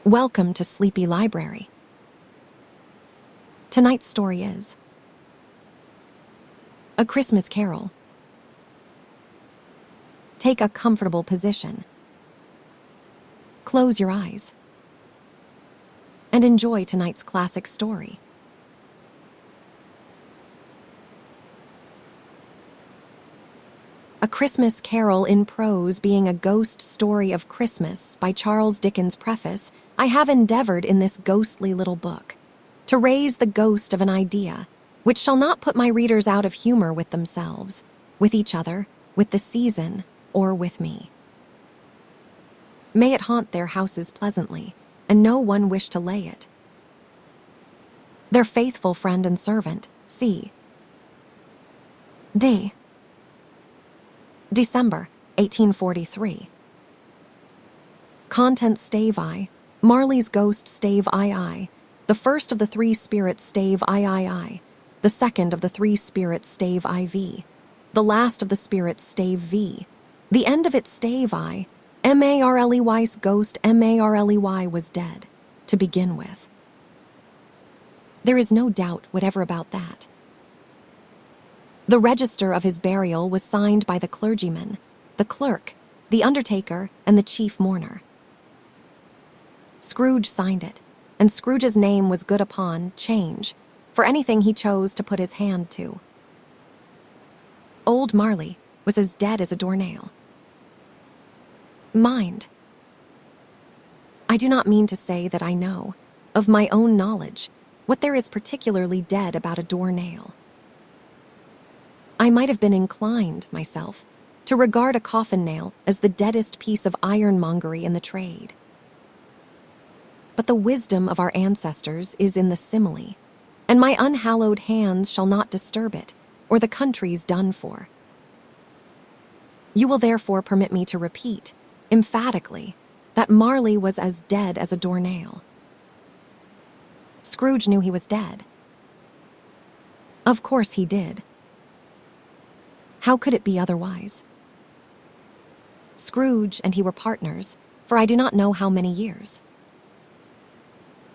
Welcome to Sleepy Library. Tonight's story is A Christmas Carol. Take a comfortable position. Close your eyes. And enjoy tonight's classic story. A Christmas Carol in Prose, being a ghost story of Christmas by Charles Dickens' preface, I have endeavoured in this ghostly little book to raise the ghost of an idea which shall not put my readers out of humour with themselves, with each other, with the season, or with me. May it haunt their houses pleasantly, and no one wish to lay it. Their faithful friend and servant, C. D. December 1843. Contents stave I, Marley's ghost stave II, the first of the three spirits stave III, the second of the three spirits stave IV, the last of the spirits stave V, the end of it stave I, Marley's ghost Marley was dead, to begin with. There is no doubt whatever about that. The register of his burial was signed by the clergyman, the clerk, the undertaker, and the chief mourner. Scrooge signed it, and Scrooge's name was good upon change for anything he chose to put his hand to. Old Marley was as dead as a doornail. Mind. I do not mean to say that I know, of my own knowledge, what there is particularly dead about a doornail. I might have been inclined, myself, to regard a coffin nail as the deadest piece of ironmongery in the trade. But the wisdom of our ancestors is in the simile, and my unhallowed hands shall not disturb it, or the country's done for. You will therefore permit me to repeat, emphatically, that Marley was as dead as a doornail. Scrooge knew he was dead. Of course he did. How could it be otherwise? Scrooge and he were partners, for I do not know how many years.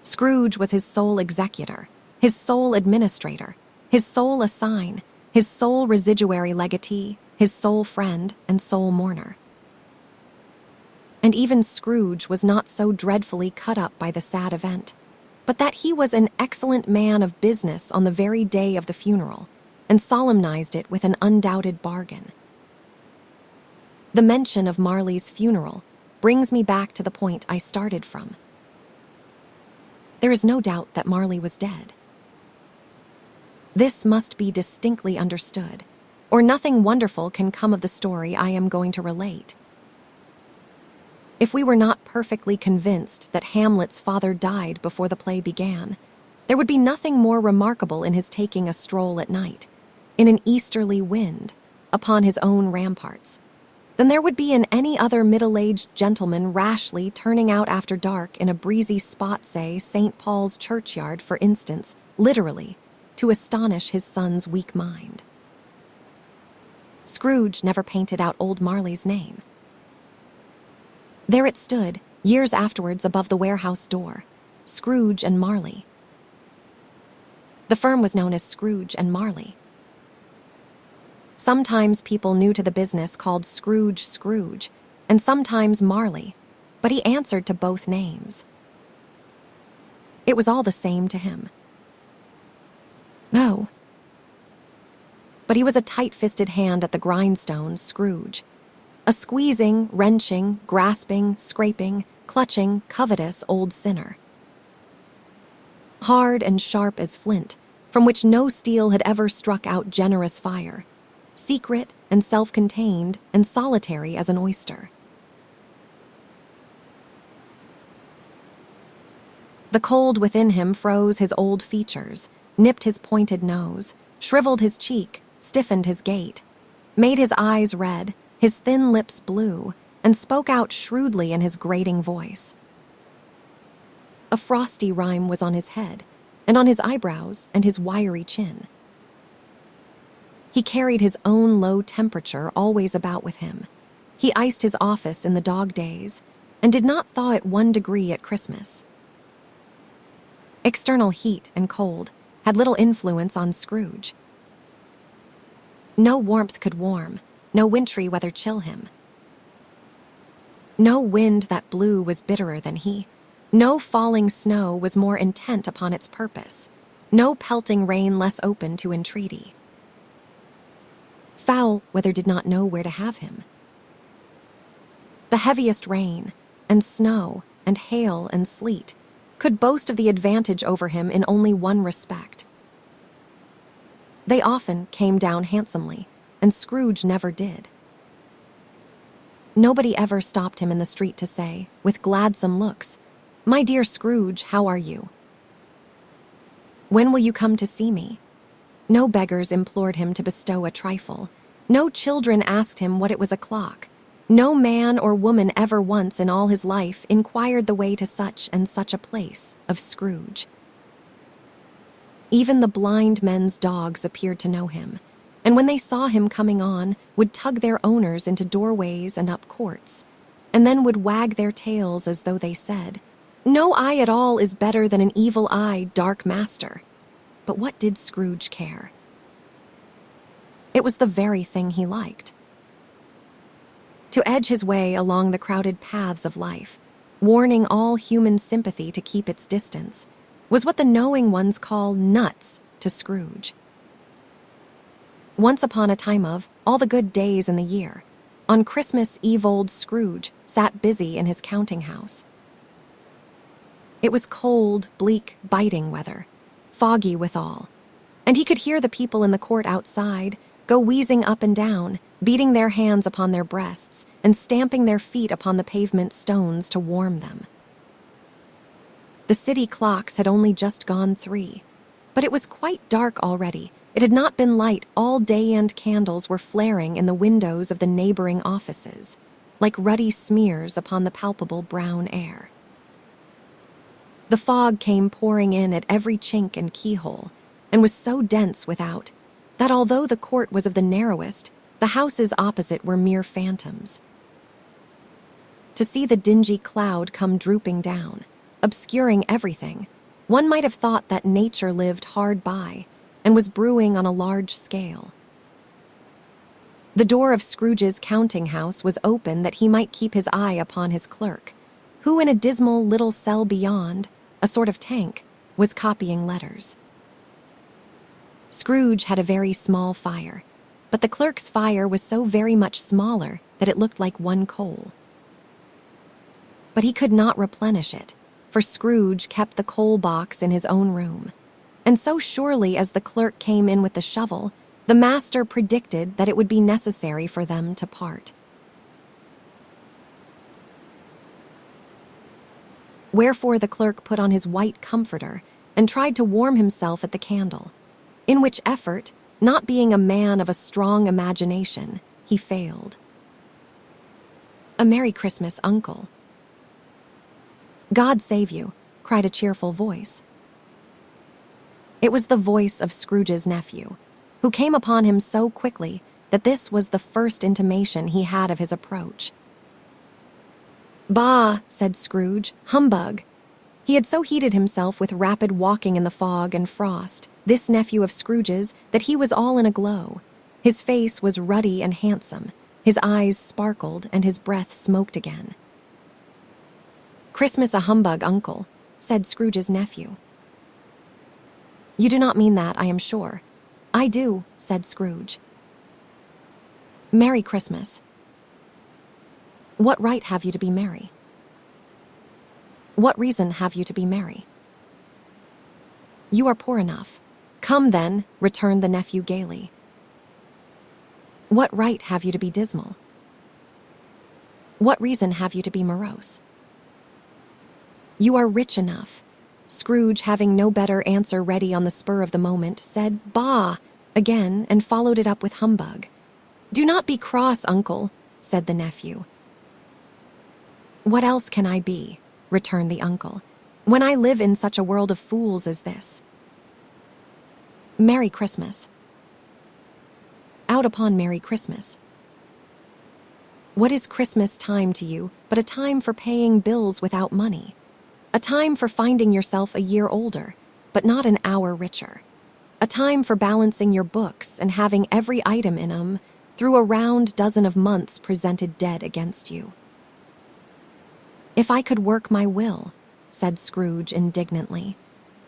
Scrooge was his sole executor, his sole administrator, his sole assign, his sole residuary legatee, his sole friend and sole mourner. And even Scrooge was not so dreadfully cut up by the sad event, but that he was an excellent man of business on the very day of the funeral, and solemnized it with an undoubted bargain. The mention of Marley's funeral brings me back to the point I started from. There is no doubt that Marley was dead. This must be distinctly understood, or nothing wonderful can come of the story I am going to relate. If we were not perfectly convinced that Hamlet's father died before the play began, there would be nothing more remarkable in his taking a stroll at night, in an easterly wind, upon his own ramparts, than there would be in any other middle-aged gentleman rashly turning out after dark in a breezy spot, say St. Paul's churchyard, for instance, literally, to astonish his son's weak mind. Scrooge never painted out old Marley's name. There it stood, years afterwards, above the warehouse door, Scrooge and Marley. The firm was known as Scrooge and Marley. Sometimes people new to the business called Scrooge Scrooge, and sometimes Marley, but he answered to both names. It was all the same to him. Oh. But he was a tight-fisted hand at the grindstone, Scrooge, a squeezing, wrenching, grasping, scraping, clutching, covetous old sinner. Hard and sharp as flint, from which no steel had ever struck out generous fire, secret and self-contained and solitary as an oyster. The cold within him froze his old features, nipped his pointed nose, shriveled his cheek, stiffened his gait, made his eyes red, his thin lips blue, and spoke out shrewdly in his grating voice. A frosty rime was on his head, and on his eyebrows and his wiry chin. He carried his own low temperature always about with him. He iced his office in the dog days, and did not thaw it 1 degree at Christmas. External heat and cold had little influence on Scrooge. No warmth could warm, no wintry weather chill him. No wind that blew was bitterer than he. No falling snow was more intent upon its purpose. No pelting rain less open to entreaty. Foul weather did not know where to have him. The heaviest rain, and snow, and hail, and sleet could boast of the advantage over him in only one respect. They often came down handsomely, and Scrooge never did. Nobody ever stopped him in the street to say, with gladsome looks, "My dear Scrooge, how are you? When will you come to see me?" No beggars implored him to bestow a trifle. No children asked him what it was o'clock. No man or woman ever once in all his life inquired the way to such and such a place of Scrooge. Even the blind men's dogs appeared to know him, and when they saw him coming on, would tug their owners into doorways and up courts, and then would wag their tails as though they said, "No eye at all is better than an evil eye, dark master." But what did Scrooge care? It was the very thing he liked. To edge his way along the crowded paths of life, warning all human sympathy to keep its distance, was what the knowing ones call nuts to Scrooge. Once upon a time of all the good days in the year, on Christmas Eve old Scrooge sat busy in his counting house. It was cold, bleak, biting weather, foggy withal, and he could hear the people in the court outside go wheezing up and down, beating their hands upon their breasts and stamping their feet upon the pavement stones to warm them. The city clocks had only just gone 3, but it was quite dark already. It had not been light all day, and candles were flaring in the windows of the neighboring offices, like ruddy smears upon the palpable brown air. The fog came pouring in at every chink and keyhole, and was so dense without that although the court was of the narrowest, the houses opposite were mere phantoms. To see the dingy cloud come drooping down, obscuring everything, one might have thought that nature lived hard by and was brewing on a large scale. The door of Scrooge's counting house was open that he might keep his eye upon his clerk, who in a dismal little cell beyond, a sort of tank, was copying letters. Scrooge had a very small fire, but the clerk's fire was so very much smaller that it looked like one coal. But he could not replenish it, for Scrooge kept the coal box in his own room, and so surely as the clerk came in with the shovel, the master predicted that it would be necessary for them to part. Wherefore the clerk put on his white comforter and tried to warm himself at the candle, in which effort, not being a man of a strong imagination, he failed. "A Merry Christmas, Uncle." "God save you," cried a cheerful voice. It was the voice of Scrooge's nephew, who came upon him so quickly that this was the first intimation he had of his approach. "Bah," said Scrooge, "humbug." He had so heated himself with rapid walking in the fog and frost, this nephew of Scrooge's, that he was all in a glow. His face was ruddy and handsome, his eyes sparkled, and his breath smoked again. "Christmas a humbug, Uncle," said Scrooge's nephew. "You do not mean that, I am sure." "I do," said Scrooge. "Merry Christmas." "What right have you to be merry?" "What reason have you to be merry?" "You are poor enough." "Come, then," returned the nephew gaily. "What right have you to be dismal?" "What reason have you to be morose?" "You are rich enough." Scrooge, having no better answer ready on the spur of the moment, said "Bah" again, and followed it up with humbug. "Do not be cross, Uncle," said the nephew. "What else can I be?" returned the uncle, "when I live in such a world of fools as this?" "Merry Christmas." "Out upon Merry Christmas." What is Christmas time to you but a time for paying bills without money? A time for finding yourself a year older, but not an hour richer. A time for balancing your books and having every item in them through a round dozen of months presented dead against you. If I could work my will, said Scrooge indignantly,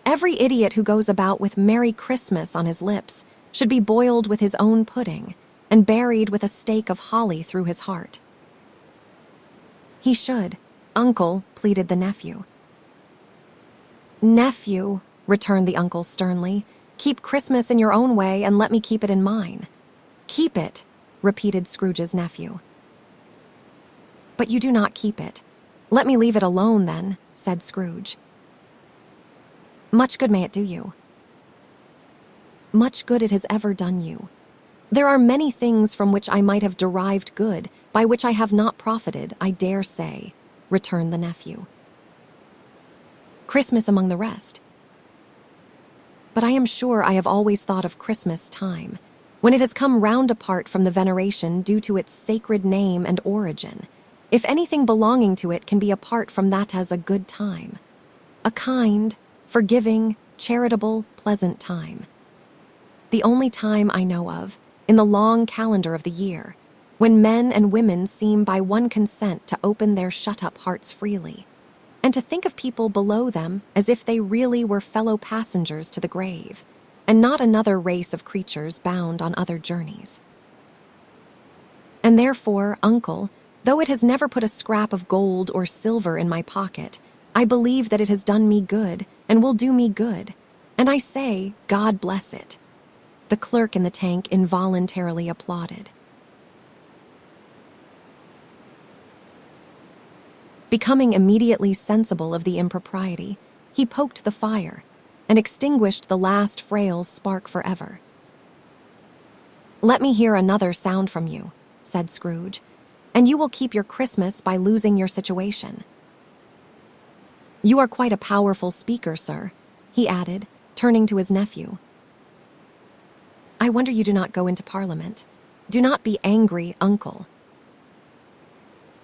every idiot who goes about with Merry Christmas on his lips should be boiled with his own pudding and buried with a stake of holly through his heart. He should, Uncle, pleaded the nephew. Nephew, returned the uncle sternly, keep Christmas in your own way and let me keep it in mine. Keep it, repeated Scrooge's nephew. But you do not keep it. Let me leave it alone, then, said Scrooge. Much good may it do you. Much good it has ever done you. There are many things from which I might have derived good, by which I have not profited, I dare say, returned the nephew. Christmas among the rest. But I am sure I have always thought of Christmas time, when it has come round apart from the veneration due to its sacred name and origin, if anything belonging to it can be apart from that as a good time. A kind, forgiving, charitable, pleasant time. The only time I know of, in the long calendar of the year, when men and women seem by one consent to open their shut-up hearts freely, and to think of people below them as if they really were fellow passengers to the grave, and not another race of creatures bound on other journeys. And therefore, Uncle, though it has never put a scrap of gold or silver in my pocket, I believe that it has done me good and will do me good, and I say, God bless it. The clerk in the tank involuntarily applauded. Becoming immediately sensible of the impropriety, he poked the fire and extinguished the last frail spark forever. Let me hear another sound from you, said Scrooge, and you will keep your Christmas by losing your situation. You are quite a powerful speaker, sir, he added, turning to his nephew. I wonder you do not go into Parliament. Do not be angry, Uncle.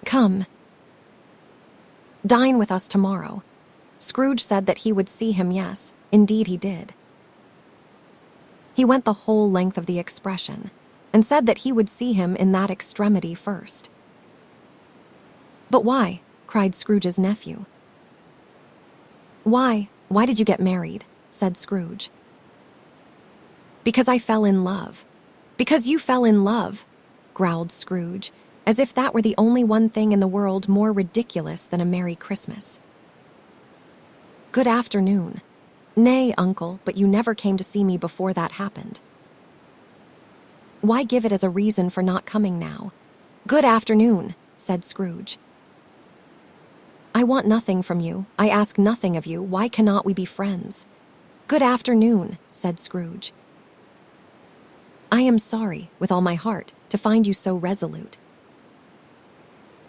Come. Dine with us tomorrow. Scrooge said that he would see him, yes, indeed he did. He went the whole length of the expression, and said that he would see him in that extremity first. But why? Cried Scrooge's nephew. Why did you get married? Said Scrooge. Because I fell in love. Because you fell in love, growled Scrooge, as if that were the only one thing in the world more ridiculous than a Merry Christmas. Good afternoon. Nay, Uncle, but you never came to see me before that happened. Why give it as a reason for not coming now? Good afternoon, said Scrooge. I want nothing from you. I ask nothing of you. Why cannot we be friends? Good afternoon, said Scrooge. I am sorry, with all my heart, to find you so resolute.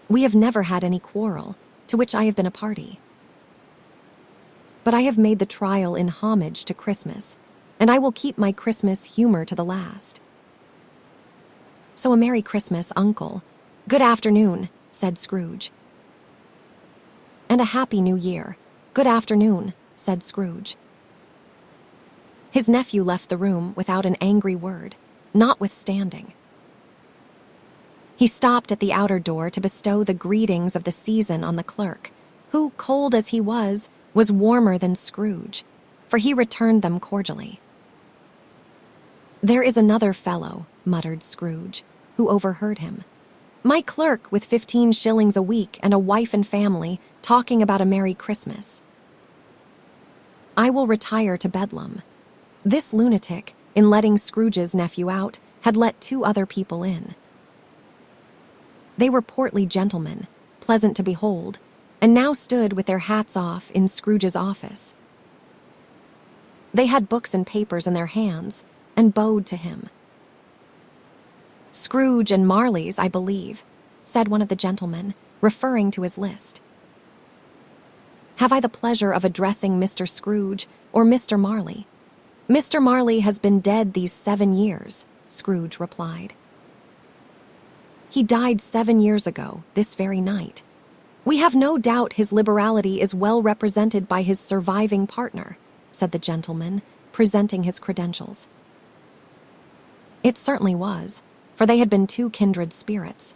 We have never had any quarrel, to which I have been a party. But I have made the trial in homage to Christmas, and I will keep my Christmas humor to the last. So a Merry Christmas, Uncle. Good afternoon, said Scrooge. And a Happy New Year. Good afternoon, said Scrooge. His nephew left the room without an angry word, notwithstanding. He stopped at the outer door to bestow the greetings of the season on the clerk, who, cold as he was warmer than Scrooge, for he returned them cordially. There is another fellow, muttered Scrooge, who overheard him. My clerk with 15 shillings a week and a wife and family talking about a Merry Christmas. I will retire to Bedlam. This lunatic, in letting Scrooge's nephew out, had let 2 other people in. They were portly gentlemen, pleasant to behold, and now stood with their hats off in Scrooge's office. They had books and papers in their hands, and bowed to him. Scrooge and Marley's, I believe, said one of the gentlemen, referring to his list. Have I the pleasure of addressing Mr. Scrooge or Mr. Marley? Mr. Marley has been dead these 7 years, Scrooge replied. He died 7 years ago, this very night. We have no doubt his liberality is well represented by his surviving partner, said the gentleman, presenting his credentials. It certainly was, for they had been two kindred spirits.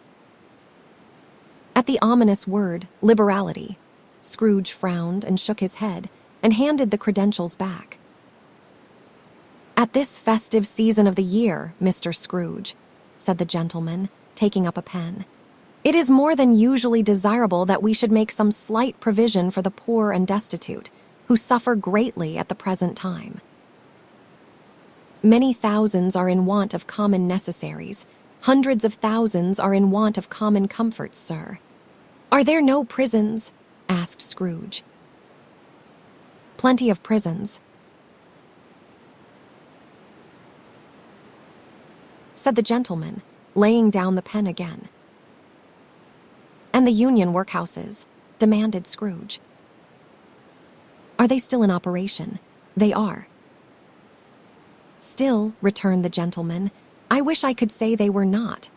At the ominous word, liberality, Scrooge frowned and shook his head and handed the credentials back. At this festive season of the year, Mr. Scrooge, said the gentleman, taking up a pen, it is more than usually desirable that we should make some slight provision for the poor and destitute, who suffer greatly at the present time. Many thousands are in want of common necessaries. Hundreds of thousands are in want of common comforts, sir. Are there no prisons? Asked Scrooge. Plenty of prisons, said the gentleman, laying down the pen again. And the union workhouses, demanded Scrooge. Are they still in operation? They are. Still, returned the gentleman, I wish I could say they were not.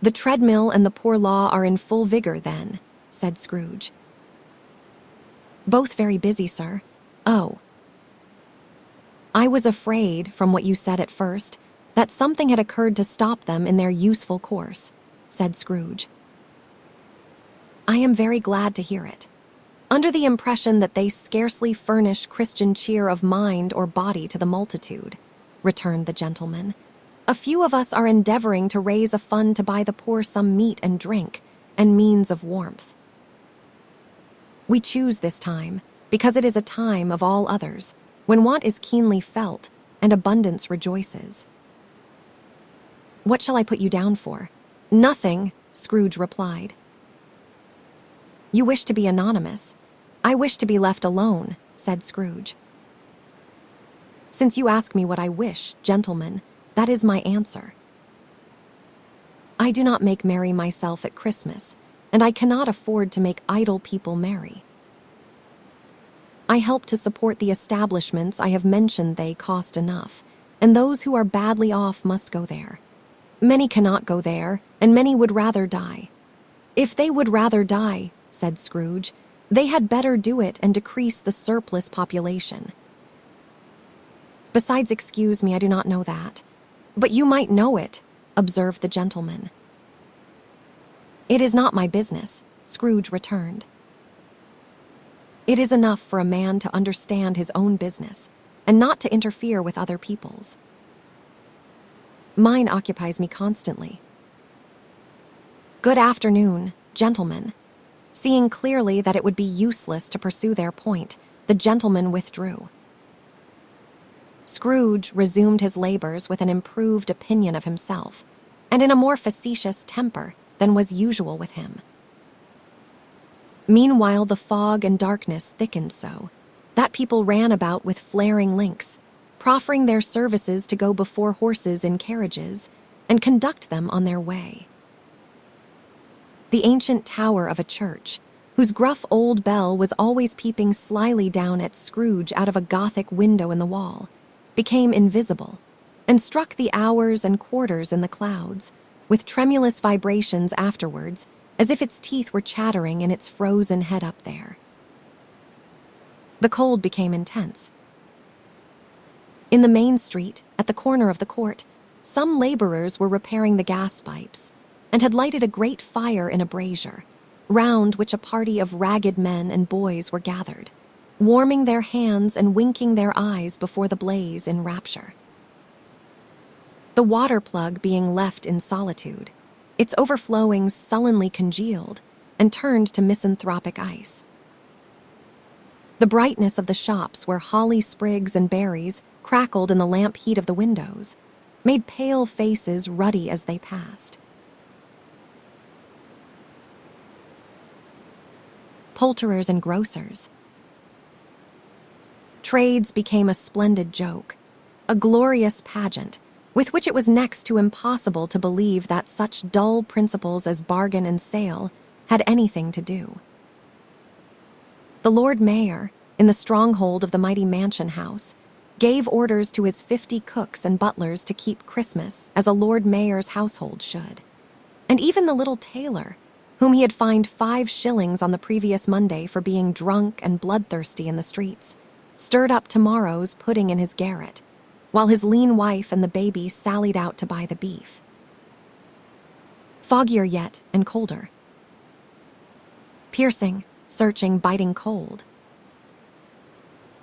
The treadmill and the poor law are in full vigor, then, said Scrooge. Both very busy, sir. Oh. I was afraid, from what you said at first, that something had occurred to stop them in their useful course, said Scrooge. I am very glad to hear it. Under the impression that they scarcely furnish Christian cheer of mind or body to the multitude, returned the gentleman. A few of us are endeavoring to raise a fund to buy the poor some meat and drink, and means of warmth. We choose this time, because it is a time of all others, when want is keenly felt, and abundance rejoices. What shall I put you down for? Nothing, Scrooge replied. You wish to be anonymous. I wish to be left alone, said Scrooge. Since you ask me what I wish, gentlemen, that is my answer. I do not make merry myself at Christmas, and I cannot afford to make idle people merry. I help to support the establishments I have mentioned. They cost enough, and those who are badly off must go there. Many cannot go there, and many would rather die. If they would rather die, said Scrooge, they had better do it and decrease the surplus population. Besides, excuse me, I do not know that. But you might know it, observed the gentleman. It is not my business, Scrooge returned. It is enough for a man to understand his own business, and not to interfere with other people's. Mine occupies me constantly. Good afternoon, gentlemen. Seeing clearly that it would be useless to pursue their point, the gentleman withdrew. Scrooge resumed his labors with an improved opinion of himself, and in a more facetious temper than was usual with him. Meanwhile, the fog and darkness thickened so that people ran about with flaring links, proffering their services to go before horses in carriages and conduct them on their way. The ancient tower of a church, whose gruff old bell was always peeping slyly down at Scrooge out of a Gothic window in the wall, became invisible, and struck the hours and quarters in the clouds, with tremulous vibrations afterwards, as if its teeth were chattering in its frozen head up there. The cold became intense. In the main street, at the corner of the court, some laborers were repairing the gas pipes, and had lighted a great fire in a brazier, round which a party of ragged men and boys were gathered, warming their hands and winking their eyes before the blaze in rapture. The water plug being left in solitude, its overflowings sullenly congealed and turned to misanthropic ice. The brightness of the shops where holly sprigs and berries crackled in the lamp heat of the windows made pale faces ruddy as they passed. Poulterers and grocers. Trades became a splendid joke, a glorious pageant, with which it was next to impossible to believe that such dull principles as bargain and sale had anything to do. The Lord Mayor, in the stronghold of the mighty mansion house, gave orders to his 50 cooks and butlers to keep Christmas as a Lord Mayor's household should, And even the little tailor, whom he had fined 5 shillings on the previous Monday for being drunk and bloodthirsty in the streets, stirred up tomorrow's pudding in his garret, while his lean wife and the baby sallied out to buy the beef. Foggier yet and colder. Piercing, searching, biting cold.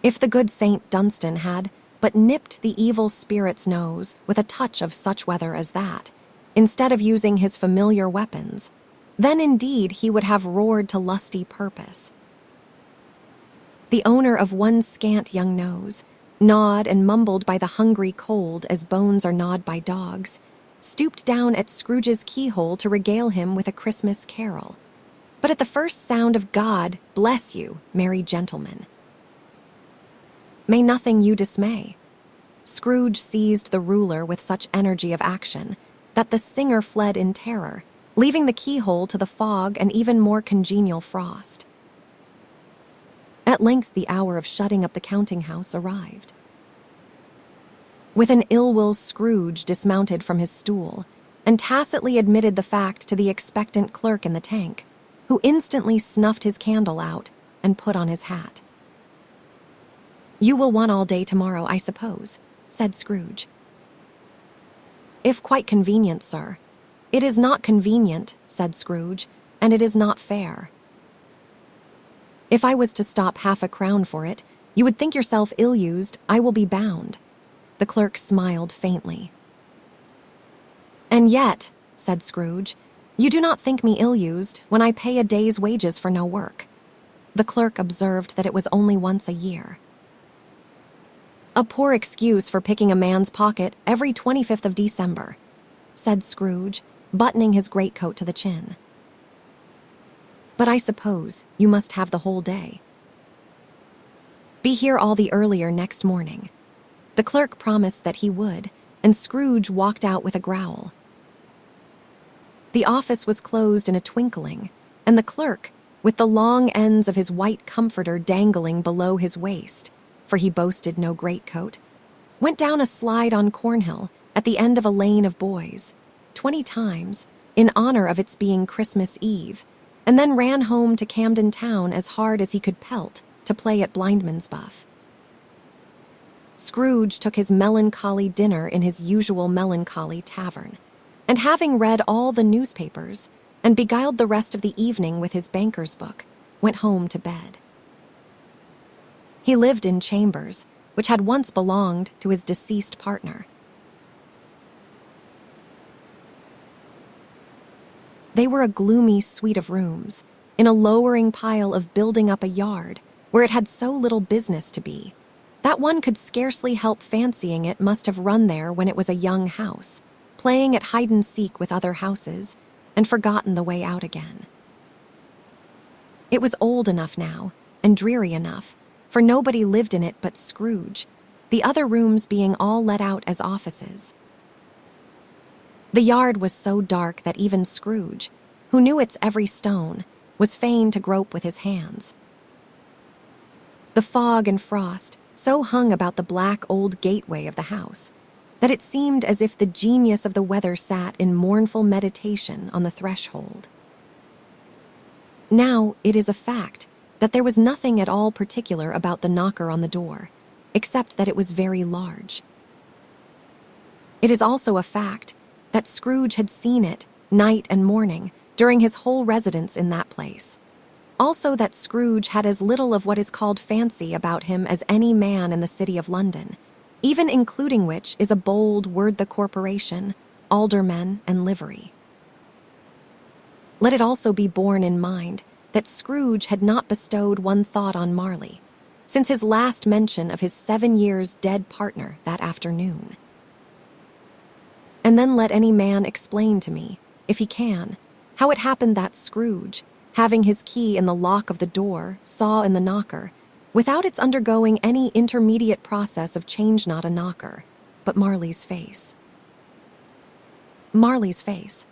If the good Saint Dunstan had but nipped the evil spirit's nose with a touch of such weather as that, instead of using his familiar weapons, then indeed he would have roared to lusty purpose. The owner of one scant young nose, gnawed and mumbled by the hungry cold as bones are gnawed by dogs, stooped down at Scrooge's keyhole to regale him with a Christmas carol. But at the first sound of "God bless you, merry gentlemen," may nothing you dismay. Scrooge seized the ruler with such energy of action that the singer fled in terror, leaving the keyhole to the fog and even more congenial frost. At length the hour of shutting up the counting-house arrived. With an ill-will Scrooge dismounted from his stool and tacitly admitted the fact to the expectant clerk in the tank, who instantly snuffed his candle out and put on his hat. "You will want all day tomorrow, I suppose," said Scrooge. "If quite convenient, sir." "It is not convenient," said Scrooge, "and it is not fair. If I was to stop half a crown for it, you would think yourself ill-used, I will be bound." The clerk smiled faintly. "And yet," said Scrooge, "you do not think me ill-used when I pay a day's wages for no work." The clerk observed that it was only once a year. "A poor excuse for picking a man's pocket every 25th of December," said Scrooge, buttoning his greatcoat to the chin. "But I suppose you must have the whole day." "Be here all the earlier next morning." The clerk promised that he would, and Scrooge walked out with a growl. The office was closed in a twinkling, and the clerk, with the long ends of his white comforter dangling below his waist, for he boasted no greatcoat, went down a slide on Cornhill at the end of a lane of boys, 20 times, in honor of its being Christmas Eve, and then ran home to Camden Town as hard as he could pelt to play at blindman's buff. Scrooge took his melancholy dinner in his usual melancholy tavern, and having read all the newspapers and beguiled the rest of the evening with his banker's book, went home to bed. He lived in chambers, which had once belonged to his deceased partner. They were a gloomy suite of rooms, in a lowering pile of building up a yard where it had so little business to be, that one could scarcely help fancying it must have run there when it was a young house, playing at hide-and-seek with other houses, and forgotten the way out again. It was old enough now, and dreary enough, for nobody lived in it but Scrooge, the other rooms being all let out as offices. The yard was so dark that even Scrooge, who knew its every stone, was fain to grope with his hands. The fog and frost so hung about the black old gateway of the house that it seemed as if the genius of the weather sat in mournful meditation on the threshold. Now it is a fact that there was nothing at all particular about the knocker on the door, except that it was very large. It is also a fact that Scrooge had seen it night and morning during his whole residence in that place. Also that Scrooge had as little of what is called fancy about him as any man in the city of London, even including which is a bold word the corporation, aldermen, and livery. Let it also be borne in mind that Scrooge had not bestowed one thought on Marley since his last mention of his 7 years dead partner that afternoon. And then let any man explain to me, if he can, how it happened that Scrooge, having his key in the lock of the door, saw in the knocker, without its undergoing any intermediate process of change not a knocker, but Marley's face. Marley's face.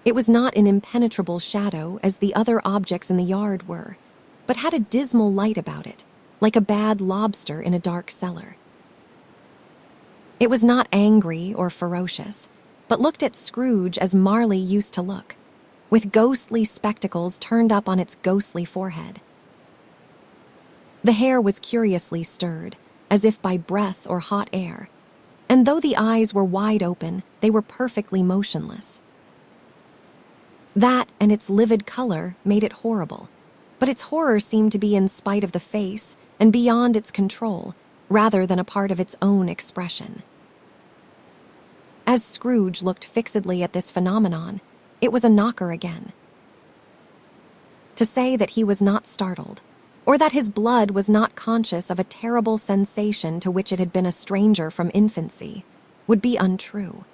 It was not an impenetrable shadow as the other objects in the yard were, but had a dismal light about it, like a bad lobster in a dark cellar. It was not angry or ferocious, but looked at Scrooge as Marley used to look, with ghostly spectacles turned up on its ghostly forehead. The hair was curiously stirred, as if by breath or hot air, and though the eyes were wide open, they were perfectly motionless. That and its livid color made it horrible, but its horror seemed to be in spite of the face and beyond its control, rather than a part of its own expression. As Scrooge looked fixedly at this phenomenon, it was a knocker again. To say that he was not startled, or that his blood was not conscious of a terrible sensation to which it had been a stranger from infancy, would be untrue.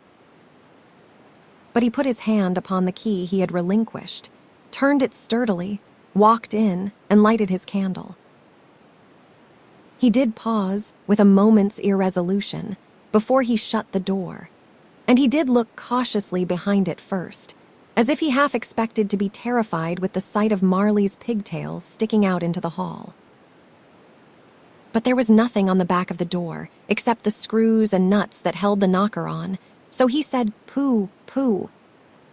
But he put his hand upon the key he had relinquished, turned it sturdily, walked in, and lighted his candle. He did pause, with a moment's irresolution, before he shut the door, and he did look cautiously behind it first, as if he half expected to be terrified with the sight of Marley's pigtail sticking out into the hall. But there was nothing on the back of the door, except the screws and nuts that held the knocker on, so he said, "Pooh, pooh,"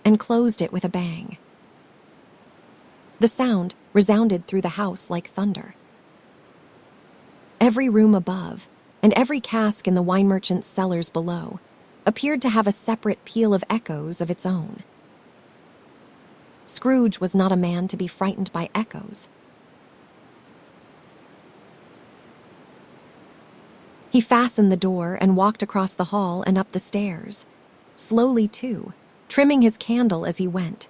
and closed it with a bang. The sound resounded through the house like thunder. Every room above, and every cask in the wine merchant's cellars below, appeared to have a separate peal of echoes of its own. Scrooge was not a man to be frightened by echoes. He fastened the door and walked across the hall and up the stairs, slowly too, trimming his candle as he went.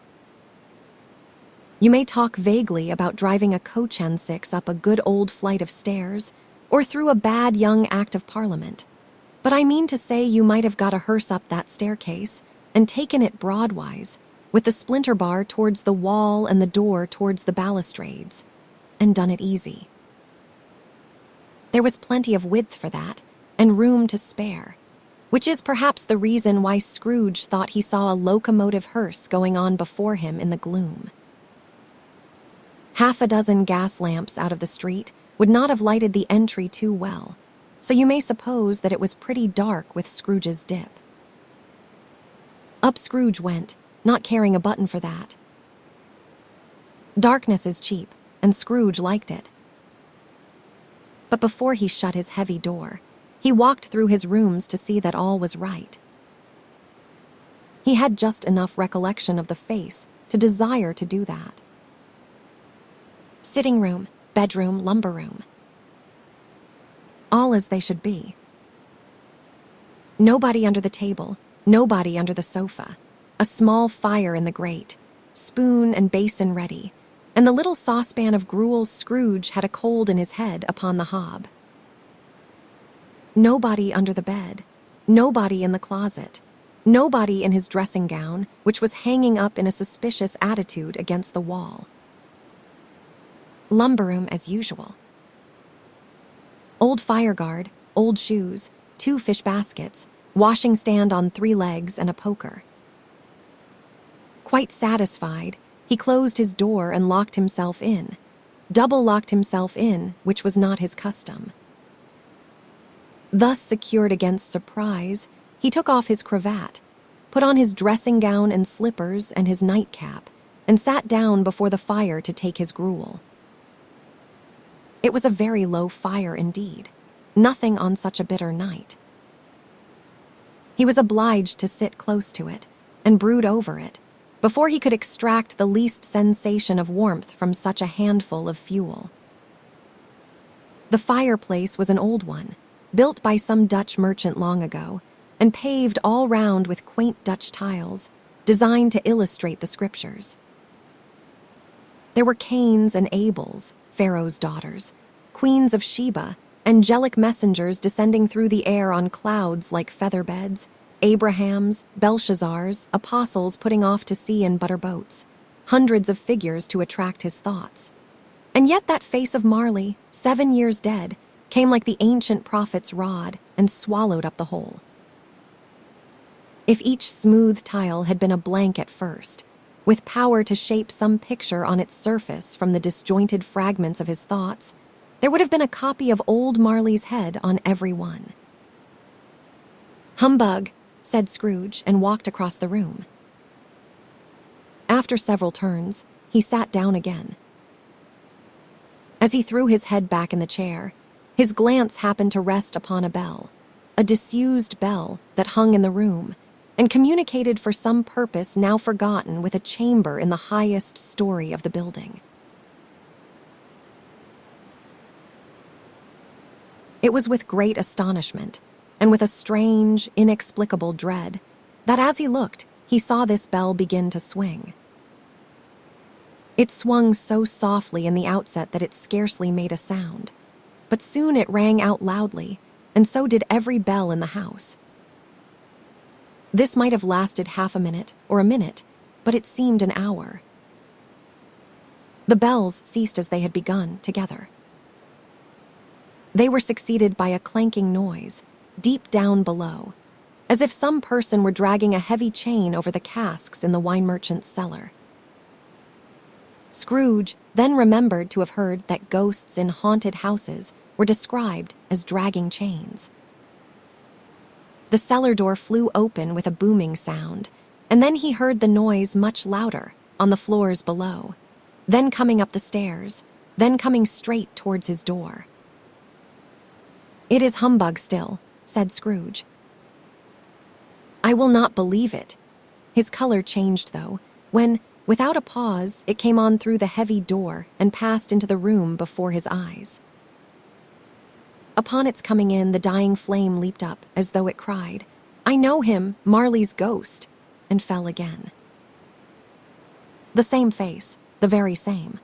You may talk vaguely about driving a coach and six up a good old flight of stairs, or through a bad young Act of Parliament, but I mean to say you might have got a hearse up that staircase and taken it broadwise, with the splinter bar towards the wall and the door towards the balustrades, and done it easy. There was plenty of width for that, and room to spare, which is perhaps the reason why Scrooge thought he saw a locomotive hearse going on before him in the gloom. Half a dozen gas lamps out of the street would not have lighted the entry too well, so you may suppose that it was pretty dark with Scrooge's dip. Up Scrooge went, not caring a button for that. Darkness is cheap, and Scrooge liked it. But before he shut his heavy door, he walked through his rooms to see that all was right. He had just enough recollection of the face to desire to do that. Sitting room, bedroom, lumber room. All as they should be. Nobody under the table, nobody under the sofa. A small fire in the grate, spoon and basin ready, and the little saucepan of gruel Scrooge had a cold in his head upon the hob. Nobody under the bed, nobody in the closet, nobody in his dressing gown, which was hanging up in a suspicious attitude against the wall. Lumber room as usual. Old fire guard, old shoes, 2 fish baskets, washing stand on 3 legs, and a poker. Quite satisfied, he closed his door and locked himself in, double-locked himself in, which was not his custom. Thus secured against surprise, he took off his cravat, put on his dressing gown and slippers and his nightcap, and sat down before the fire to take his gruel. It was a very low fire indeed, nothing on such a bitter night. He was obliged to sit close to it and brood over it before he could extract the least sensation of warmth from such a handful of fuel. The fireplace was an old one, built by some Dutch merchant long ago, and paved all round with quaint Dutch tiles, designed to illustrate the scriptures. There were Cains and Abels, Pharaoh's daughters, queens of Sheba, angelic messengers descending through the air on clouds like feather beds, Abrahams, Belshazzars, apostles putting off to sea in butter boats, hundreds of figures to attract his thoughts. And yet that face of Marley, 7 years dead, came like the ancient prophet's rod and swallowed up the whole. If each smooth tile had been a blank at first, with power to shape some picture on its surface from the disjointed fragments of his thoughts, there would have been a copy of old Marley's head on every one. Humbug, said Scrooge and walked across the room. After several turns, he sat down again. As he threw his head back in the chair, his glance happened to rest upon a bell, a disused bell that hung in the room and communicated for some purpose now forgotten with a chamber in the highest story of the building. It was with great astonishment and with a strange, inexplicable dread that as he looked, he saw this bell begin to swing. It swung so softly in the outset that it scarcely made a sound, but soon it rang out loudly, and so did every bell in the house. This might have lasted half a minute or a minute, but it seemed an hour. The bells ceased as they had begun, together. They were succeeded by a clanking noise, deep down below, as if some person were dragging a heavy chain over the casks in the wine merchant's cellar. Scrooge then remembered to have heard that ghosts in haunted houses were described as dragging chains. The cellar door flew open with a booming sound, and then he heard the noise much louder on the floors below, then coming up the stairs, then coming straight towards his door. "It is humbug still," said Scrooge. "I will not believe it." His color changed, though, when, without a pause, it came on through the heavy door and passed into the room before his eyes. Upon its coming in, the dying flame leaped up as though it cried, "I know him, Marley's ghost," and fell again. The same face, the very same.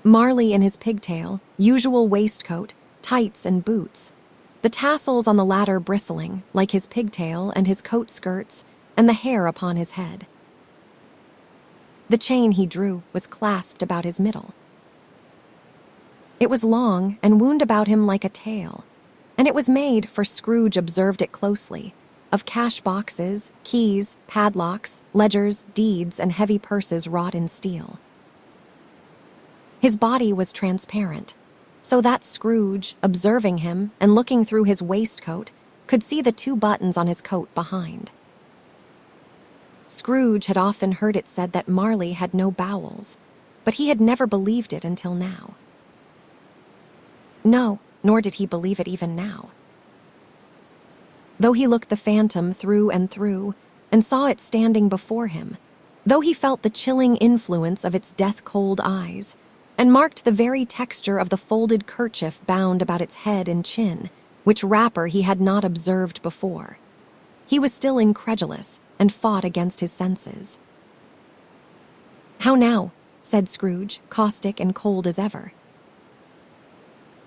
Marley in his pigtail, usual waistcoat, tights and boots, the tassels on the latter bristling, like his pigtail and his coat skirts and the hair upon his head. The chain he drew was clasped about his middle. It was long and wound about him like a tail, and it was made, for Scrooge observed it closely, of cash boxes, keys, padlocks, ledgers, deeds, and heavy purses wrought in steel. His body was transparent, so that Scrooge, observing him and looking through his waistcoat, could see the 2 buttons on his coat behind. Scrooge had often heard it said that Marley had no bowels, but he had never believed it until now. No, nor did he believe it even now. Though he looked the phantom through and through, and saw it standing before him, though he felt the chilling influence of its death-cold eyes, and marked the very texture of the folded kerchief bound about its head and chin, which wrapper he had not observed before, he was still incredulous and fought against his senses. "How now?" said Scrooge, caustic and cold as ever.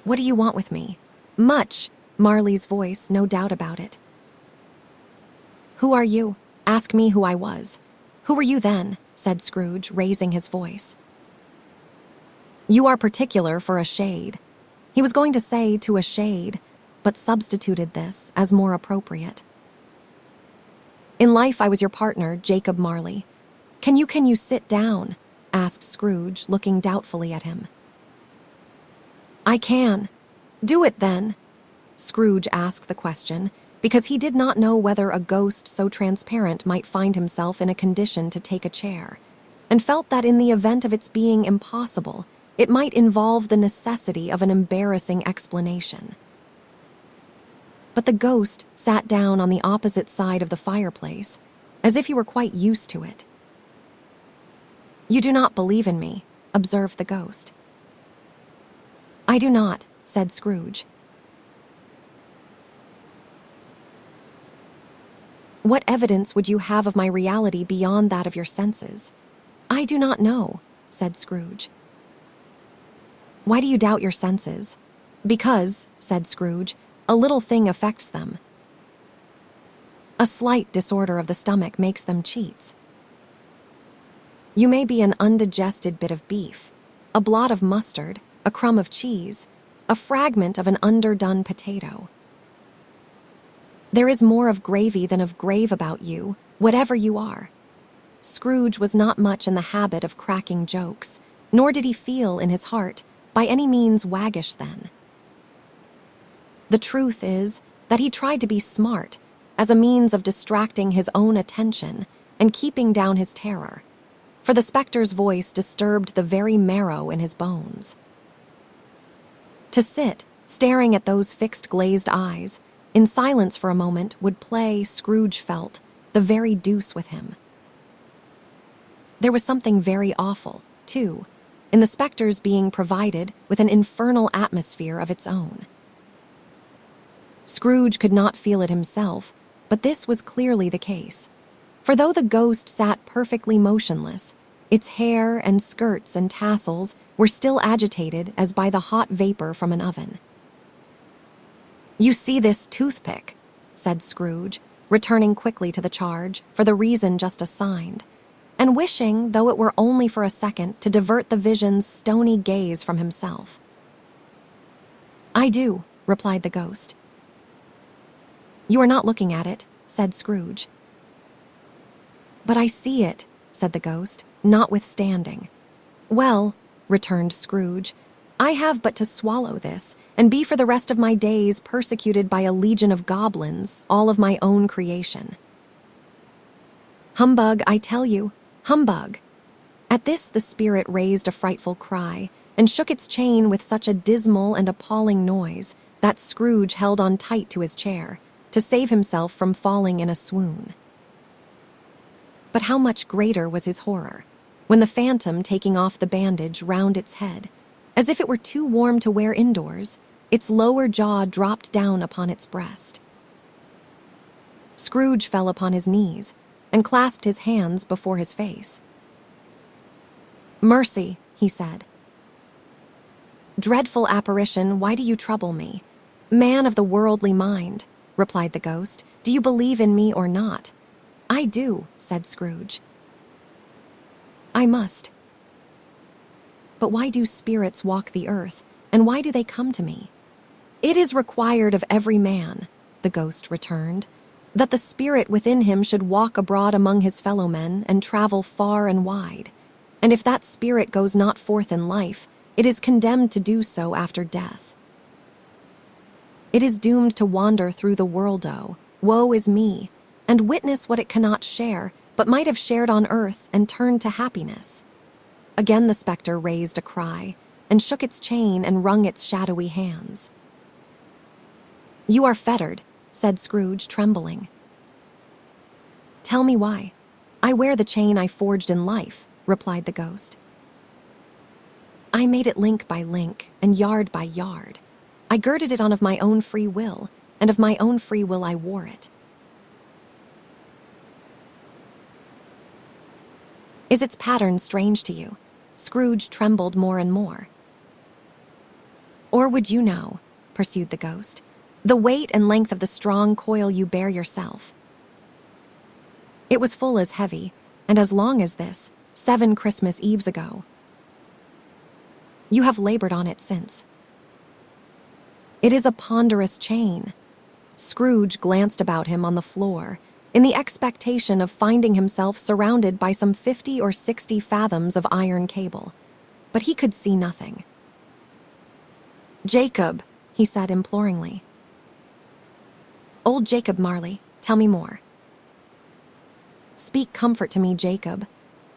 "What do you want with me?" "Much," Marley's voice, no doubt about it. "Who are you? Ask me who I was." "Who were you then?" said Scrooge, raising his voice. "You are particular for a shade." He was going to say to a shade, but substituted this as more appropriate. "In life I was your partner, Jacob Marley." Can you sit down?" asked Scrooge, looking doubtfully at him. "I can." "Do it, then." Scrooge asked the question because he did not know whether a ghost so transparent might find himself in a condition to take a chair, and felt that in the event of its being impossible, it might involve the necessity of an embarrassing explanation. But the ghost sat down on the opposite side of the fireplace, as if he were quite used to it. "You do not believe in me," observed the ghost. "I do not," said Scrooge. "What evidence would you have of my reality beyond that of your senses?" "I do not know," said Scrooge. "Why do you doubt your senses?" "Because," said Scrooge, "a little thing affects them. A slight disorder of the stomach makes them cheats. You may be an undigested bit of beef, a blot of mustard, a crumb of cheese, a fragment of an underdone potato. There is more of gravy than of grave about you, whatever you are." Scrooge was not much in the habit of cracking jokes, nor did he feel in his heart by any means waggish then. The truth is that he tried to be smart, as a means of distracting his own attention and keeping down his terror, for the specter's voice disturbed the very marrow in his bones. To sit, staring at those fixed glazed eyes, in silence for a moment would play, Scrooge felt, the very deuce with him. There was something very awful, too, in the specter's being provided with an infernal atmosphere of its own. Scrooge could not feel it himself, but this was clearly the case. For though the ghost sat perfectly motionless, its hair and skirts and tassels were still agitated as by the hot vapor from an oven. "You see this toothpick," said Scrooge, returning quickly to the charge for the reason just assigned, and wishing, though it were only for a second, to divert the vision's stony gaze from himself. "I do," replied the ghost. "You are not looking at it," said Scrooge. "But I see it," said the ghost, notwithstanding. "Well," returned Scrooge, "I have but to swallow this, and be for the rest of my days persecuted by a legion of goblins, all of my own creation. Humbug, I tell you, humbug!" At this the spirit raised a frightful cry, and shook its chain with such a dismal and appalling noise that Scrooge held on tight to his chair, to save himself from falling in a swoon. But how much greater was his horror, when the phantom, taking off the bandage round its head, as if it were too warm to wear indoors, its lower jaw dropped down upon its breast. Scrooge fell upon his knees, and clasped his hands before his face. "Mercy," he said. "Dreadful apparition, why do you trouble me? Man of the worldly mind," replied the ghost, "do you believe in me or not?" "I do," said Scrooge. "I must. But why do spirits walk the earth, and why do they come to me?" "It is required of every man," the ghost returned, "that the spirit within him should walk abroad among his fellow men and travel far and wide. And if that spirit goes not forth in life, it is condemned to do so after death. It is doomed to wander through the world-o, woe is me, and witness what it cannot share, but might have shared on earth and turned to happiness." Again the spectre raised a cry, and shook its chain and wrung its shadowy hands. "You are fettered," said Scrooge, trembling. "Tell me why." "I wear the chain I forged in life," replied the ghost. "I made it link by link, and yard by yard. I girded it on of my own free will, and of my own free will I wore it." "Is its pattern strange to you?" Scrooge trembled more and more. "Or would you know," pursued the ghost, "the weight and length of the strong coil you bear yourself? It was full as heavy, and as long as this, 7 Christmas Eves ago. You have labored on it since. It is a ponderous chain." Scrooge glanced about him on the floor, in the expectation of finding himself surrounded by some 50 or 60 fathoms of iron cable, but he could see nothing. "Jacob," he said imploringly. "Old Jacob Marley, tell me more." "Speak comfort to me, Jacob."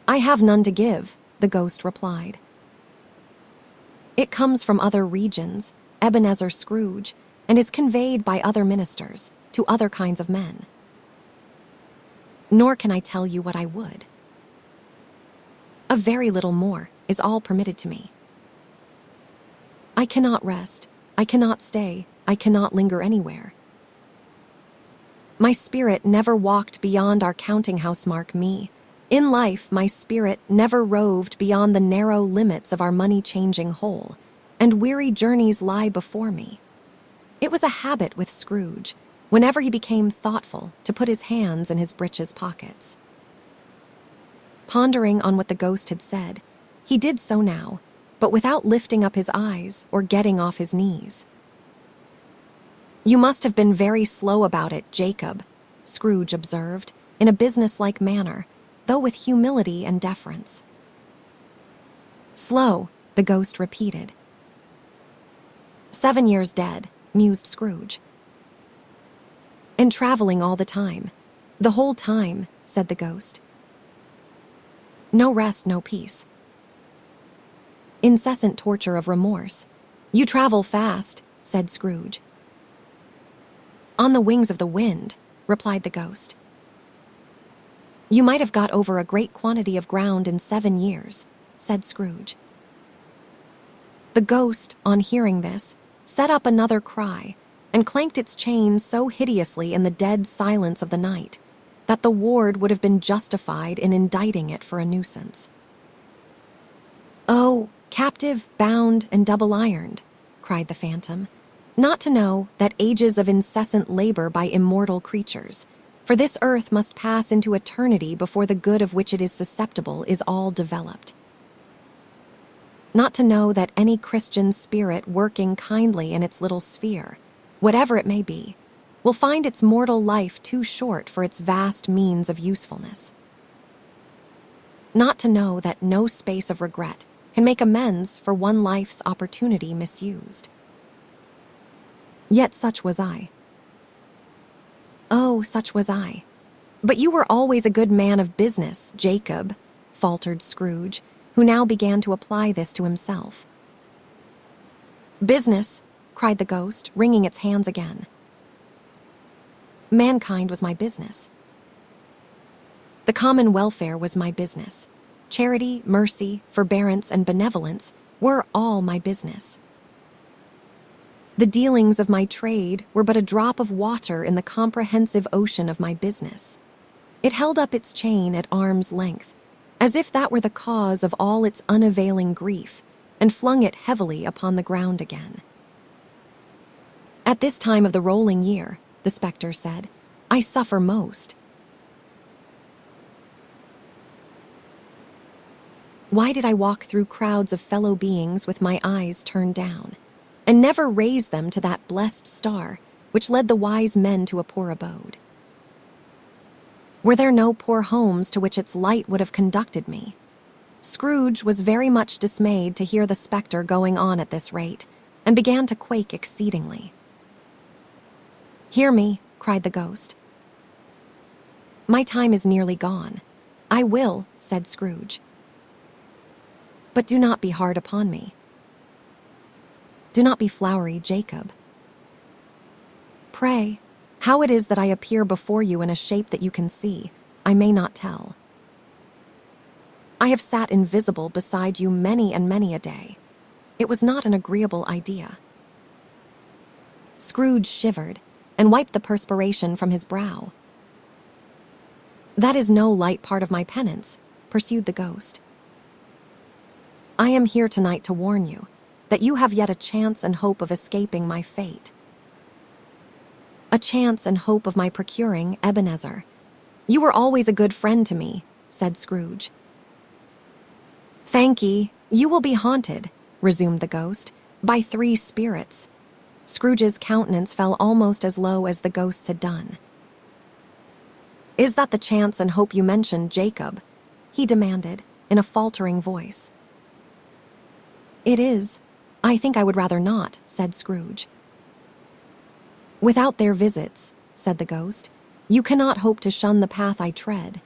"I have none to give," the ghost replied. "It comes from other regions, Ebenezer Scrooge, and is conveyed by other ministers to other kinds of men. Nor can I tell you what I would. A very little more is all permitted to me. I cannot rest, I cannot stay, I cannot linger anywhere. My spirit never walked beyond our counting-house mark me. In life, my spirit never roved beyond the narrow limits of our money-changing hole, and weary journeys lie before me." It was a habit with Scrooge, whenever he became thoughtful, to put his hands in his breeches pockets. Pondering on what the ghost had said, he did so now, but without lifting up his eyes or getting off his knees. "You must have been very slow about it, Jacob," Scrooge observed, in a businesslike manner, though with humility and deference. "Slow," the ghost repeated. 7 years dead, mused Scrooge. And traveling all the time. The whole time, said the ghost. No rest, no peace. Incessant torture of remorse. You travel fast, said Scrooge. On the wings of the wind, replied the ghost. You might have got over a great quantity of ground in 7 years, said Scrooge. The ghost, on hearing this, set up another cry and clanked its chain so hideously in the dead silence of the night that the ward would have been justified in indicting it for a nuisance. Oh, captive, bound, and double-ironed, cried the phantom, not to know that ages of incessant labor by immortal creatures, for this earth must pass into eternity before the good of which it is susceptible is all developed. Not to know that any Christian spirit working kindly in its little sphere, whatever it may be, will find its mortal life too short for its vast means of usefulness. Not to know that no space of regret can make amends for one life's opportunity misused. Yet such was I. Oh, such was I. But you were always a good man of business, Jacob, faltered Scrooge, who now began to apply this to himself. Business, cried the ghost, wringing its hands again. Mankind was my business. The common welfare was my business. Charity, mercy, forbearance, and benevolence were all my business. The dealings of my trade were but a drop of water in the comprehensive ocean of my business. It held up its chain at arm's length, as if that were the cause of all its unavailing grief, and flung it heavily upon the ground again. At this time of the rolling year, the spectre said, I suffer most. Why did I walk through crowds of fellow beings with my eyes turned down, and never raise them to that blessed star which led the wise men to a poor abode? Were there no poor homes to which its light would have conducted me? Scrooge was very much dismayed to hear the spectre going on at this rate, and began to quake exceedingly. Hear me, cried the ghost. My time is nearly gone. I will, said Scrooge. But do not be hard upon me. Do not be flowery, Jacob. Pray, how it is that I appear before you in a shape that you can see, I may not tell. I have sat invisible beside you many and many a day. It was not an agreeable idea. Scrooge shivered and wiped the perspiration from his brow. That is no light part of my penance, pursued the ghost. I am here tonight to warn you that you have yet a chance and hope of escaping my fate. A chance and hope of my procuring Ebenezer. You were always a good friend to me, said Scrooge. Thank ye, you will be haunted, resumed the ghost, by 3 spirits. Scrooge's countenance fell almost as low as the ghost's had done. Is that the chance and hope you mentioned, Jacob? He demanded, in a faltering voice. It is. I think I would rather not, said Scrooge. Without their visits, said the ghost, you cannot hope to shun the path I tread.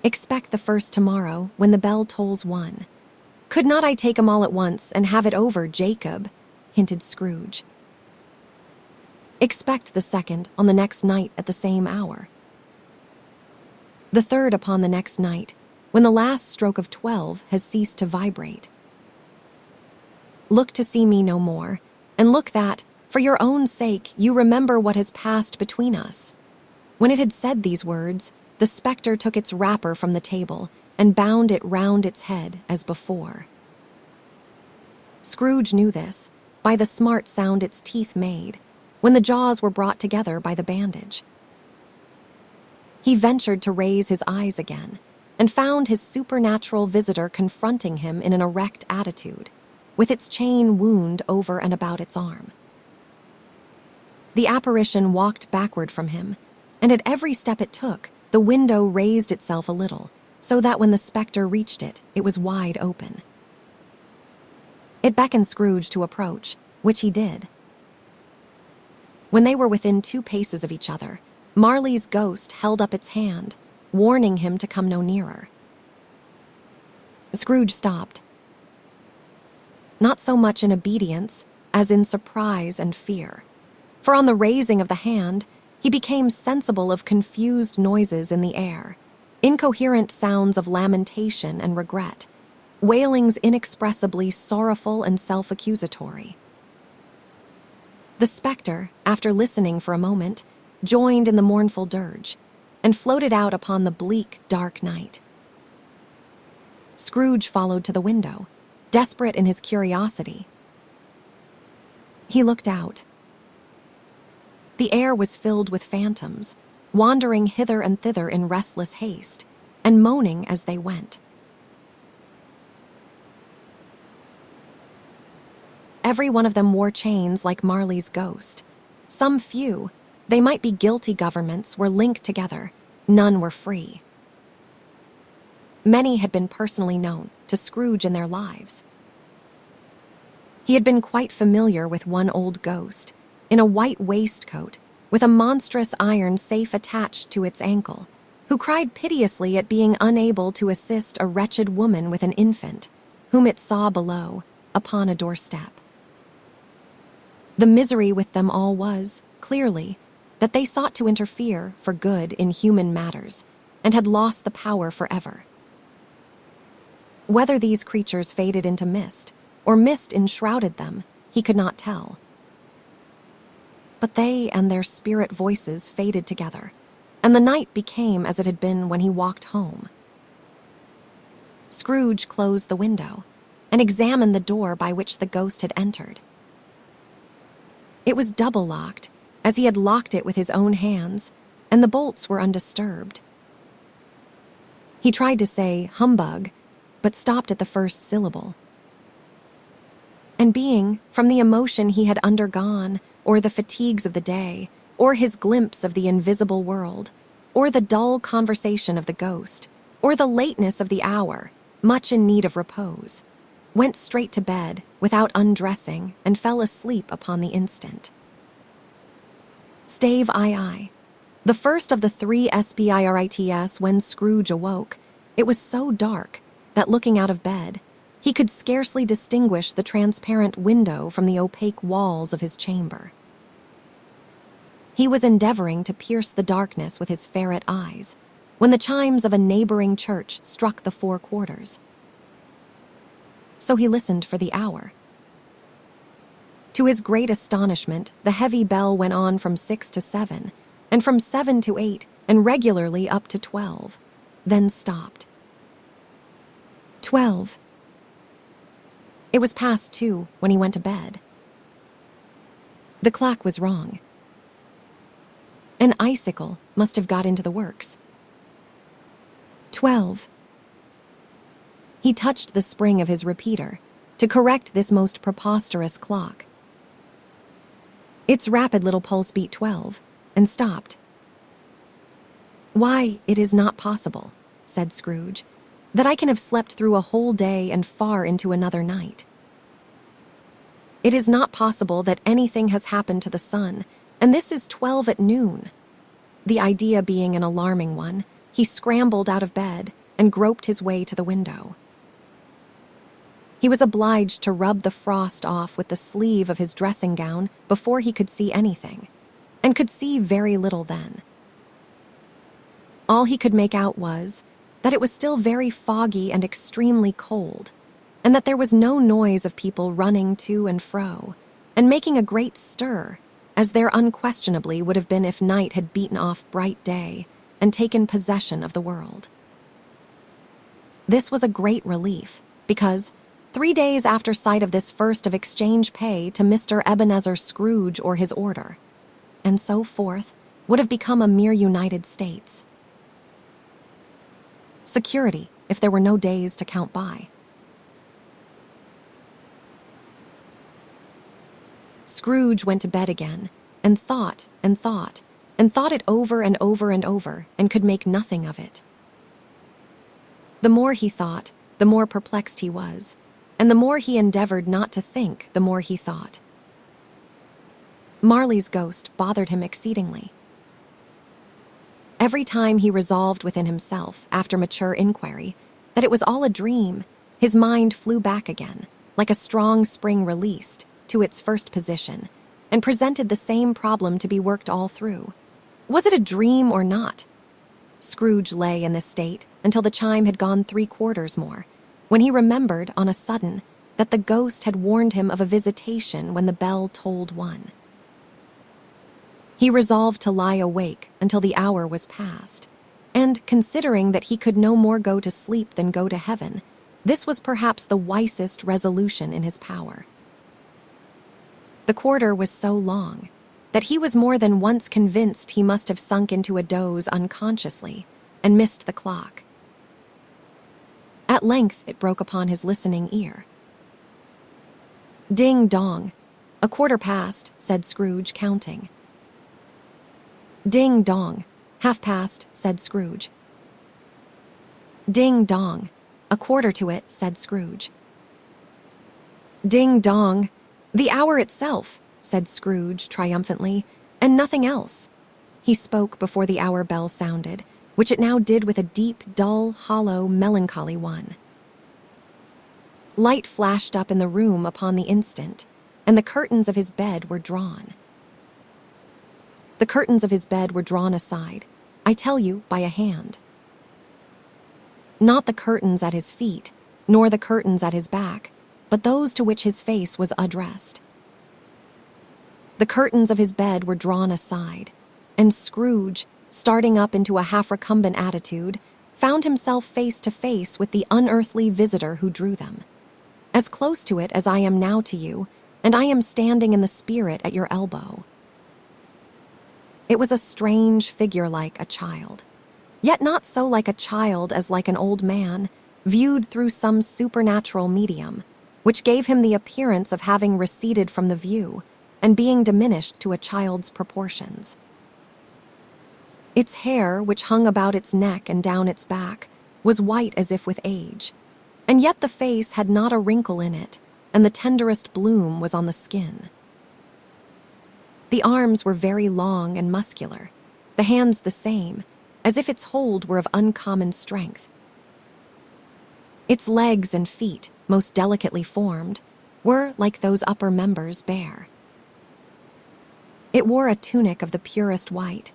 Expect the first tomorrow, when the bell tolls 1. Could not I take 'em all at once and have it over, Jacob? Hinted Scrooge. Expect the second on the next night at the same hour. The third upon the next night, when the last stroke of 12 has ceased to vibrate. Look to see me no more, and look that, for your own sake, you remember what has passed between us. When it had said these words, the spectre took its wrapper from the table and bound it round its head as before. Scrooge knew this, by the smart sound its teeth made, when the jaws were brought together by the bandage. He ventured to raise his eyes again, and found his supernatural visitor confronting him in an erect attitude, with its chain wound over and about its arm. The apparition walked backward from him, and at every step it took, the window raised itself a little, so that when the spectre reached it, it was wide open. It beckoned Scrooge to approach, which he did. When they were within 2 paces of each other, Marley's ghost held up its hand, warning him to come no nearer. Scrooge stopped. Not so much in obedience as in surprise and fear. For on the raising of the hand, he became sensible of confused noises in the air, incoherent sounds of lamentation and regret, wailings inexpressibly sorrowful and self-accusatory. The spectre, after listening for a moment, joined in the mournful dirge, and floated out upon the bleak, dark night. Scrooge followed to the window, desperate in his curiosity. He looked out. The air was filled with phantoms, wandering hither and thither in restless haste, and moaning as they went. Every one of them wore chains like Marley's ghost. Some few, they might be guilty governments, were linked together. None were free. Many had been personally known to Scrooge in their lives. He had been quite familiar with one old ghost, in a white waistcoat, with a monstrous iron safe attached to its ankle, who cried piteously at being unable to assist a wretched woman with an infant, whom it saw below, upon a doorstep. The misery with them all was, clearly, that they sought to interfere for good in human matters, and had lost the power forever. Whether these creatures faded into mist, or mist enshrouded them, he could not tell. But they and their spirit voices faded together, and the night became as it had been when he walked home. Scrooge closed the window, and examined the door by which the ghost had entered. It was double-locked, as he had locked it with his own hands, and the bolts were undisturbed. He tried to say humbug, but stopped at the first syllable. And being, from the emotion he had undergone, or the fatigues of the day, or his glimpse of the invisible world, or the dull conversation of the ghost, or the lateness of the hour, much in need of repose, went straight to bed without undressing and fell asleep upon the instant. Stave I. The first of the 3 spirits when Scrooge awoke, it was so dark that looking out of bed, he could scarcely distinguish the transparent window from the opaque walls of his chamber. He was endeavoring to pierce the darkness with his ferret eyes, when the chimes of a neighboring church struck the 4 quarters. So he listened for the hour. To his great astonishment, the heavy bell went on from 6 to 7, and from 7 to 8, and regularly up to 12, then stopped. 12. It was past 2 when he went to bed. The clock was wrong. An icicle must have got into the works. 12. He touched the spring of his repeater to correct this most preposterous clock. Its rapid little pulse beat 12 and stopped. "Why, it is not possible," said Scrooge, "that I can have slept through a whole day and far into another night. It is not possible that anything has happened to the sun, and this is 12 at noon." The idea being an alarming one, he scrambled out of bed and groped his way to the window. He was obliged to rub the frost off with the sleeve of his dressing gown before he could see anything, and could see very little then. All he could make out was that it was still very foggy and extremely cold, and that there was no noise of people running to and fro, and making a great stir, as there unquestionably would have been if night had beaten off bright day and taken possession of the world. This was a great relief, because 3 days after sight of this first of exchange pay to Mr. Ebenezer Scrooge or his order, and so forth, would have become a mere United States. Security, if there were no days to count by. Scrooge went to bed again, and thought and thought, and thought it over and over and over, and could make nothing of it. The more he thought, the more perplexed he was, and the more he endeavored not to think, the more he thought. Marley's ghost bothered him exceedingly. Every time he resolved within himself, after mature inquiry, that it was all a dream, his mind flew back again, like a strong spring released, to its first position, and presented the same problem to be worked all through. Was it a dream or not? Scrooge lay in this state until the chime had gone 3/4 more, when he remembered, on a sudden, that the ghost had warned him of a visitation when the bell tolled 1. He resolved to lie awake until the hour was past, and, considering that he could no more go to sleep than go to heaven, this was perhaps the wisest resolution in his power. The quarter was so long that he was more than once convinced he must have sunk into a doze unconsciously and missed the clock. At length it broke upon his listening ear. Ding-dong. 1/4 past, said Scrooge, counting. Ding-dong. 1/2 past, said Scrooge. Ding-dong. 1/4 to it, said Scrooge. Ding-dong. The hour itself, said Scrooge triumphantly, and nothing else. He spoke before the hour bell sounded, which it now did with a deep, dull, hollow, melancholy one. Light flashed up in the room upon the instant, and the curtains of his bed were drawn. The curtains of his bed were drawn aside, I tell you, by a hand. Not the curtains at his feet, nor the curtains at his back, but those to which his face was addressed. The curtains of his bed were drawn aside, and Scrooge, starting up into a half-recumbent attitude, found himself face to face with the unearthly visitor who drew them. As close to it as I am now to you, and I am standing in the spirit at your elbow. It was a strange figure like a child, yet not so like a child as like an old man, viewed through some supernatural medium, which gave him the appearance of having receded from the view and being diminished to a child's proportions. Its hair, which hung about its neck and down its back, was white as if with age, and yet the face had not a wrinkle in it, and the tenderest bloom was on the skin. The arms were very long and muscular, the hands the same, as if its hold were of uncommon strength. Its legs and feet, most delicately formed, were, like those upper members, bare. It wore a tunic of the purest white,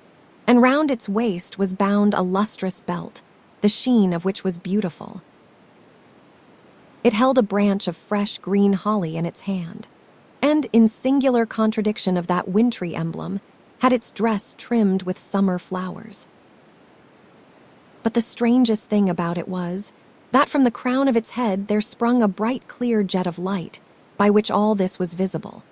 and round its waist was bound a lustrous belt, the sheen of which was beautiful. It held a branch of fresh green holly in its hand, and, in singular contradiction of that wintry emblem, had its dress trimmed with summer flowers. But the strangest thing about it was that from the crown of its head there sprung a bright clear jet of light, by which all this was visible,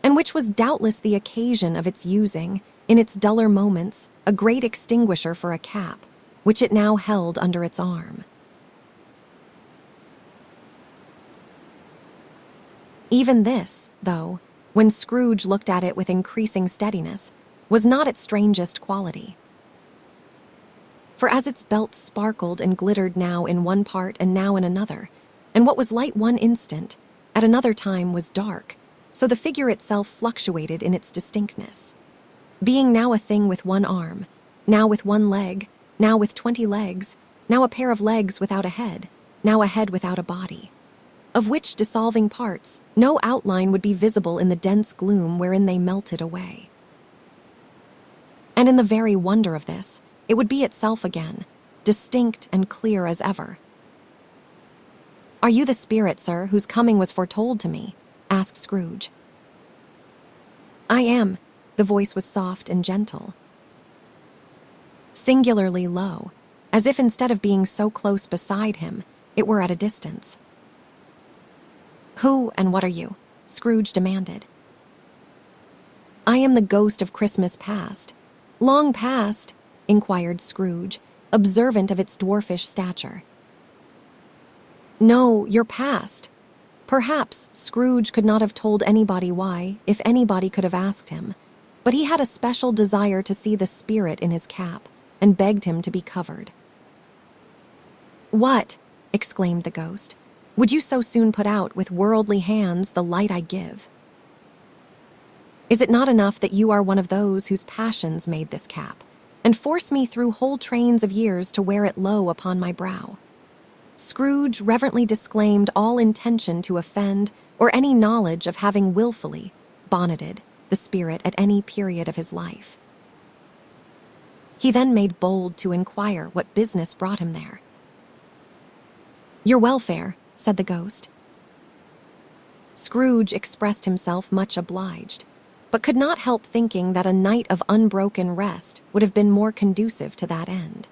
and which was doubtless the occasion of its using, in its duller moments, a great extinguisher for a cap, which it now held under its arm. Even this, though, when Scrooge looked at it with increasing steadiness, was not its strangest quality. For as its belt sparkled and glittered now in one part and now in another, and what was light one instant, at another time was dark, so the figure itself fluctuated in its distinctness, being now a thing with one arm, now with one leg, now with 20 legs, now a pair of legs without a head, now a head without a body, of which dissolving parts no outline would be visible in the dense gloom wherein they melted away. And in the very wonder of this, it would be itself again, distinct and clear as ever. "Are you the spirit, sir, whose coming was foretold to me?" asked Scrooge. "I am." The voice was soft and gentle, singularly low, as if instead of being so close beside him, it were at a distance. "Who and what are you?" Scrooge demanded. "I am the ghost of Christmas past." "Long past?" inquired Scrooge, observant of its dwarfish stature. "No, your past." Perhaps Scrooge could not have told anybody why, if anybody could have asked him, but he had a special desire to see the spirit in his cap, and begged him to be covered. "What?" exclaimed the ghost. "Would you so soon put out with worldly hands the light I give?" Is it not enough that you are one of those whose passions made this cap, and force me through whole trains of years to wear it low upon my brow?" Scrooge reverently disclaimed all intention to offend or any knowledge of having willfully bonneted the spirit at any period of his life. He then made bold to inquire what business brought him there. "Your welfare," said the ghost. Scrooge expressed himself much obliged, but could not help thinking that a night of unbroken rest would have been more conducive to that end.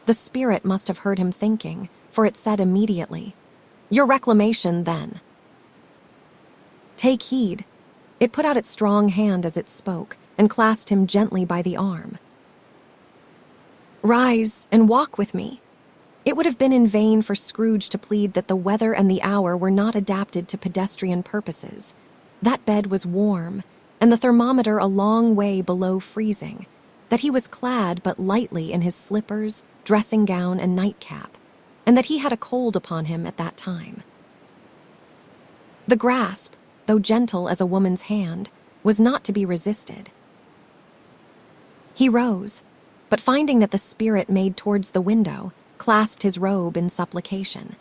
The spirit must have heard him thinking, for it said immediately, "Your reclamation, then." "Take heed." It put out its strong hand as it spoke, and clasped him gently by the arm. "Rise and walk with me." It would have been in vain for Scrooge to plead that the weather and the hour were not adapted to pedestrian purposes. That bed was warm, and the thermometer a long way below freezing, that he was clad but lightly in his slippers, dressing gown, and nightcap, and that he had a cold upon him at that time. The grasp, though gentle as a woman's hand, was not to be resisted. He rose, but finding that the spirit made towards the window, clasped his robe in supplication.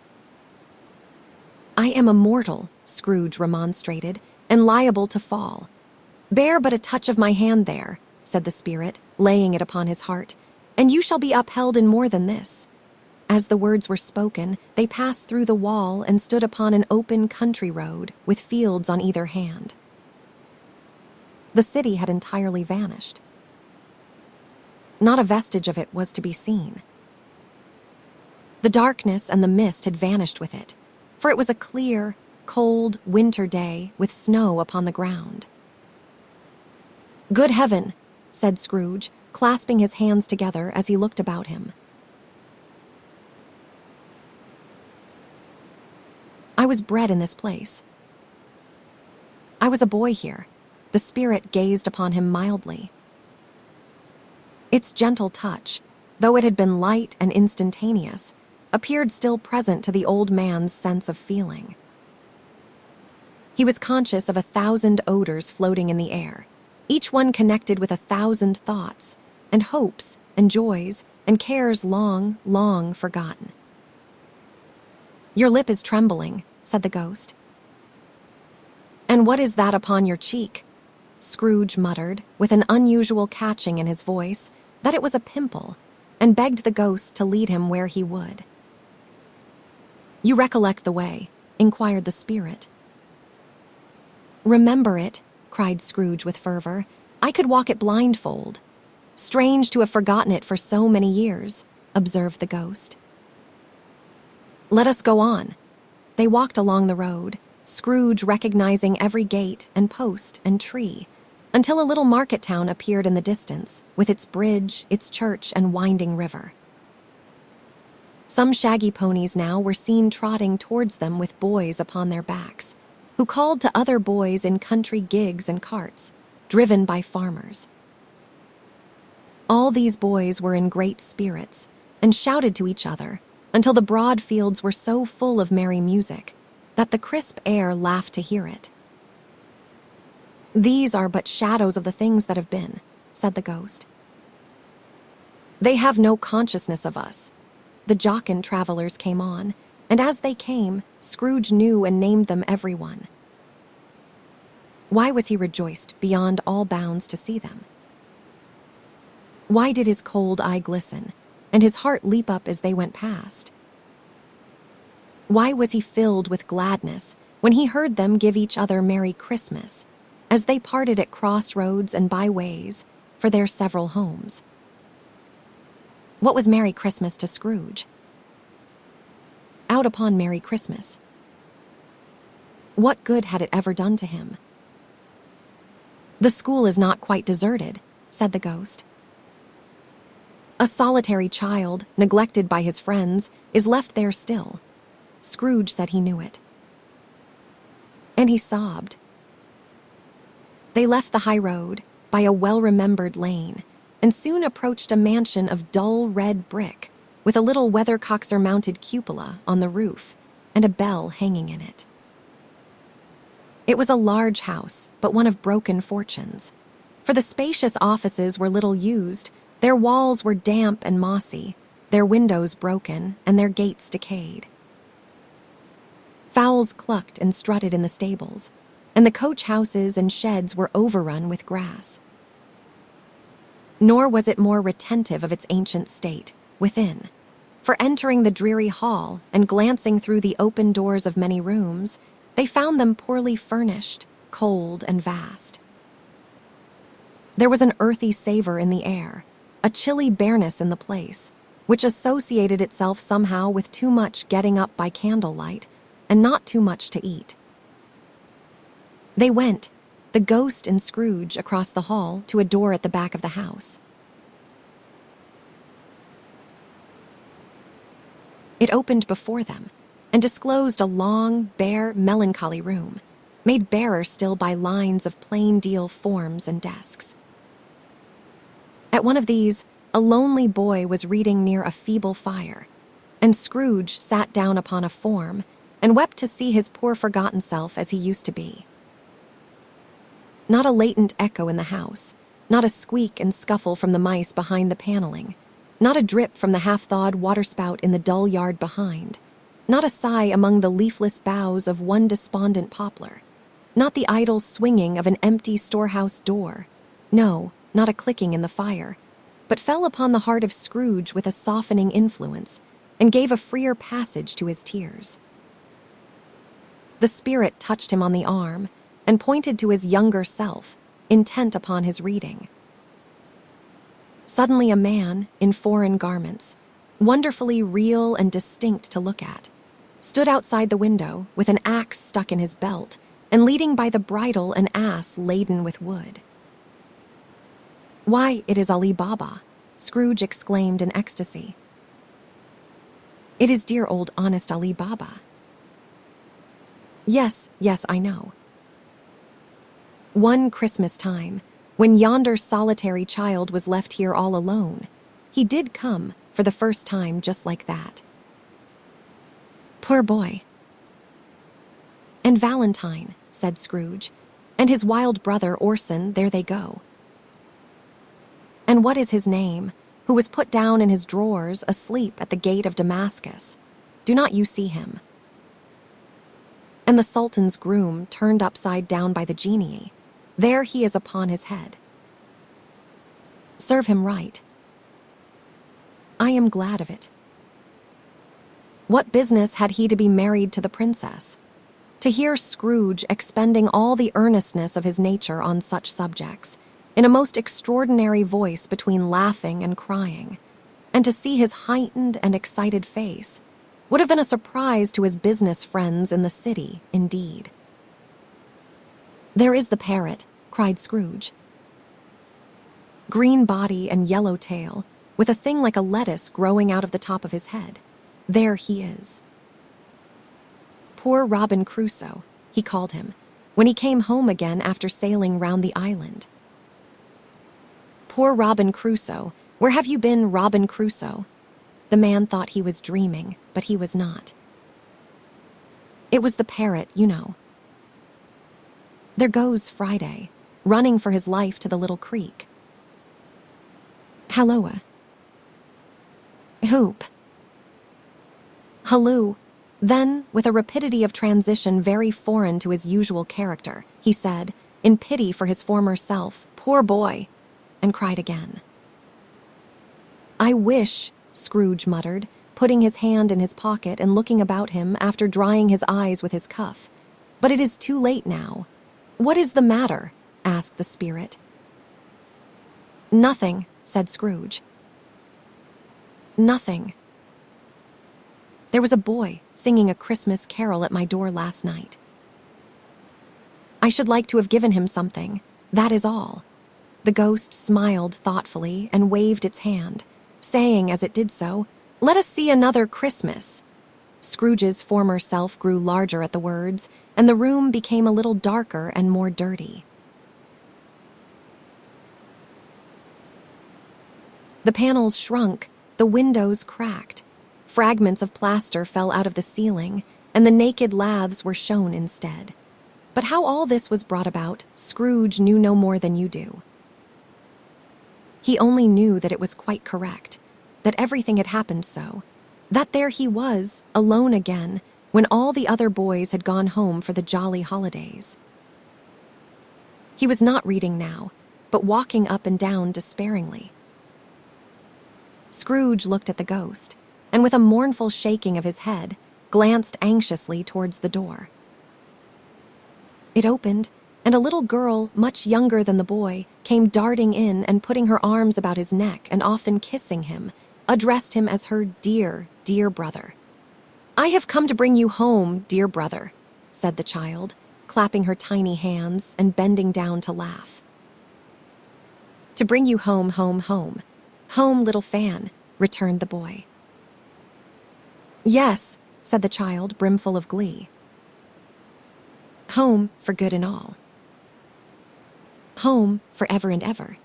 "I am a mortal," Scrooge remonstrated, "and liable to fall." "Bear but a touch of my hand there," said the spirit, laying it upon his heart, "and you shall be upheld in more than this." As the words were spoken, they passed through the wall and stood upon an open country road with fields on either hand. The city had entirely vanished. Not a vestige of it was to be seen. The darkness and the mist had vanished with it, for it was a clear, cold winter day with snow upon the ground. "Good heaven," said Scrooge, clasping his hands together as he looked about him. "I was bred in this place. I was a boy here." The spirit gazed upon him mildly. Its gentle touch, though it had been light and instantaneous, appeared still present to the old man's sense of feeling. He was conscious of 1,000 odors floating in the air, each one connected with 1,000 thoughts, and hopes, and joys, and cares long, long forgotten. "Your lip is trembling," said the ghost. "And what is that upon your cheek?" Scrooge muttered, with an unusual catching in his voice, that it was a pimple, and begged the ghost to lead him where he would. "You recollect the way?" inquired the spirit. "Remember it?" cried Scrooge with fervor. "I could walk it blindfold." "Strange to have forgotten it for so many years," observed the ghost. "Let us go on." They walked along the road, Scrooge recognizing every gate and post and tree, until a little market town appeared in the distance, with its bridge, its church, and winding river. Some shaggy ponies now were seen trotting towards them with boys upon their backs, who called to other boys in country gigs and carts, driven by farmers. All these boys were in great spirits, and shouted to each other, until the broad fields were so full of merry music that the crisp air laughed to hear it. "These are but shadows of the things that have been," said the ghost. "They have no consciousness of us." The jocund travelers came on, and as they came, Scrooge knew and named them every one. Why was he rejoiced beyond all bounds to see them? Why did his cold eye glisten, and his heart leap up as they went past? Why was he filled with gladness when he heard them give each other Merry Christmas, as they parted at crossroads and byways for their several homes? What was Merry Christmas to Scrooge? Out upon Merry Christmas. What good had it ever done to him? "The school is not quite deserted," said the ghost. "A solitary child, neglected by his friends, is left there still." Scrooge said he knew it. And he sobbed. They left the high road by a well-remembered lane, and soon approached a mansion of dull red brick, with a little weathercock-mounted cupola on the roof, and a bell hanging in it. It was a large house, but one of broken fortunes. For the spacious offices were little used, their walls were damp and mossy, their windows broken, and their gates decayed. Fowls clucked and strutted in the stables, and the coach houses and sheds were overrun with grass. Nor was it more retentive of its ancient state, within. For entering the dreary hall and glancing through the open doors of many rooms, they found them poorly furnished, cold, and vast. There was an earthy savor in the air, a chilly bareness in the place, which associated itself somehow with too much getting up by candlelight and not too much to eat. They went, the ghost and Scrooge, across the hall to a door at the back of the house. It opened before them and disclosed a long, bare, melancholy room, made barer still by lines of plain deal forms and desks. At one of these, a lonely boy was reading near a feeble fire, and Scrooge sat down upon a form and wept to see his poor forgotten self as he used to be. Not a latent echo in the house, not a squeak and scuffle from the mice behind the paneling, not a drip from the half-thawed waterspout in the dull yard behind, not a sigh among the leafless boughs of one despondent poplar, not the idle swinging of an empty storehouse door, no, not a clicking in the fire, but fell upon the heart of Scrooge with a softening influence and gave a freer passage to his tears. The spirit touched him on the arm and pointed to his younger self, intent upon his reading. Suddenly a man, in foreign garments, wonderfully real and distinct to look at, stood outside the window with an axe stuck in his belt and leading by the bridle an ass laden with wood. "Why, it is Ali Baba," Scrooge exclaimed in ecstasy. "It is dear old honest Ali Baba." Yes, I know. One Christmas time, when yonder solitary child was left here all alone, he did come, for the first time, just like that. Poor boy. "And Valentine," said Scrooge, "and his wild brother Orson, there they go. And what is his name, who was put down in his drawers, asleep at the gate of Damascus? Do not you see him? And the Sultan's groom, turned upside down by the genie, there he is upon his head. Serve him right. I am glad of it. What business had he to be married to the princess? To hear Scrooge expending all the earnestness of his nature on such subjects, in a most extraordinary voice between laughing and crying, and to see his heightened and excited face, would have been a surprise to his business friends in the city, indeed. "There is the parrot," cried Scrooge. "Green body and yellow tail, with a thing like a lettuce growing out of the top of his head. There he is. Poor Robin Crusoe," he called him, when he came home again after sailing round the island. "Poor Robin Crusoe, where have you been, Robin Crusoe?" The man thought he was dreaming, but he was not. It was the parrot, you know. There goes Friday, running for his life to the little creek. Halloa. Hoop. Halloo. Then, with a rapidity of transition very foreign to his usual character, he said, in pity for his former self, "Poor boy," and cried again. "I wish," Scrooge muttered, putting his hand in his pocket and looking about him after drying his eyes with his cuff, "but it is too late now." "What is the matter?" asked the spirit. "Nothing," said Scrooge. "Nothing. There was a boy singing a Christmas carol at my door last night. I should like to have given him something, that is all." The ghost smiled thoughtfully and waved its hand, saying as it did so, "Let us see another Christmas." Scrooge's former self grew larger at the words, and the room became a little darker and more dirty. The panels shrunk, the windows cracked, fragments of plaster fell out of the ceiling, and the naked laths were shown instead. But how all this was brought about, Scrooge knew no more than you do. He only knew that it was quite correct, that everything had happened so, that there he was, alone again, when all the other boys had gone home for the jolly holidays. He was not reading now, but walking up and down despairingly. Scrooge looked at the ghost, and with a mournful shaking of his head, glanced anxiously towards the door. It opened, and a little girl, much younger than the boy, came darting in and putting her arms about his neck and often kissing him, addressed him as her dear, dear brother. "I have come to bring you home, dear brother," said the child, clapping her tiny hands and bending down to laugh. "To bring you home, home, home. Home, little Fan," returned the boy. "Yes," said the child, brimful of glee. "Home for good and all. Home for ever and ever.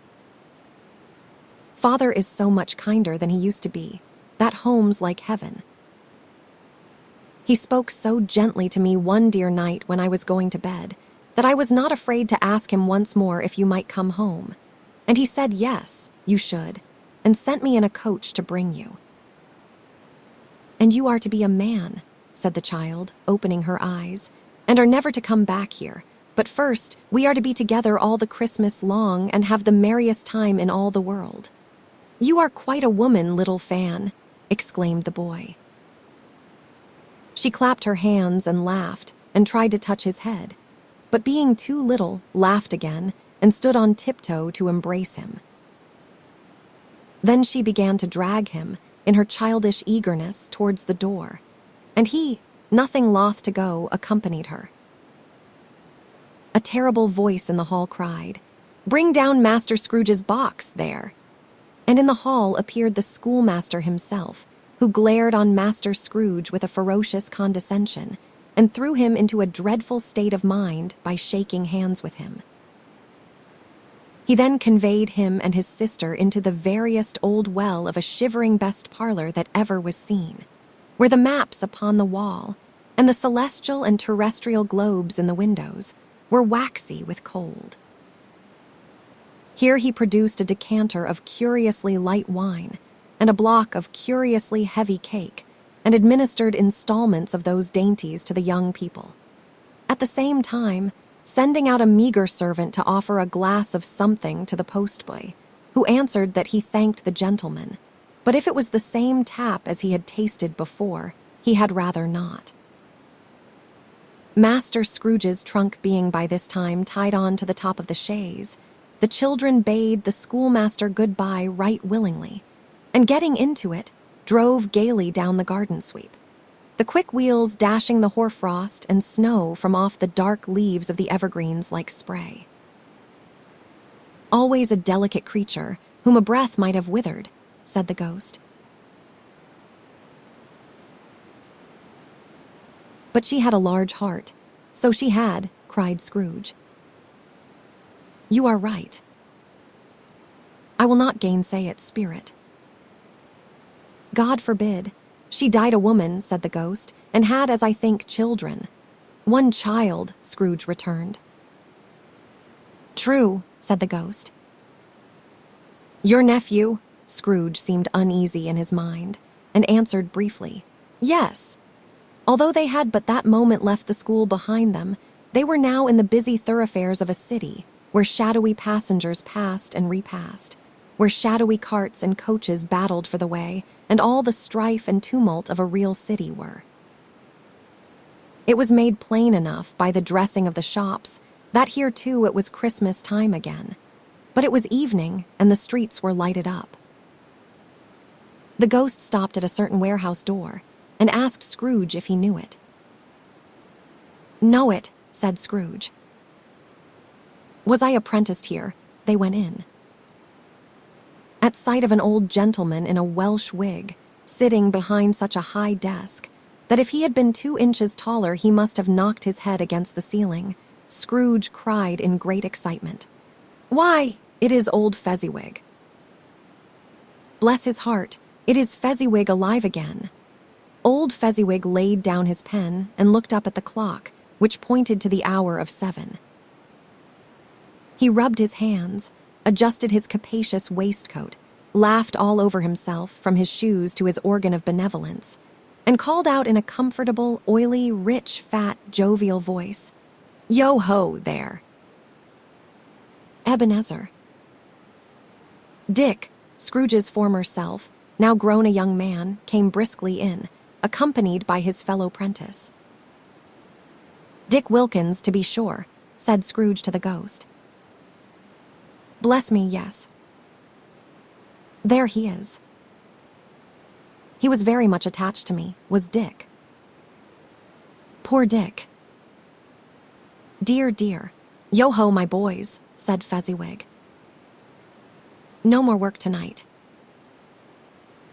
Father is so much kinder than he used to be. That home's like heaven. He spoke so gently to me one dear night when I was going to bed that I was not afraid to ask him once more if you might come home. And he said yes, you should, and sent me in a coach to bring you. And you are to be a man," said the child, opening her eyes, "and are never to come back here. But first, we are to be together all the Christmas long and have the merriest time in all the world." "You are quite a woman, little Fan," exclaimed the boy. She clapped her hands and laughed and tried to touch his head, but being too little, laughed again and stood on tiptoe to embrace him. Then she began to drag him, in her childish eagerness, towards the door, and he, nothing loth to go, accompanied her. A terrible voice in the hall cried, "Bring down Master Scrooge's box, there!" And in the hall appeared the schoolmaster himself, who glared on Master Scrooge with a ferocious condescension, and threw him into a dreadful state of mind by shaking hands with him. He then conveyed him and his sister into the veriest old well of a shivering best parlor that ever was seen, where the maps upon the wall, and the celestial and terrestrial globes in the windows, were waxy with cold. Here he produced a decanter of curiously light wine, and a block of curiously heavy cake, and administered installments of those dainties to the young people. At the same time, sending out a meager servant to offer a glass of something to the postboy, who answered that he thanked the gentleman, but if it was the same tap as he had tasted before, he had rather not. Master Scrooge's trunk being by this time tied on to the top of the chaise, the children bade the schoolmaster good-bye right willingly, and getting into it, drove gaily down the garden sweep, the quick wheels dashing the hoarfrost and snow from off the dark leaves of the evergreens like spray. "Always a delicate creature, whom a breath might have withered," said the ghost. "But she had a large heart, so she had," cried Scrooge. "You are right. I will not gainsay its spirit." "God forbid. She died a woman," said the ghost, "and had, as I think, children." "One child," Scrooge returned. "True," said the ghost. "Your nephew?" Scrooge seemed uneasy in his mind, and answered briefly, "Yes." Although they had but that moment left the school behind them, they were now in the busy thoroughfares of a city, where shadowy passengers passed and repassed, where shadowy carts and coaches battled for the way, and all the strife and tumult of a real city were. It was made plain enough by the dressing of the shops that here too it was Christmas time again, but it was evening and the streets were lighted up. The ghost stopped at a certain warehouse door and asked Scrooge if he knew it. "Know it," said Scrooge. "Was I apprenticed here?" They went in. At sight of an old gentleman in a Welsh wig, sitting behind such a high desk, that if he had been 2 inches taller he must have knocked his head against the ceiling, Scrooge cried in great excitement, "Why, it is old Fezziwig! Bless his heart, it is Fezziwig alive again!" Old Fezziwig laid down his pen and looked up at the clock, which pointed to the hour of 7. He rubbed his hands, adjusted his capacious waistcoat, laughed all over himself from his shoes to his organ of benevolence, and called out in a comfortable, oily, rich, fat, jovial voice, "Yo-ho, there!" Ebenezer. Dick, Scrooge's former self, now grown a young man, came briskly in, accompanied by his fellow prentice. "Dick Wilkins, to be sure," said Scrooge to the ghost. "Bless me, yes. There he is. He was very much attached to me, was Dick. Poor Dick. Dear, dear. Yo-ho, my boys," said Fezziwig. "No more work tonight.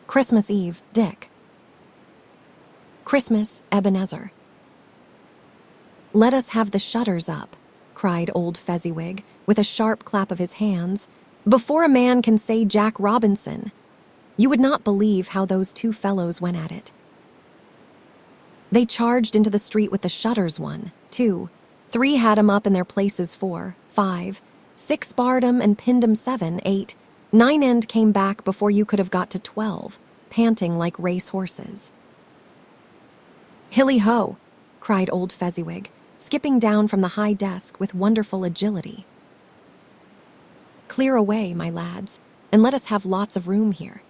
Christmas Eve, Dick. Christmas, Ebenezer." "Let us have the shutters up," cried old Fezziwig, with a sharp clap of his hands, "before a man can say Jack Robinson. You would not believe how those two fellows went at it. They charged into the street with the shutters 1, 2, 3 had 'em up in their places 4, 5, 6 barred 'em and pinned 'em 7, 8, 9 and came back before you could have got to 12, panting like race horses. "Hilly-ho!" cried old Fezziwig, skipping down from the high desk with wonderful agility. "Clear away, my lads, and let us have lots of room here.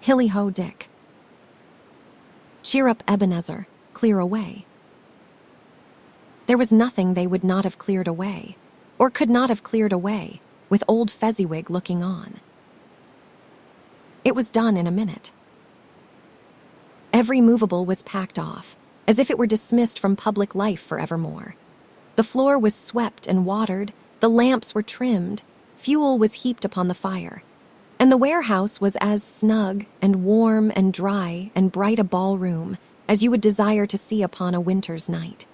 Hilly-ho, Dick. Cheer up, Ebenezer, clear away." There was nothing they would not have cleared away, or could not have cleared away, with old Fezziwig looking on. It was done in a minute. Every movable was packed off, as if it were dismissed from public life forevermore. The floor was swept and watered, the lamps were trimmed, fuel was heaped upon the fire, and the warehouse was as snug and warm and dry and bright a ballroom as you would desire to see upon a winter's night.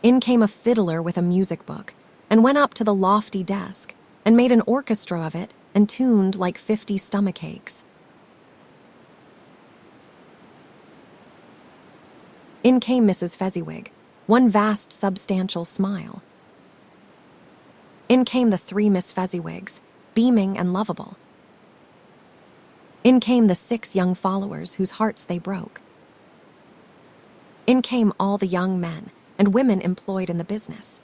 In came a fiddler with a music book, and went up to the lofty desk, and made an orchestra of it, and tuned like 50 stomachaches. In came Mrs. Fezziwig, one vast substantial smile. In came the 3 Miss Fezziwigs, beaming and lovable. In came the 6 young followers whose hearts they broke. In came all the young men and women employed in the business.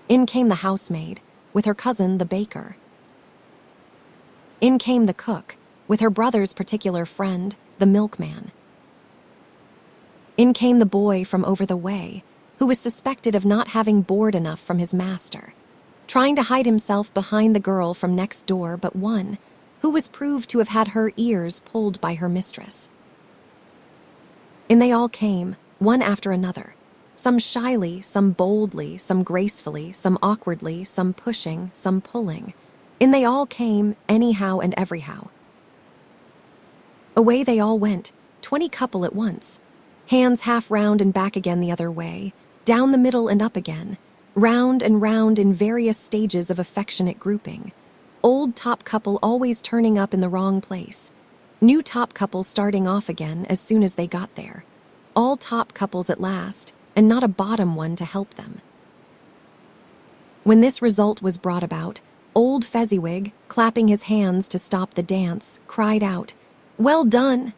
In came the housemaid, with her cousin the baker. In came the cook, with her brother's particular friend, the milkman. In came the boy from over the way, who was suspected of not having board enough from his master, trying to hide himself behind the girl from next door but one, who was proved to have had her ears pulled by her mistress. In they all came, one after another, some shyly, some boldly, some gracefully, some awkwardly, some pushing, some pulling. In they all came, anyhow and everyhow. Away they all went, 20 couple at once, hands half round and back again the other way, down the middle and up again, round and round in various stages of affectionate grouping, old top couple always turning up in the wrong place, new top couple starting off again as soon as they got there, all top couples at last, and not a bottom one to help them. When this result was brought about, old Fezziwig, clapping his hands to stop the dance, cried out, "Well done!"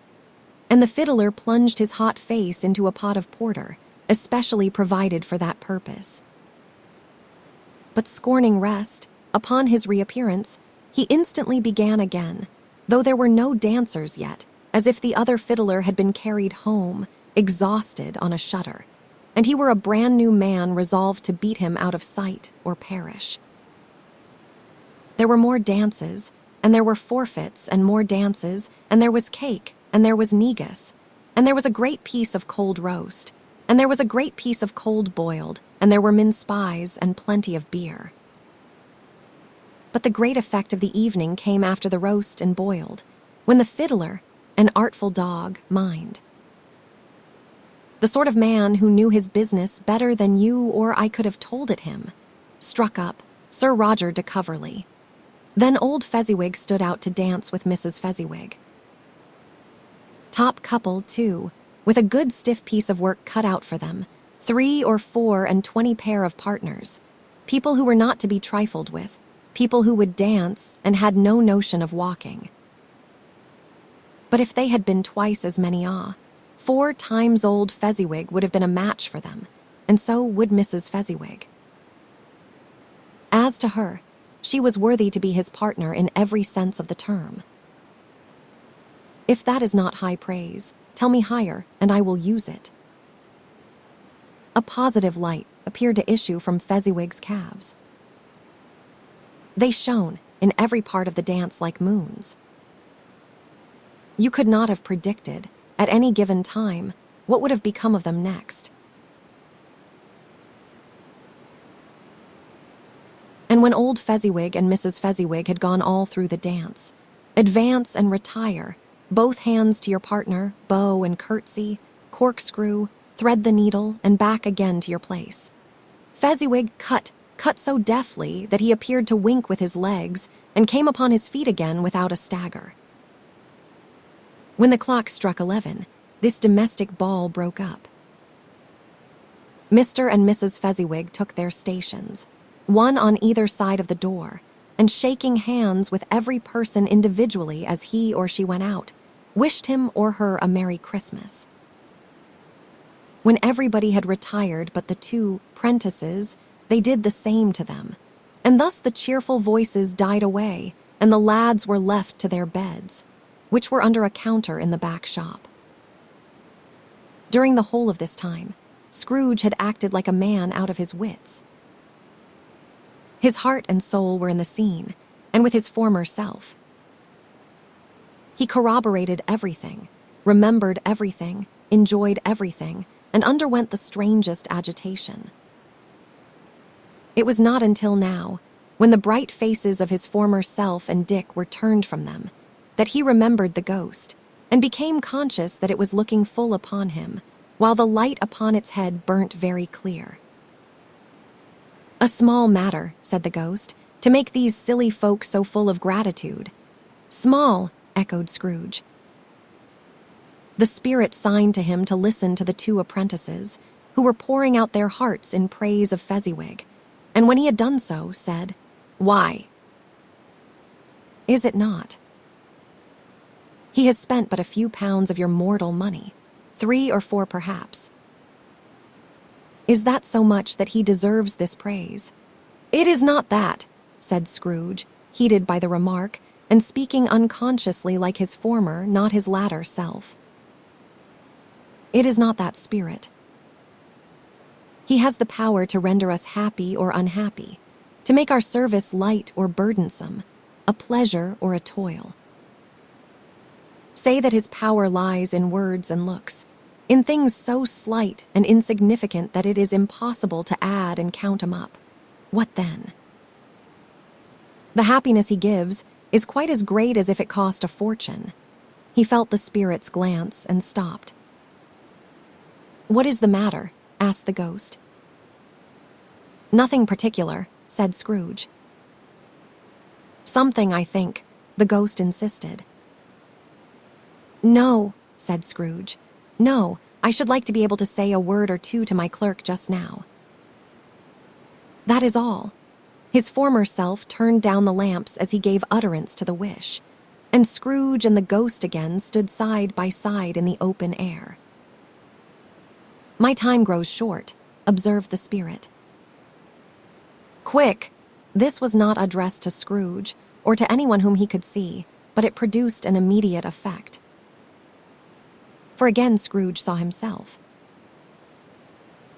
And the fiddler plunged his hot face into a pot of porter, especially provided for that purpose. But scorning rest, upon his reappearance, he instantly began again, though there were no dancers yet, as if the other fiddler had been carried home, exhausted on a shutter, and he were a brand new man resolved to beat him out of sight or perish. There were more dances, and there were forfeits, and more dances, and there was cake, and there was negus, and there was a great piece of cold roast, and there was a great piece of cold boiled, and there were mince pies and plenty of beer. But the great effect of the evening came after the roast and boiled, when the fiddler, an artful dog, mind. The sort of man who knew his business better than you or I could have told it him, struck up Sir Roger de Coverley. Then old Fezziwig stood out to dance with Mrs. Fezziwig. Top couple, too, with a good stiff piece of work cut out for them, 3 or 4 and 20 pair of partners, people who were not to be trifled with, people who would dance and had no notion of walking. But if they had been twice as many 4 times old Fezziwig would have been a match for them, and so would Mrs. Fezziwig. As to her, she was worthy to be his partner in every sense of the term. If that is not high praise, tell me higher, and I will use it. A positive light appeared to issue from Fezziwig's calves. They shone in every part of the dance like moons. You could not have predicted, at any given time, what would have become of them next. And when old Fezziwig and Mrs. Fezziwig had gone all through the dance, advance and retire, both hands to your partner, bow and curtsy, corkscrew, thread the needle, and back again to your place. Fezziwig cut so deftly that he appeared to wink with his legs and came upon his feet again without a stagger. When the clock struck 11, this domestic ball broke up. Mr. and Mrs. Fezziwig took their stations, one on either side of the door, and shaking hands with every person individually as he or she went out, wished him or her a Merry Christmas. When everybody had retired but the 2 prentices, they did the same to them, and thus the cheerful voices died away, and the lads were left to their beds, which were under a counter in the back shop. During the whole of this time, Scrooge had acted like a man out of his wits. His heart and soul were in the scene, and with his former self. He corroborated everything, remembered everything, enjoyed everything, and underwent the strangest agitation. It was not until now, when the bright faces of his former self and Dick were turned from them, that he remembered the ghost, and became conscious that it was looking full upon him, while the light upon its head burnt very clear. "A small matter," said the ghost, "to make these silly folk so full of gratitude." "Small," echoed Scrooge. The spirit signed to him to listen to the 2 apprentices, who were pouring out their hearts in praise of Fezziwig, and when he had done so, said, "Why? Is it not? He has spent but a few pounds of your mortal money, 3 or 4 perhaps. Is that so much that he deserves this praise?" "It is not that," said Scrooge, heated by the remark, and speaking unconsciously like his former, not his latter self. "It is not that spirit. He has the power to render us happy or unhappy, to make our service light or burdensome, a pleasure or a toil. Say that his power lies in words and looks, in things so slight and insignificant that it is impossible to add and count 'em up. What then? The happiness he gives is quite as great as if it cost a fortune." He felt the spirit's glance and stopped. "What is the matter?" asked the ghost. "Nothing particular," said Scrooge. "Something, I think," the ghost insisted. "No," said Scrooge. "No, I should like to be able to say a word or 2 to my clerk just now." That is all. His former self turned down the lamps as he gave utterance to the wish, and Scrooge and the ghost again stood side by side in the open air. "My time grows short," observed the spirit. "Quick!" This was not addressed to Scrooge, or to anyone whom he could see, but it produced an immediate effect. For again Scrooge saw himself.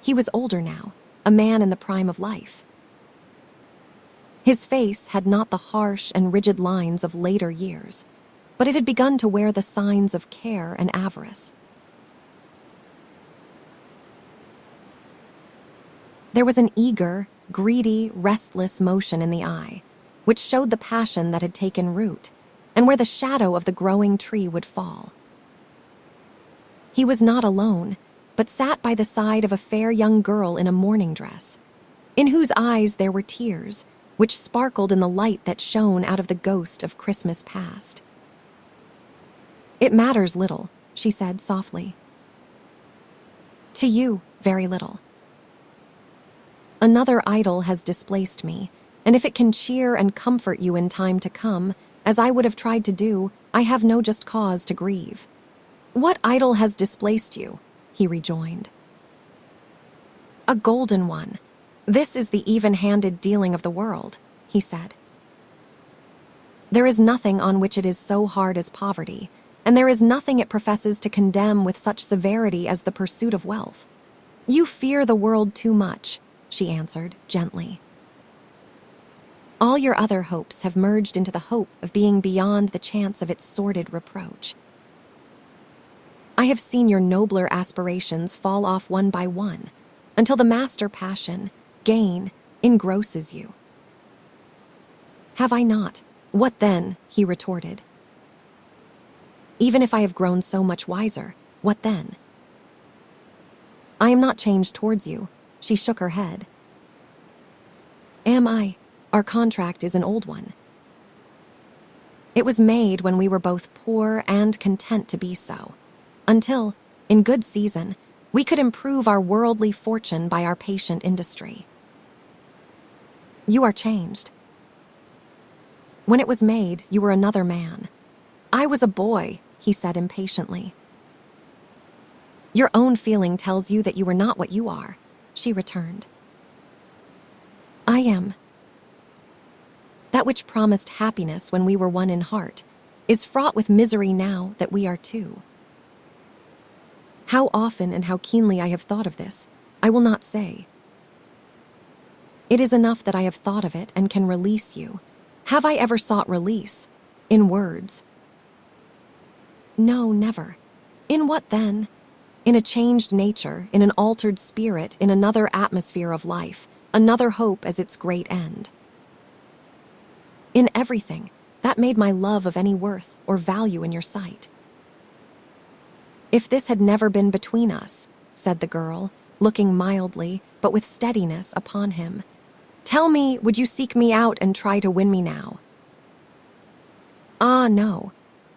He was older now, a man in the prime of life. His face had not the harsh and rigid lines of later years, but it had begun to wear the signs of care and avarice. There was an eager, greedy, restless motion in the eye, which showed the passion that had taken root, and where the shadow of the growing tree would fall. He was not alone, but sat by the side of a fair young girl in a mourning dress, in whose eyes there were tears, which sparkled in the light that shone out of the ghost of Christmas past. "It matters little," she said softly. To you, very little. Another idol has displaced me, and if it can cheer and comfort you in time to come, as I would have tried to do, I have no just cause to grieve. What idol has displaced you? He rejoined. A golden one. This is the even-handed dealing of the world, he said. There is nothing on which it is so hard as poverty, and there is nothing it professes to condemn with such severity as the pursuit of wealth. You fear the world too much, she answered gently. All your other hopes have merged into the hope of being beyond the chance of its sordid reproach. I have seen your nobler aspirations fall off one by one, until the master passion, gain, engrosses you. Have I not? What then? He retorted. Even if I have grown so much wiser, what then? I am not changed towards you. She shook her head. Am I? Our contract is an old one. It was made when we were both poor and content to be so, until, in good season, we could improve our worldly fortune by our patient industry. You are changed. When it was made, you were another man. I was a boy, he said impatiently. Your own feeling tells you that you are not what you are, she returned. I am. That which promised happiness when we were one in heart is fraught with misery now that we are two. How often and how keenly I have thought of this, I will not say. It is enough that I have thought of it and can release you. Have I ever sought release? In words? No, never. In what then? In a changed nature, in an altered spirit, in another atmosphere of life, another hope as its great end. In everything, that made my love of any worth or value in your sight. If this had never been between us, said the girl, looking mildly, but with steadiness upon him, tell me, would you seek me out and try to win me now? Ah, no.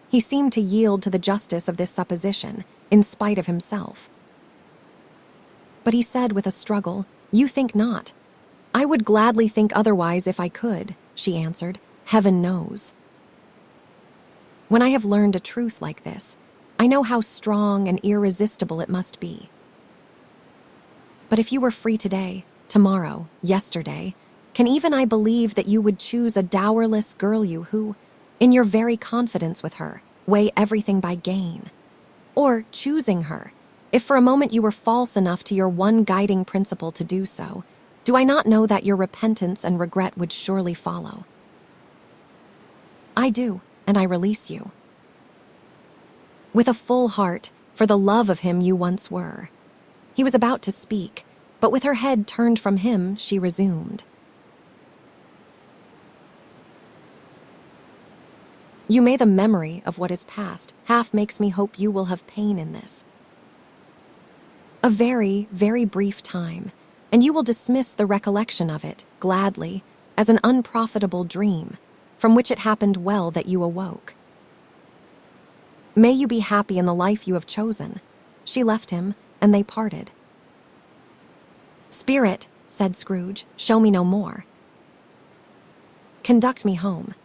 He seemed to yield to the justice of this supposition, in spite of himself. But he said with a struggle, You think not. I would gladly think otherwise if I could, she answered. Heaven knows. When I have learned a truth like this, I know how strong and irresistible it must be. But if you were free today, tomorrow, yesterday, can even I believe that you would choose a dowerless girl who, in your very confidence with her, weigh everything by gain? Or, choosing her, if for a moment you were false enough to your one guiding principle to do so, do I not know that your repentance and regret would surely follow? I do, and I release you. With a full heart, for the love of him you once were. He was about to speak, but with her head turned from him, she resumed. You may the memory of what is past half makes me hope you will have pain in this. A very, very brief time, and you will dismiss the recollection of it, gladly, as an unprofitable dream, from which it happened well that you awoke. May you be happy in the life you have chosen. She left him, and they parted. Spirit, said Scrooge, show me no more. Conduct me home.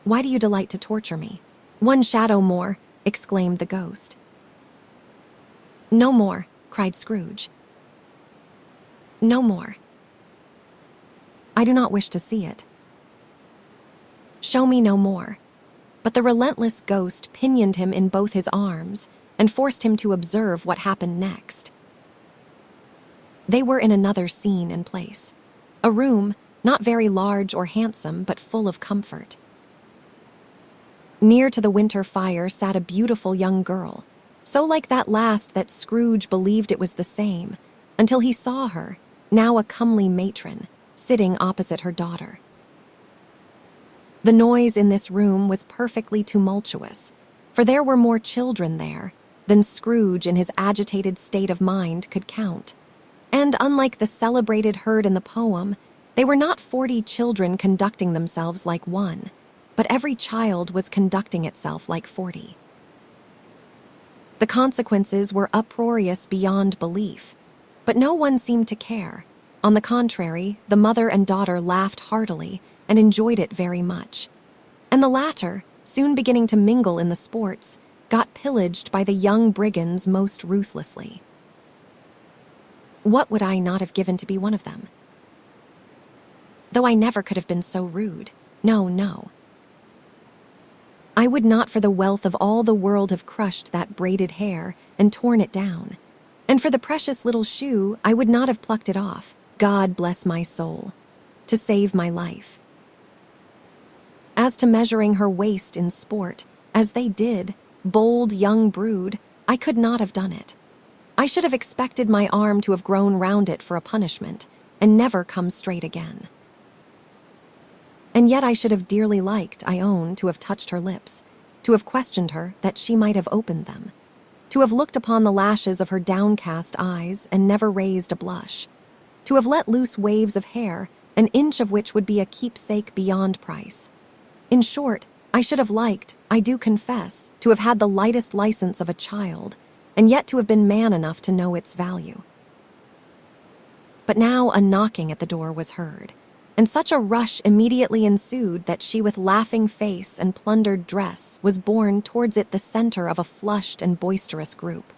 Why do you delight to torture me? One shadow more, exclaimed the ghost. No more, cried Scrooge. No more. I do not wish to see it. Show me no more. But the relentless ghost pinioned him in both his arms and forced him to observe what happened next. They were in another scene and place, a room not very large or handsome, but full of comfort. Near to the winter fire sat a beautiful young girl, so like that last that Scrooge believed it was the same, until he saw her, now a comely matron, sitting opposite her daughter. The noise in this room was perfectly tumultuous, for there were more children there than Scrooge in his agitated state of mind could count. And unlike the celebrated herd in the poem, they were not 40 children conducting themselves like one, but every child was conducting itself like 40. The consequences were uproarious beyond belief, but no one seemed to care. On the contrary, the mother and daughter laughed heartily and enjoyed it very much. And the latter, soon beginning to mingle in the sports, got pillaged by the young brigands most ruthlessly. What would I not have given to be one of them? Though I never could have been so rude. No. I would not for the wealth of all the world have crushed that braided hair and torn it down. And for the precious little shoe, I would not have plucked it off, God bless my soul, to save my life. As to measuring her waist in sport, as they did, bold young brood, I could not have done it. I should have expected my arm to have grown round it for a punishment, and never come straight again. And yet I should have dearly liked, I own, to have touched her lips, to have questioned her that she might have opened them, to have looked upon the lashes of her downcast eyes and never raised a blush, to have let loose waves of hair, an inch of which would be a keepsake beyond price. In short, I should have liked, I do confess, to have had the lightest license of a child, and yet to have been man enough to know its value. But now a knocking at the door was heard, and such a rush immediately ensued that she with laughing face and plundered dress was borne towards it the center of a flushed and boisterous group,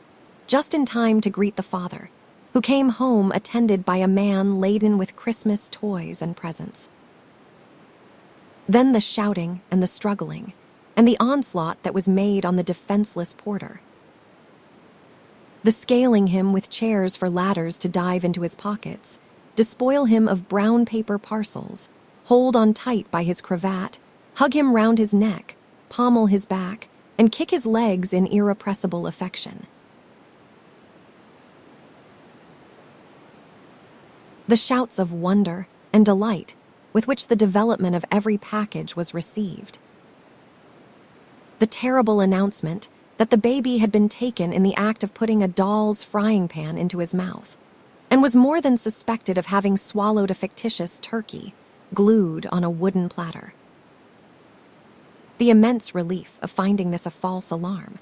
just in time to greet the father, who came home attended by a man laden with Christmas toys and presents. Then the shouting and the struggling, and the onslaught that was made on the defenseless porter. The scaling him with chairs for ladders to dive into his pockets, despoil him of brown paper parcels, hold on tight by his cravat, hug him round his neck, pommel his back, and kick his legs in irrepressible affection. The shouts of wonder and delight with which the development of every package was received. The terrible announcement that the baby had been taken in the act of putting a doll's frying pan into his mouth, and was more than suspected of having swallowed a fictitious turkey, glued on a wooden platter. The immense relief of finding this a false alarm.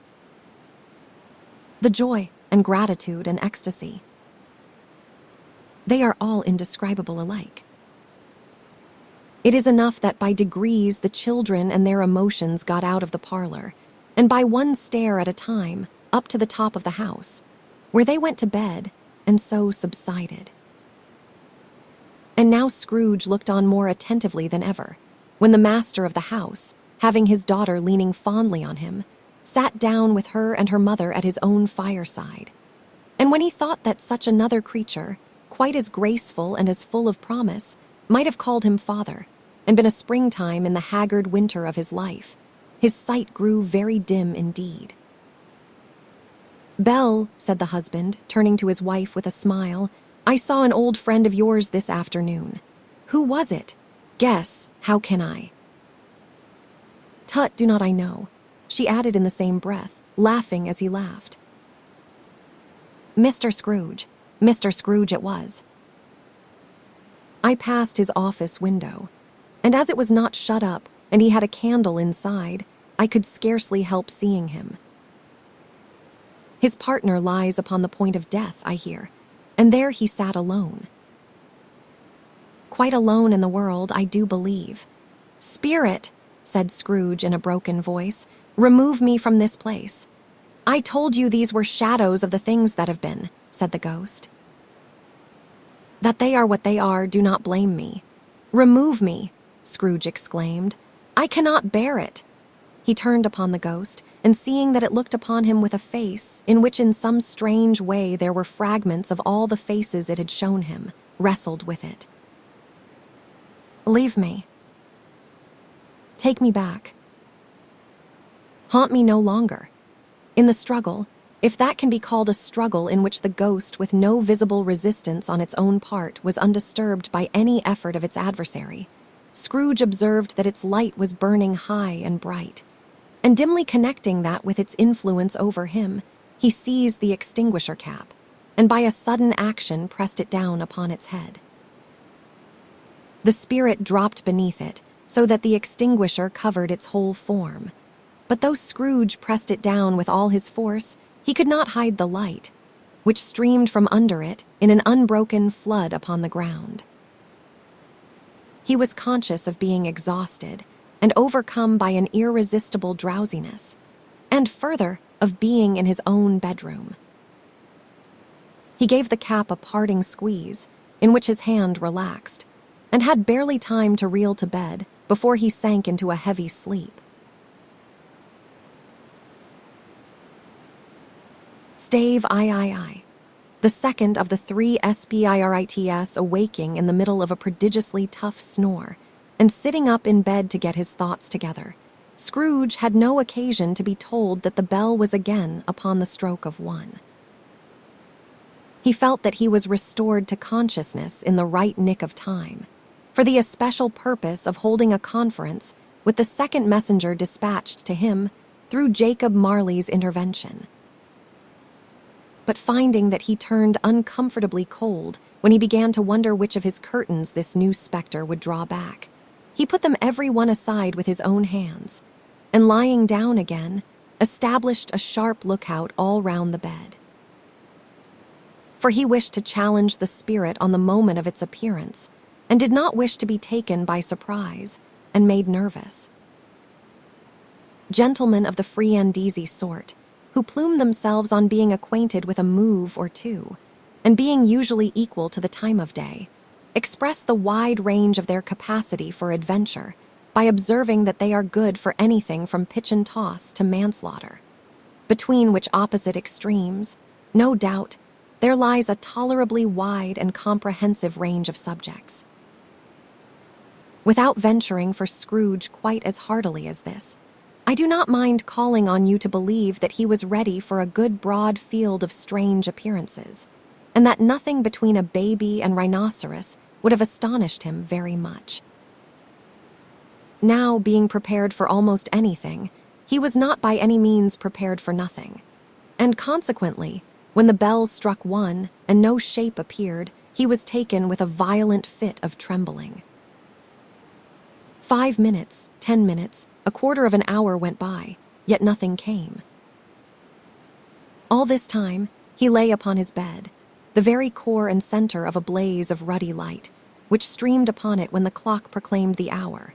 The joy and gratitude and ecstasy. They are all indescribable alike. It is enough that by degrees the children and their emotions got out of the parlor, and by one stair at a time, up to the top of the house, where they went to bed and so subsided. And now Scrooge looked on more attentively than ever, when the master of the house, having his daughter leaning fondly on him, sat down with her and her mother at his own fireside. And when he thought that such another creature, quite as graceful and as full of promise, might have called him father, and been a springtime in the haggard winter of his life, his sight grew very dim indeed. "Belle," said the husband, turning to his wife with a smile, "I saw an old friend of yours this afternoon. Who was it? Guess, how can I?" "Tut, do not I know," she added in the same breath, laughing as he laughed. Mr. Scrooge it was. I passed his office window, and as it was not shut up and he had a candle inside, I could scarcely help seeing him. His partner lies upon the point of death, I hear, and there he sat alone. Quite alone in the world, I do believe. "Spirit," said Scrooge in a broken voice, "remove me from this place." "I told you these were shadows of the things that have been," said the ghost. "That they are what they are, do not blame me. Remove me," Scrooge exclaimed. "I cannot bear it." He turned upon the ghost, and seeing that it looked upon him with a face in which in some strange way there were fragments of all the faces it had shown him, wrestled with it. "Leave me. Take me back. Haunt me no longer." In the struggle, if that can be called a struggle in which the ghost, with no visible resistance on its own part, was undisturbed by any effort of its adversary, Scrooge observed that its light was burning high and bright, and dimly connecting that with its influence over him, he seized the extinguisher cap, and by a sudden action pressed it down upon its head. The spirit dropped beneath it, so that the extinguisher covered its whole form. But though Scrooge pressed it down with all his force, He could not hide the light, which streamed from under it in an unbroken flood upon the ground. He was conscious of being exhausted and overcome by an irresistible drowsiness, and further, of being in his own bedroom. He gave the cap a parting squeeze, in which his hand relaxed, and had barely time to reel to bed before he sank into a heavy sleep. Stave I. The second of the three spirits awaking in the middle of a prodigiously tough snore, and sitting up in bed to get his thoughts together, Scrooge had no occasion to be told that the bell was again upon the stroke of 1. He felt that he was restored to consciousness in the right nick of time, for the especial purpose of holding a conference with the second messenger dispatched to him through Jacob Marley's intervention. But finding that he turned uncomfortably cold when he began to wonder which of his curtains this new spectre would draw back, he put them every one aside with his own hands, and lying down again, established a sharp lookout all round the bed. For he wished to challenge the spirit on the moment of its appearance, and did not wish to be taken by surprise and made nervous. Gentlemen of the free-and-easy sort, who plume themselves on being acquainted with a move or two, and being usually equal to the time of day, express the wide range of their capacity for adventure by observing that they are good for anything from pitch and toss to manslaughter, between which opposite extremes, no doubt, there lies a tolerably wide and comprehensive range of subjects. Without venturing for Scrooge quite as heartily as this, I do not mind calling on you to believe that he was ready for a good broad field of strange appearances, and that nothing between a baby and rhinoceros would have astonished him very much. Now, being prepared for almost anything, he was not by any means prepared for nothing, and consequently, when the bells struck 1 and no shape appeared, he was taken with a violent fit of trembling. 5 minutes, 10 minutes, a quarter of an hour went by, yet nothing came. All this time, he lay upon his bed, the very core and center of a blaze of ruddy light, which streamed upon it when the clock proclaimed the hour,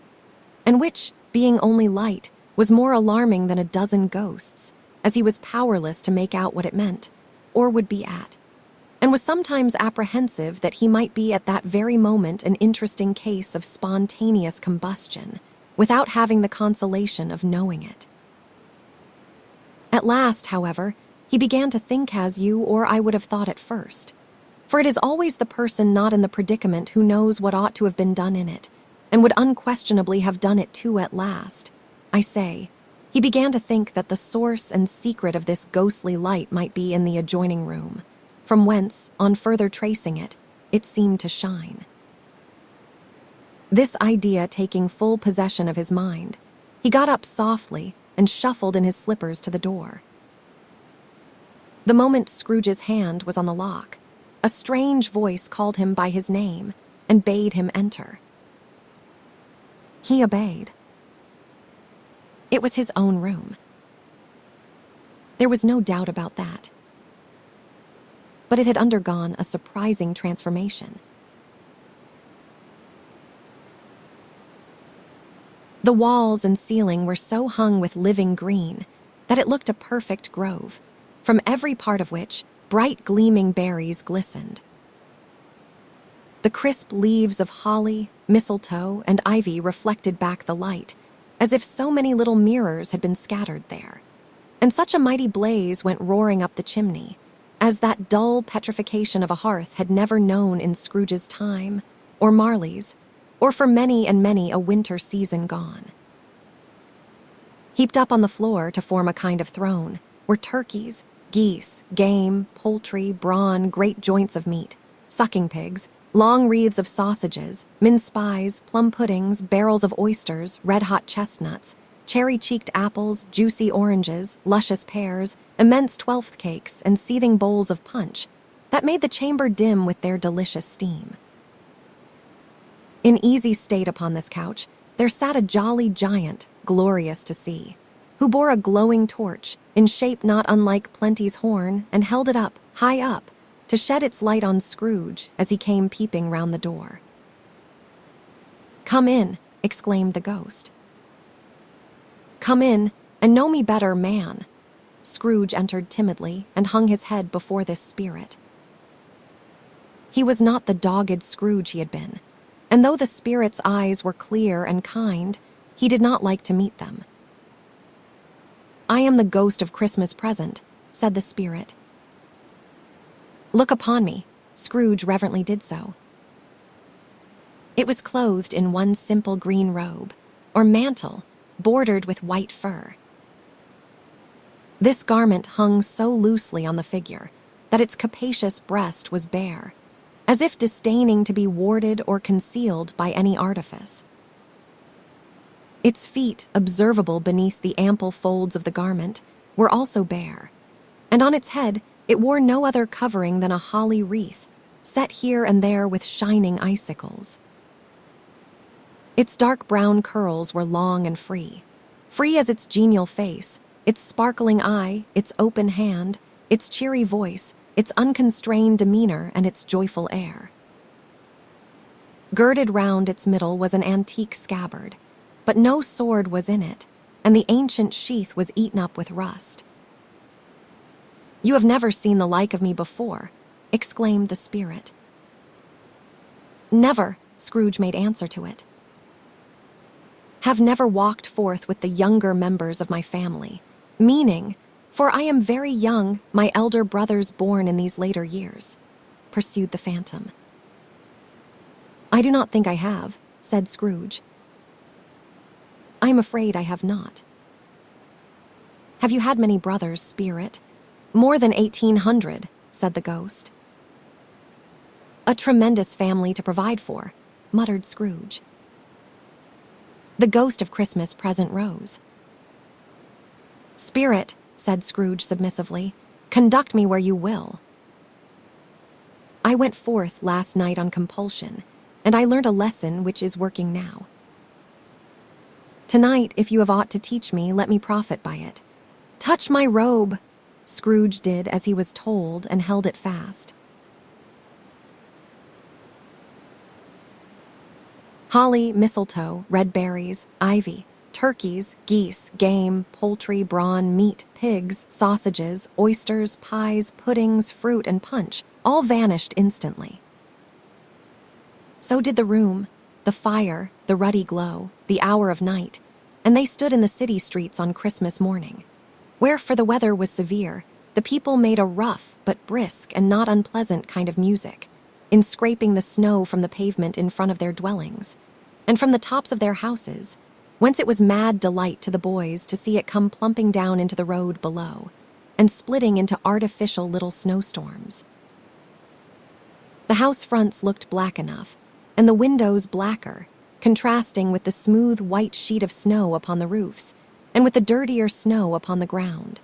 and which, being only light, was more alarming than a dozen ghosts, as he was powerless to make out what it meant, or would be at, and was sometimes apprehensive that he might be at that very moment an interesting case of spontaneous combustion, without having the consolation of knowing it. At last, however, he began to think as you or I would have thought at first, for it is always the person not in the predicament who knows what ought to have been done in it, and would unquestionably have done it too at last. I say, he began to think that the source and secret of this ghostly light might be in the adjoining room, from whence, on further tracing it, it seemed to shine. This idea taking full possession of his mind, he got up softly and shuffled in his slippers to the door. The moment Scrooge's hand was on the lock, a strange voice called him by his name and bade him enter. He obeyed. It was his own room. There was no doubt about that. But it had undergone a surprising transformation. The walls and ceiling were so hung with living green that it looked a perfect grove, from every part of which bright gleaming berries glistened. The crisp leaves of holly, mistletoe, and ivy reflected back the light, as if so many little mirrors had been scattered there, and such a mighty blaze went roaring up the chimney, as that dull petrification of a hearth had never known in Scrooge's time, or Marley's, or for many and many a winter season gone. Heaped up on the floor to form a kind of throne were turkeys, geese, game, poultry, brawn, great joints of meat, sucking pigs, long wreaths of sausages, mince pies, plum puddings, barrels of oysters, red-hot chestnuts, cherry-cheeked apples, juicy oranges, luscious pears, immense twelfth cakes, and seething bowls of punch that made the chamber dim with their delicious steam. In easy state upon this couch, there sat a jolly giant, glorious to see, who bore a glowing torch in shape not unlike Plenty's horn, and held it up, high up, to shed its light on Scrooge as he came peeping round the door. "Come in," exclaimed the ghost. "Come in, and know me better, man." Scrooge entered timidly and hung his head before this spirit. He was not the dogged Scrooge he had been, and though the spirit's eyes were clear and kind, he did not like to meet them. "I am the ghost of Christmas Present," said the spirit. "Look upon me." Scrooge reverently did so. It was clothed in one simple green robe, or mantle, bordered with white fur. This garment hung so loosely on the figure that its capacious breast was bare, as if disdaining to be warded or concealed by any artifice. Its feet, observable beneath the ample folds of the garment, were also bare, and on its head it wore no other covering than a holly wreath, set here and there with shining icicles. Its dark brown curls were long and free as its genial face, its sparkling eye, its open hand, its cheery voice, its unconstrained demeanor, and its joyful air. Girded round its middle was an antique scabbard, but no sword was in it, and the ancient sheath was eaten up with rust. "You have never seen the like of me before," exclaimed the spirit. "Never," Scrooge made answer to it. "Have never walked forth with the younger members of my family, meaning, for I am very young, my elder brothers born in these later years," pursued the phantom. "I do not think I have," said Scrooge. "I am afraid I have not." "Have you had many brothers, spirit?" "More than 1,800, said the ghost. "A tremendous family to provide for," muttered Scrooge. The ghost of Christmas Present rose. "Spirit," said Scrooge submissively, "conduct me where you will." "I went forth last night on compulsion, and I learned a lesson which is working now. Tonight, if you have aught to teach me, let me profit by it." "Touch my robe!" Scrooge did as he was told and held it fast. Holly, mistletoe, red berries, ivy, turkeys, geese, game, poultry, brawn, meat, pigs, sausages, oysters, pies, puddings, fruit, and punch all vanished instantly. So did the room, the fire, the ruddy glow, the hour of night, and they stood in the city streets on Christmas morning, where, for the weather was severe, the people made a rough but brisk and not unpleasant kind of music, in scraping the snow from the pavement in front of their dwellings, and from the tops of their houses, whence it was mad delight to the boys to see it come plumping down into the road below, and splitting into artificial little snowstorms. The house fronts looked black enough, and the windows blacker, contrasting with the smooth white sheet of snow upon the roofs, and with the dirtier snow upon the ground,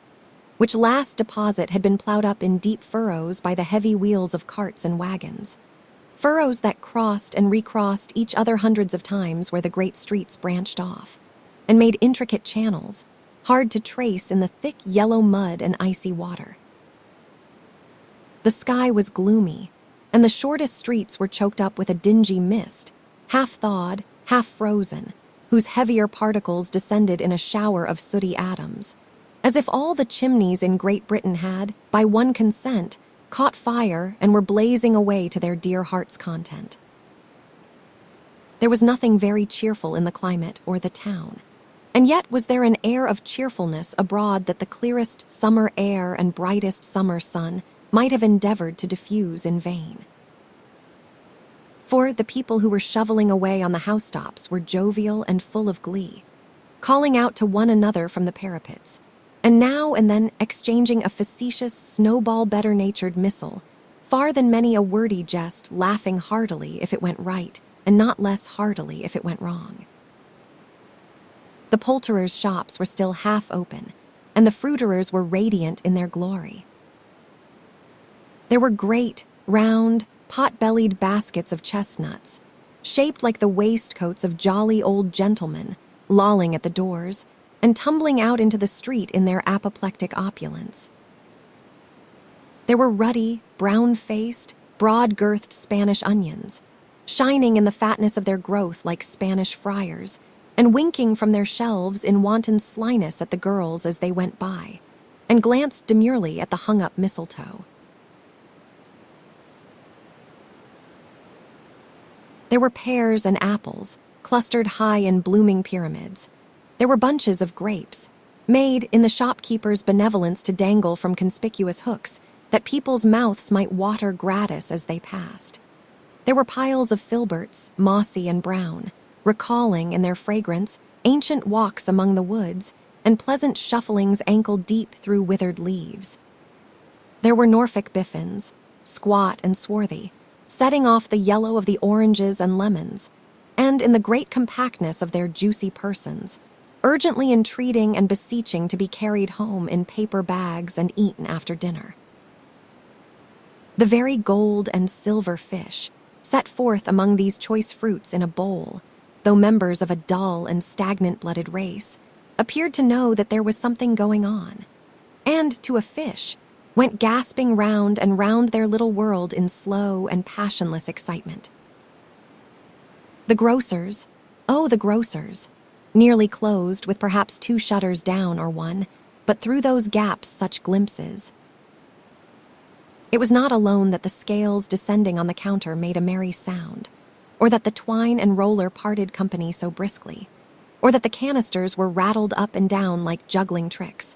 which last deposit had been plowed up in deep furrows by the heavy wheels of carts and wagons, furrows that crossed and recrossed each other hundreds of times where the great streets branched off, and made intricate channels, hard to trace in the thick yellow mud and icy water. The sky was gloomy, and the shortest streets were choked up with a dingy mist, half-thawed, half-frozen, whose heavier particles descended in a shower of sooty atoms, as if all the chimneys in Great Britain had, by one consent, caught fire and were blazing away to their dear heart's content. There was nothing very cheerful in the climate or the town, and yet was there an air of cheerfulness abroad that the clearest summer air and brightest summer sun might have endeavored to diffuse in vain. For the people who were shoveling away on the housetops were jovial and full of glee, calling out to one another from the parapets, and now and then exchanging a facetious, snowball better-natured missile, far than many a wordy jest, laughing heartily if it went right, and not less heartily if it went wrong. The poulterers' shops were still half open, and the fruiterers were radiant in their glory. There were great, round, pot-bellied baskets of chestnuts, shaped like the waistcoats of jolly old gentlemen, lolling at the doors, and tumbling out into the street in their apoplectic opulence. There were ruddy, brown-faced, broad-girthed Spanish onions, shining in the fatness of their growth like Spanish friars, and winking from their shelves in wanton slyness at the girls as they went by, and glanced demurely at the hung-up mistletoe. There were pears and apples, clustered high in blooming pyramids. There were bunches of grapes, made in the shopkeeper's benevolence to dangle from conspicuous hooks, that people's mouths might water gratis as they passed. There were piles of filberts, mossy and brown, recalling, in their fragrance, ancient walks among the woods and pleasant shufflings ankle-deep through withered leaves. There were Norfolk biffins, squat and swarthy, setting off the yellow of the oranges and lemons, and in the great compactness of their juicy persons, urgently entreating and beseeching to be carried home in paper bags and eaten after dinner. The very gold and silver fish, set forth among these choice fruits in a bowl, though members of a dull and stagnant-blooded race, appeared to know that there was something going on, and, to a fish, went gasping round and round their little world in slow and passionless excitement. The grocers, oh, the grocers, nearly closed with perhaps 2 shutters down or one, but through those gaps such glimpses. It was not alone that the scales descending on the counter made a merry sound, or that the twine and roller parted company so briskly, or that the canisters were rattled up and down like juggling tricks,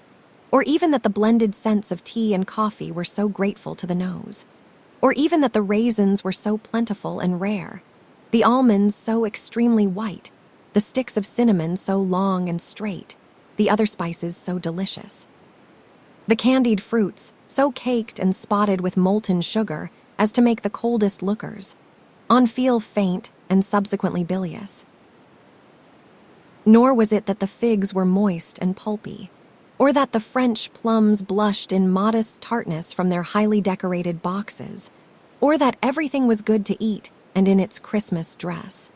or even that the blended scents of tea and coffee were so grateful to the nose, or even that the raisins were so plentiful and rare, the almonds so extremely white, the sticks of cinnamon so long and straight, the other spices so delicious. The candied fruits, so caked and spotted with molten sugar as to make the coldest lookers, on feel faint and subsequently bilious. Nor was it that the figs were moist and pulpy, or that the French plums blushed in modest tartness from their highly decorated boxes, or that everything was good to eat and in its Christmas dress.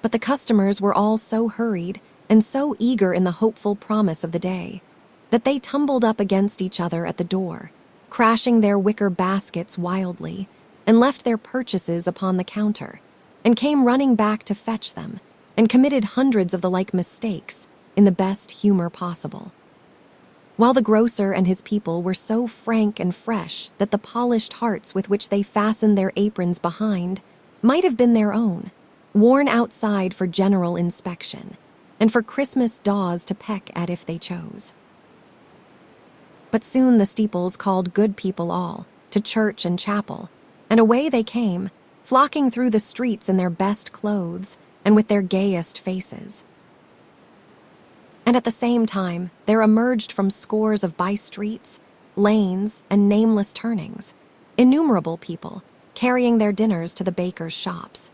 But the customers were all so hurried and so eager in the hopeful promise of the day, that they tumbled up against each other at the door, crashing their wicker baskets wildly, and left their purchases upon the counter, and came running back to fetch them, and committed hundreds of the like mistakes in the best humor possible. While the grocer and his people were so frank and fresh that the polished hearts with which they fastened their aprons behind might have been their own, worn outside for general inspection, and for Christmas daws to peck at if they chose. But soon the steeples called good people all, to church and chapel, and away they came, flocking through the streets in their best clothes and with their gayest faces. And at the same time, there emerged from scores of by-streets, lanes, and nameless turnings, innumerable people, carrying their dinners to the bakers' shops.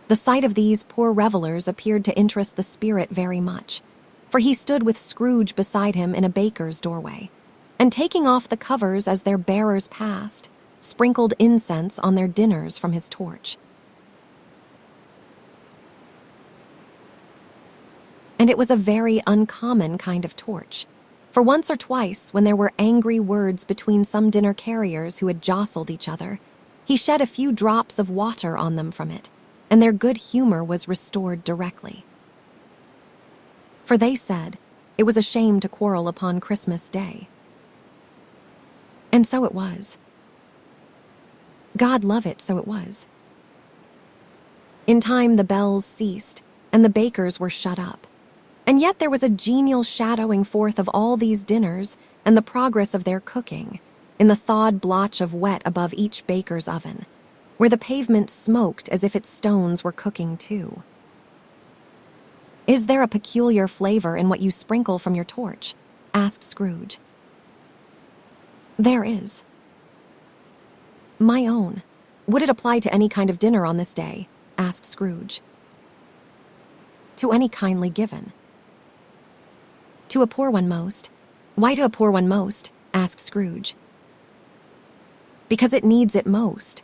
The sight of these poor revelers appeared to interest the spirit very much, for he stood with Scrooge beside him in a baker's doorway, and taking off the covers as their bearers passed, sprinkled incense on their dinners from his torch. And it was a very uncommon kind of torch, for once or twice, when there were angry words between some dinner carriers who had jostled each other, he shed a few drops of water on them from it, and their good humor was restored directly. For they said it was a shame to quarrel upon Christmas Day. And so it was. God love it, so it was. In time the bells ceased, and the bakers were shut up. And yet there was a genial shadowing forth of all these dinners and the progress of their cooking in the thawed blotch of wet above each baker's oven, where the pavement smoked as if its stones were cooking too. "Is there a peculiar flavor in what you sprinkle from your torch?" asked Scrooge. "There is." "My own. Would it apply to any kind of dinner on this day?" asked Scrooge. "To any kindly given." "To a poor one most." "Why to a poor one most?" asked Scrooge. "Because it needs it most."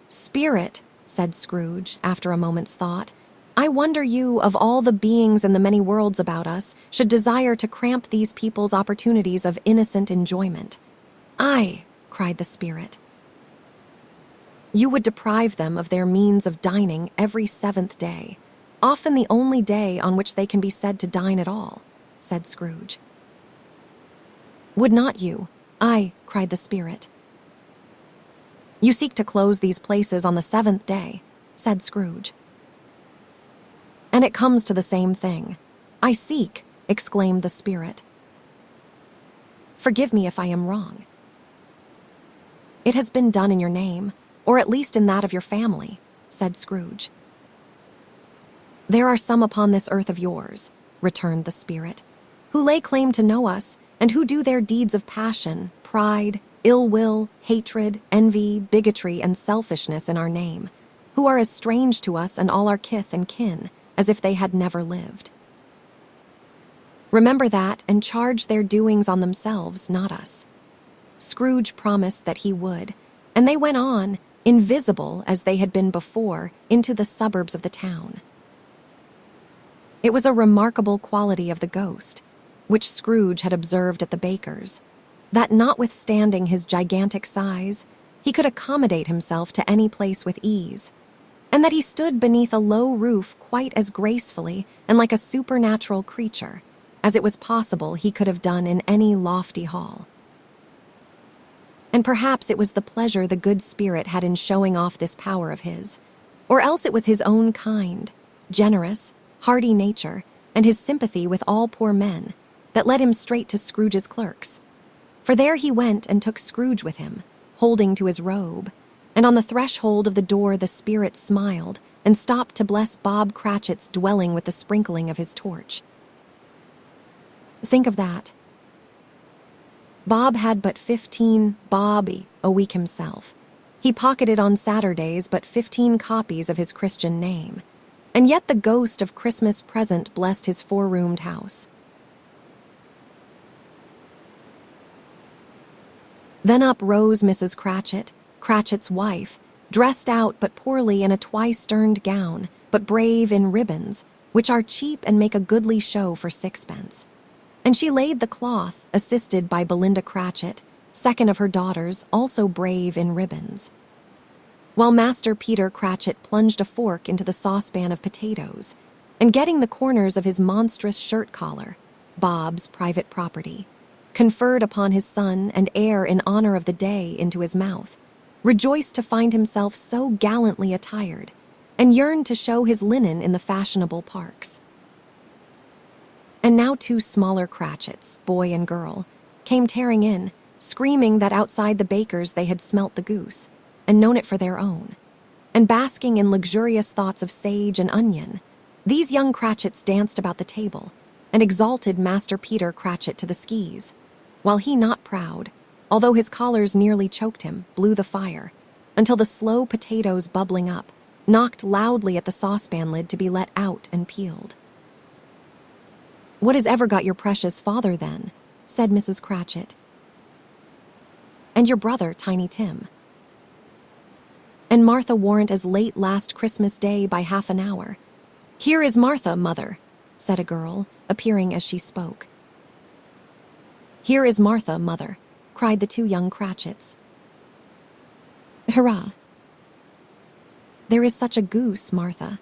"Spirit," said Scrooge, after a moment's thought, I wonder you, of all the beings in the many worlds about us, should desire to cramp these people's opportunities of innocent enjoyment. Aye, cried the spirit. You would deprive them of their means of dining every 7th day, often the only day on which they can be said to dine at all, said Scrooge. Would not you? Aye, cried the spirit. You seek to close these places on the 7th day, said Scrooge. And it comes to the same thing. I seek, exclaimed the spirit. Forgive me if I am wrong. It has been done in your name, or at least in that of your family, said Scrooge. There are some upon this earth of yours, returned the spirit, who lay claim to know us, and who do their deeds of passion, pride, ill will, hatred, envy, bigotry, and selfishness in our name, who are as strange to us and all our kith and kin as if they had never lived. Remember that, and charge their doings on themselves, not us. Scrooge promised that he would, and they went on, invisible as they had been before, into the suburbs of the town. It was a remarkable quality of the ghost, which Scrooge had observed at the baker's, that notwithstanding his gigantic size, he could accommodate himself to any place with ease, and that he stood beneath a low roof quite as gracefully and like a supernatural creature as it was possible he could have done in any lofty hall. And perhaps it was the pleasure the good spirit had in showing off this power of his, or else it was his own kind, generous, hearty nature, and his sympathy with all poor men, that led him straight to Scrooge's clerks. For there he went and took Scrooge with him, holding to his robe, and on the threshold of the door the spirit smiled and stopped to bless Bob Cratchit's dwelling with the sprinkling of his torch. Think of that. Bob had but 15 bobby a week himself. He pocketed on Saturdays but 15 copies of his Christian name, and yet the ghost of Christmas present blessed his 4-roomed house. Then up rose Mrs. Cratchit, Cratchit's wife, dressed out but poorly in a twice-sterned gown, but brave in ribbons, which are cheap and make a goodly show for 6pence. And she laid the cloth, assisted by Belinda Cratchit, second of her daughters, also brave in ribbons. While Master Peter Cratchit plunged a fork into the saucepan of potatoes, and getting the corners of his monstrous shirt collar, Bob's private property, conferred upon his son and heir in honor of the day into his mouth, rejoiced to find himself so gallantly attired, and yearned to show his linen in the fashionable parks. And now 2 smaller Cratchits, boy and girl, came tearing in, screaming that outside the baker's they had smelt the goose, and known it for their own. And basking in luxurious thoughts of sage and onion, these young Cratchits danced about the table, and exalted Master Peter Cratchit to the skis, while he, not proud, although his collars nearly choked him, blew the fire, until the slow potatoes bubbling up knocked loudly at the saucepan lid to be let out and peeled. "What has ever got your precious father, then?" said Mrs. Cratchit. "And your brother, Tiny Tim?" "And Martha warn't as late last Christmas Day by half an hour." "Here is Martha, mother," said a girl, appearing as she spoke. "Here is Martha, mother," cried the 2 young Cratchits. "Hurrah! There is such a goose, Martha."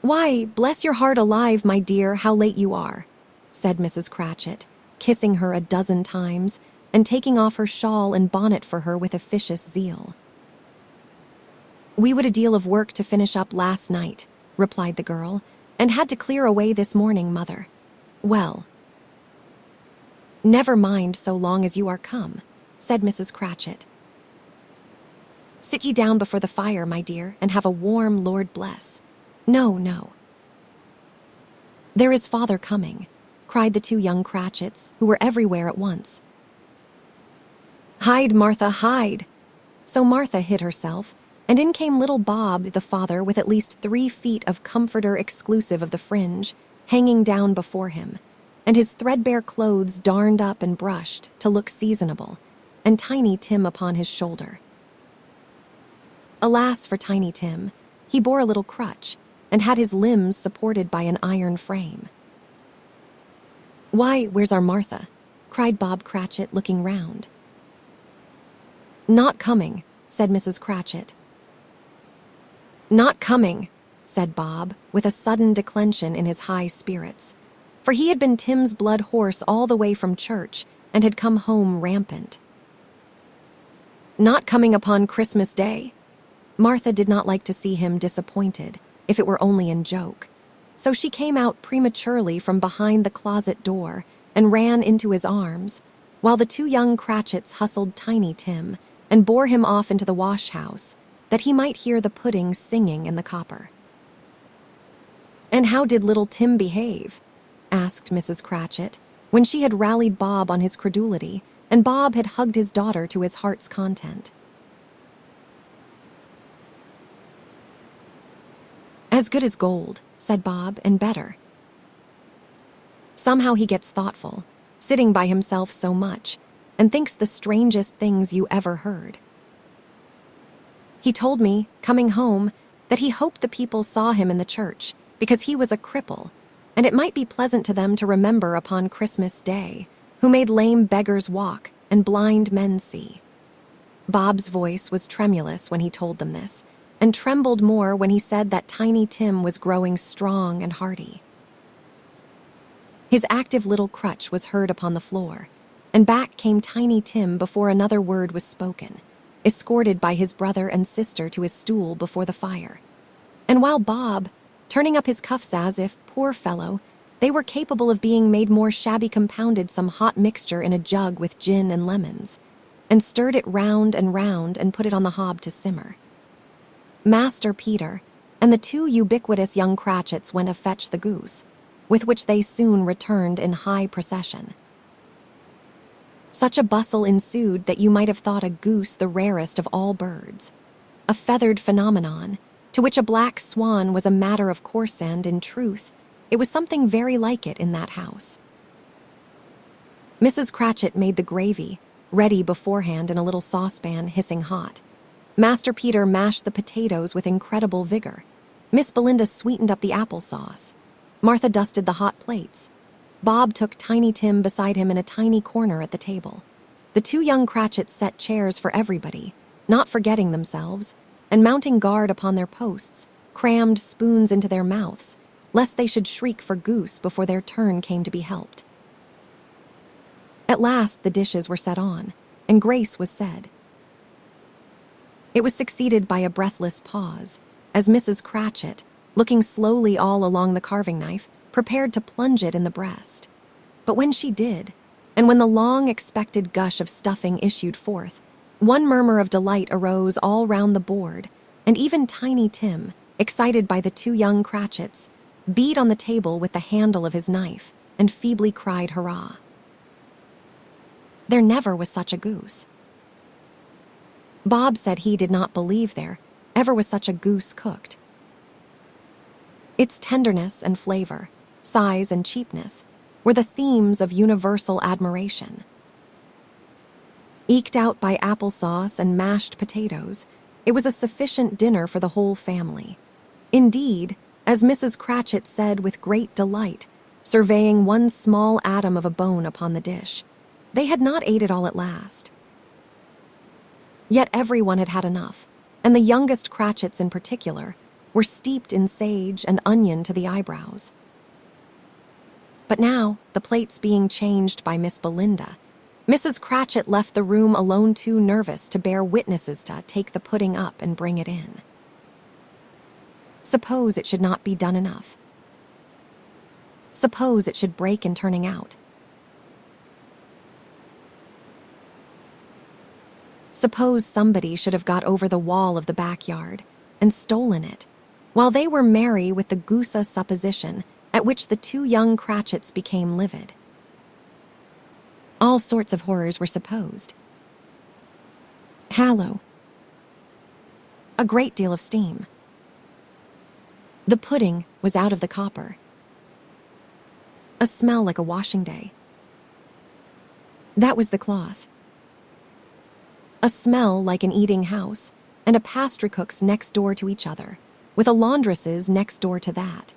"Why, bless your heart alive, my dear, how late you are," said Mrs. Cratchit, kissing her a dozen times, and taking off her shawl and bonnet for her with officious zeal. "We would a deal of work to finish up last night," replied the girl, "and had to clear away this morning, mother." "Well, never mind so long as you are come," said Mrs. Cratchit. "Sit ye down before the fire, my dear, and have a warm Lord bless." "No, no." "There is father coming," cried the 2 young Cratchits, who were everywhere at once. "Hide, Martha, hide!" So Martha hid herself, and in came little Bob, the father, with at least 3 feet of comforter exclusive of the fringe, hanging down before him, and his threadbare clothes darned up and brushed to look seasonable, and Tiny Tim upon his shoulder. Alas for Tiny Tim, he bore a little crutch, and had his limbs supported by an iron frame. "Why, where's our Martha?" cried Bob Cratchit, looking round. "Not coming," said Mrs. Cratchit. "Not coming," said Bob, with a sudden declension in his high spirits, for he had been Tim's blood horse all the way from church and had come home rampant. "Not coming upon Christmas Day?" Martha did not like to see him disappointed, if it were only in joke, so she came out prematurely from behind the closet door and ran into his arms, while the two young Cratchits hustled Tiny Tim and bore him off into the wash-house, that he might hear the pudding singing in the copper. "And how did little Tim behave?" asked Mrs. Cratchit, when she had rallied Bob on his credulity, and Bob had hugged his daughter to his heart's content. "As good as gold," said Bob, "and better. Somehow he gets thoughtful, sitting by himself so much, and thinks the strangest things you ever heard. He told me, coming home, that he hoped the people saw him in the church, because he was a cripple, and it might be pleasant to them to remember upon Christmas Day, who made lame beggars walk and blind men see." Bob's voice was tremulous when he told them this, and trembled more when he said that Tiny Tim was growing strong and hearty. His active little crutch was heard upon the floor, and back came Tiny Tim before another word was spoken, escorted by his brother and sister to his stool before the fire. And while Bob, turning up his cuffs as if, poor fellow, they were capable of being made more shabby, compounded some hot mixture in a jug with gin and lemons, and stirred it round and put it on the hob to simmer. Master Peter and the two ubiquitous young Cratchits went to fetch the goose, with which they soon returned in high procession. Such a bustle ensued that you might have thought a goose the rarest of all birds, a feathered phenomenon, to which a black swan was a matter of course, and, in truth, it was something very like it in that house. Mrs. Cratchit made the gravy, ready beforehand in a little saucepan hissing hot. Master Peter mashed the potatoes with incredible vigor. Miss Belinda sweetened up the applesauce. Martha dusted the hot plates. Bob took Tiny Tim beside him in a tiny corner at the table. The two young Cratchits set chairs for everybody, not forgetting themselves, and mounting guard upon their posts, crammed spoons into their mouths, lest they should shriek for goose before their turn came to be helped. At last the dishes were set on, and grace was said. It was succeeded by a breathless pause, as Mrs. Cratchit, looking slowly all along the carving knife, prepared to plunge it in the breast. But when she did, and when the long-expected gush of stuffing issued forth, one murmur of delight arose all round the board, and even Tiny Tim, excited by the two young Cratchits, beat on the table with the handle of his knife, and feebly cried hurrah. There never was such a goose. Bob said he did not believe there ever was such a goose cooked. Its tenderness and flavor, size and cheapness, were the themes of universal admiration. Eked out by applesauce and mashed potatoes, it was a sufficient dinner for the whole family. Indeed, as Mrs. Cratchit said with great delight, surveying one small atom of a bone upon the dish, they had not ate it all at last. Yet everyone had had enough, and the youngest Cratchits in particular were steeped in sage and onion to the eyebrows. But now, the plates being changed by Miss Belinda, Mrs. Cratchit left the room alone, too nervous to bear witnesses to take the pudding up and bring it in. Suppose it should not be done enough. Suppose it should break in turning out. Suppose somebody should have got over the wall of the backyard and stolen it, while they were merry with the goose supposition, at which the two young Cratchits became livid. All sorts of horrors were supposed. Hallow. A great deal of steam. The pudding was out of the copper. A smell like a washing day. That was the cloth. A smell like an eating house, and a pastry cook's next door to each other, with a laundress's next door to that.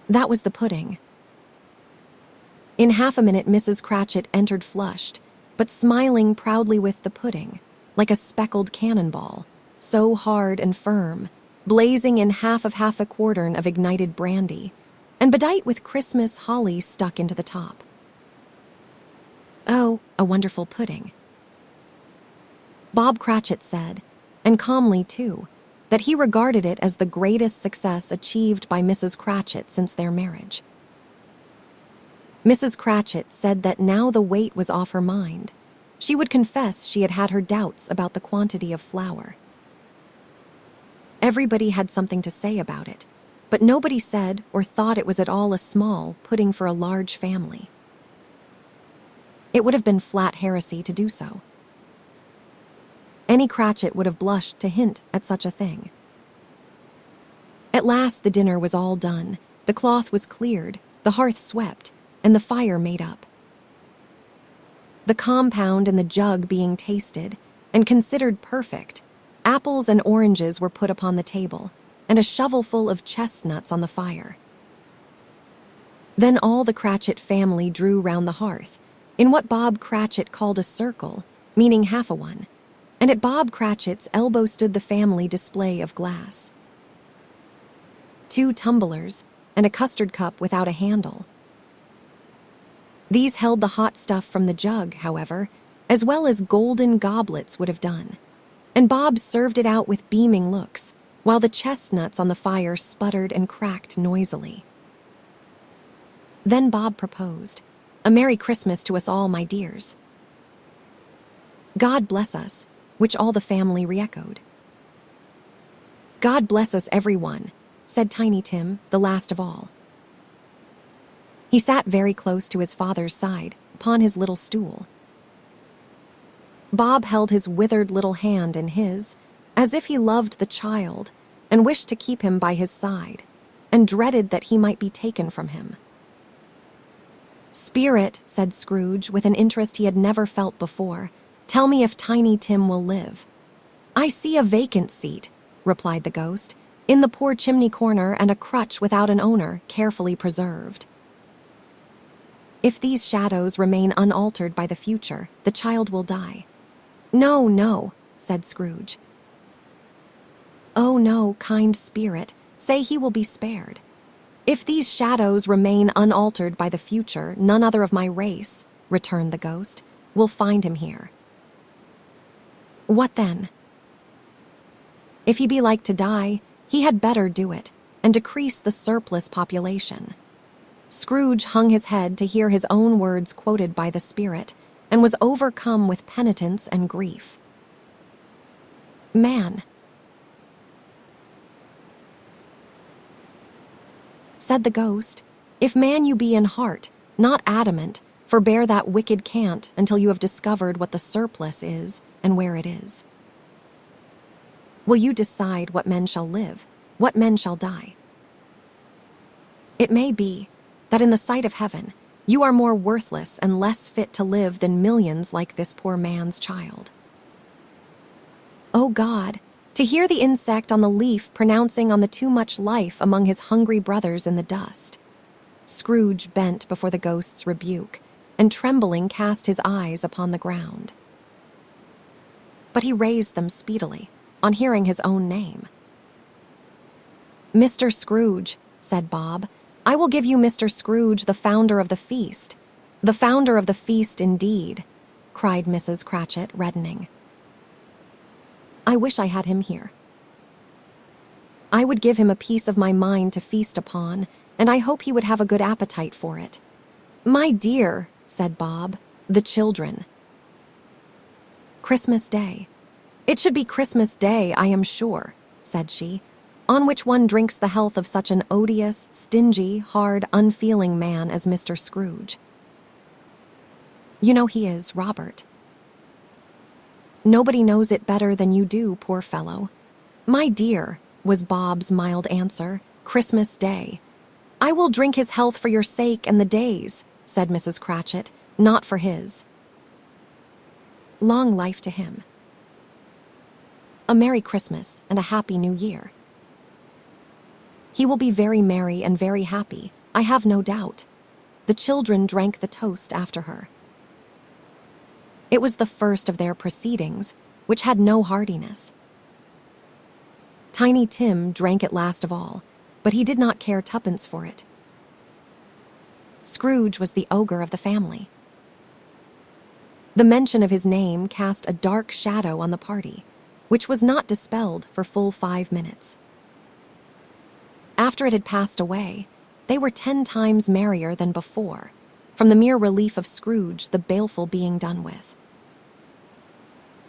That was the pudding. In half a minute, Mrs. Cratchit entered flushed, but smiling proudly with the pudding, like a speckled cannonball, so hard and firm, blazing in half a quartern of ignited brandy, and bedight with Christmas holly stuck into the top. "Oh, a wonderful pudding," Bob Cratchit said, and calmly, too, that he regarded it as the greatest success achieved by Mrs. Cratchit since their marriage. Mrs. Cratchit said that now the weight was off her mind, she would confess she had had her doubts about the quantity of flour. Everybody had something to say about it, but nobody said or thought it was at all a small pudding for a large family. It would have been flat heresy to do so. Any Cratchit would have blushed to hint at such a thing. At last the dinner was all done, the cloth was cleared, the hearth swept, and the fire made up. The compound and the jug being tasted and considered perfect, apples and oranges were put upon the table, and a shovelful of chestnuts on the fire. Then all the Cratchit family drew round the hearth, in what Bob Cratchit called a circle, meaning half a one, and at Bob Cratchit's elbow stood the family display of glass. 2 tumblers and a custard cup without a handle. These held the hot stuff from the jug, however, as well as golden goblets would have done, and Bob served it out with beaming looks, while the chestnuts on the fire sputtered and cracked noisily. Then Bob proposed, "A Merry Christmas to us all, my dears." "God bless us," which all the family re-echoed. "God bless us, everyone," said Tiny Tim, the last of all. He sat very close to his father's side, upon his little stool. Bob held his withered little hand in his, as if he loved the child and wished to keep him by his side, and dreaded that he might be taken from him. "Spirit," said Scrooge, with an interest he had never felt before, "tell me if Tiny Tim will live." "I see a vacant seat," replied the ghost, "in the poor chimney corner, and a crutch without an owner, carefully preserved. If these shadows remain unaltered by the future, the child will die." "No, no," said Scrooge. "Oh, no, kind spirit, say he will be spared. If these shadows remain unaltered by the future, none other of my race," returned the ghost, "will find him here." "What then?" "If he be like to die, he had better do it, and decrease the surplus population." Scrooge hung his head to hear his own words quoted by the spirit, and was overcome with penitence and grief. "Man," said the ghost, "if man you be in heart, not adamant, forbear that wicked cant until you have discovered what the surplus is and where it is. Will you decide what men shall live, what men shall die? It may be that in the sight of heaven you are more worthless and less fit to live than millions like this poor man's child. O God, to hear the insect on the leaf pronouncing on the too much life among his hungry brothers in the dust." Scrooge bent before the ghost's rebuke, and trembling cast his eyes upon the ground. But he raised them speedily, on hearing his own name. "Mr. Scrooge," said Bob, "I will give you Mr. Scrooge, the founder of the feast." "The founder of the feast, indeed," cried Mrs. Cratchit, reddening. "I wish I had him here. I would give him a piece of my mind to feast upon, and I hope he would have a good appetite for it." "My dear," said Bob, "the children." "Christmas Day. It should be Christmas Day, I am sure," said she, "on which one drinks the health of such an odious, stingy, hard, unfeeling man as Mr. Scrooge. You know he is, Robert. Nobody knows it better than you do, poor fellow." "My dear," was Bob's mild answer, "Christmas Day." "I will drink his health for your sake and the day's," said Mrs. Cratchit, "not for his. Long life to him. A Merry Christmas and a Happy New Year," He will be very merry and very happy, I have no doubt." The children drank the toast after her. It was the first of their proceedings, which had no heartiness. Tiny Tim drank it last of all, but he did not care tuppence for it. Scrooge was the ogre of the family. The mention of his name cast a dark shadow on the party, which was not dispelled for full 5 minutes. After it had passed away, they were 10 times merrier than before, from the mere relief of Scrooge the baleful being done with.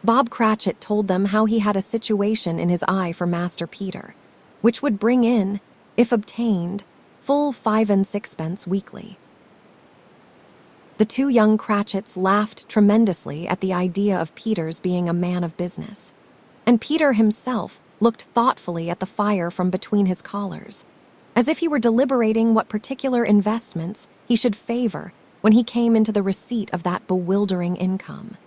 Bob Cratchit told them how he had a situation in his eye for Master Peter, which would bring in, if obtained, full 5 and 6pence weekly. The 2 young Cratchits laughed tremendously at the idea of Peter's being a man of business, and Peter himself looked thoughtfully at the fire from between his collars, as if he were deliberating what particular investments he should favor when he came into the receipt of that bewildering income.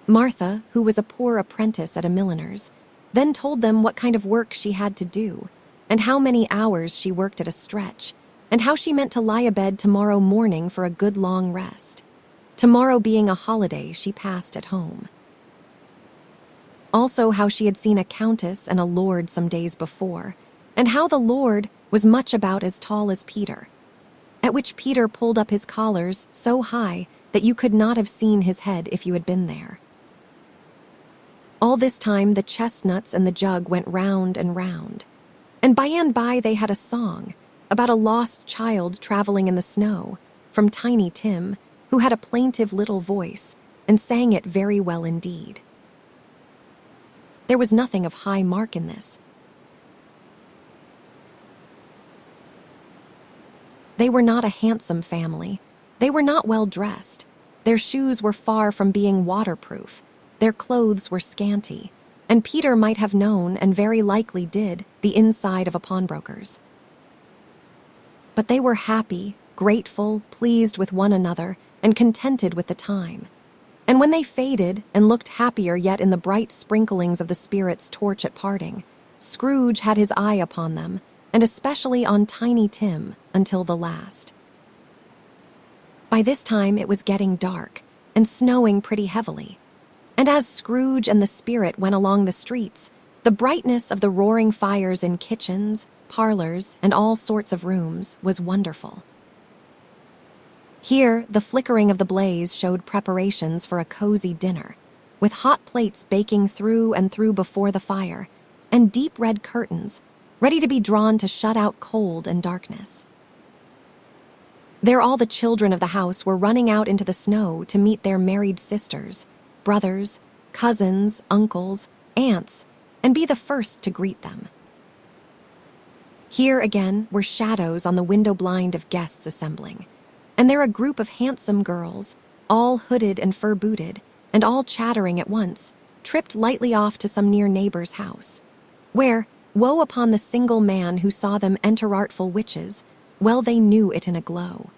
Martha, who was a poor apprentice at a milliner's, then told them what kind of work she had to do, and how many hours she worked at a stretch, and how she meant to lie abed tomorrow morning for a good long rest. Tomorrow being a holiday she passed at home. Also how she had seen a countess and a lord some days before, and how the lord was much about as tall as Peter, at which Peter pulled up his collars so high that you could not have seen his head if you had been there. All this time the chestnuts and the jug went round and round, and by they had a song about a lost child traveling in the snow, from Tiny Tim, who had a plaintive little voice and sang it very well indeed. There was nothing of high mark in this. They were not a handsome family. They were not well dressed. Their shoes were far from being waterproof. Their clothes were scanty, and Peter might have known, and very likely did, the inside of a pawnbroker's. But they were happy, grateful, pleased with one another, and contented with the time. And when they faded and looked happier yet in the bright sprinklings of the spirit's torch at parting, Scrooge had his eye upon them, and especially on Tiny Tim, until the last. By this time it was getting dark, and snowing pretty heavily, and as Scrooge and the spirit went along the streets, the brightness of the roaring fires in kitchens, parlors, and all sorts of rooms was wonderful. Here, the flickering of the blaze showed preparations for a cozy dinner, with hot plates baking through and through before the fire, and deep red curtains, ready to be drawn to shut out cold and darkness. There all the children of the house were running out into the snow to meet their married sisters, brothers, cousins, uncles, aunts, and be the first to greet them. Here again were shadows on the window blind of guests assembling, and there a group of handsome girls, all hooded and fur-booted, and all chattering at once, tripped lightly off to some near neighbor's house, where, woe upon the single man who saw them enter artful witches, well they knew it in a glow.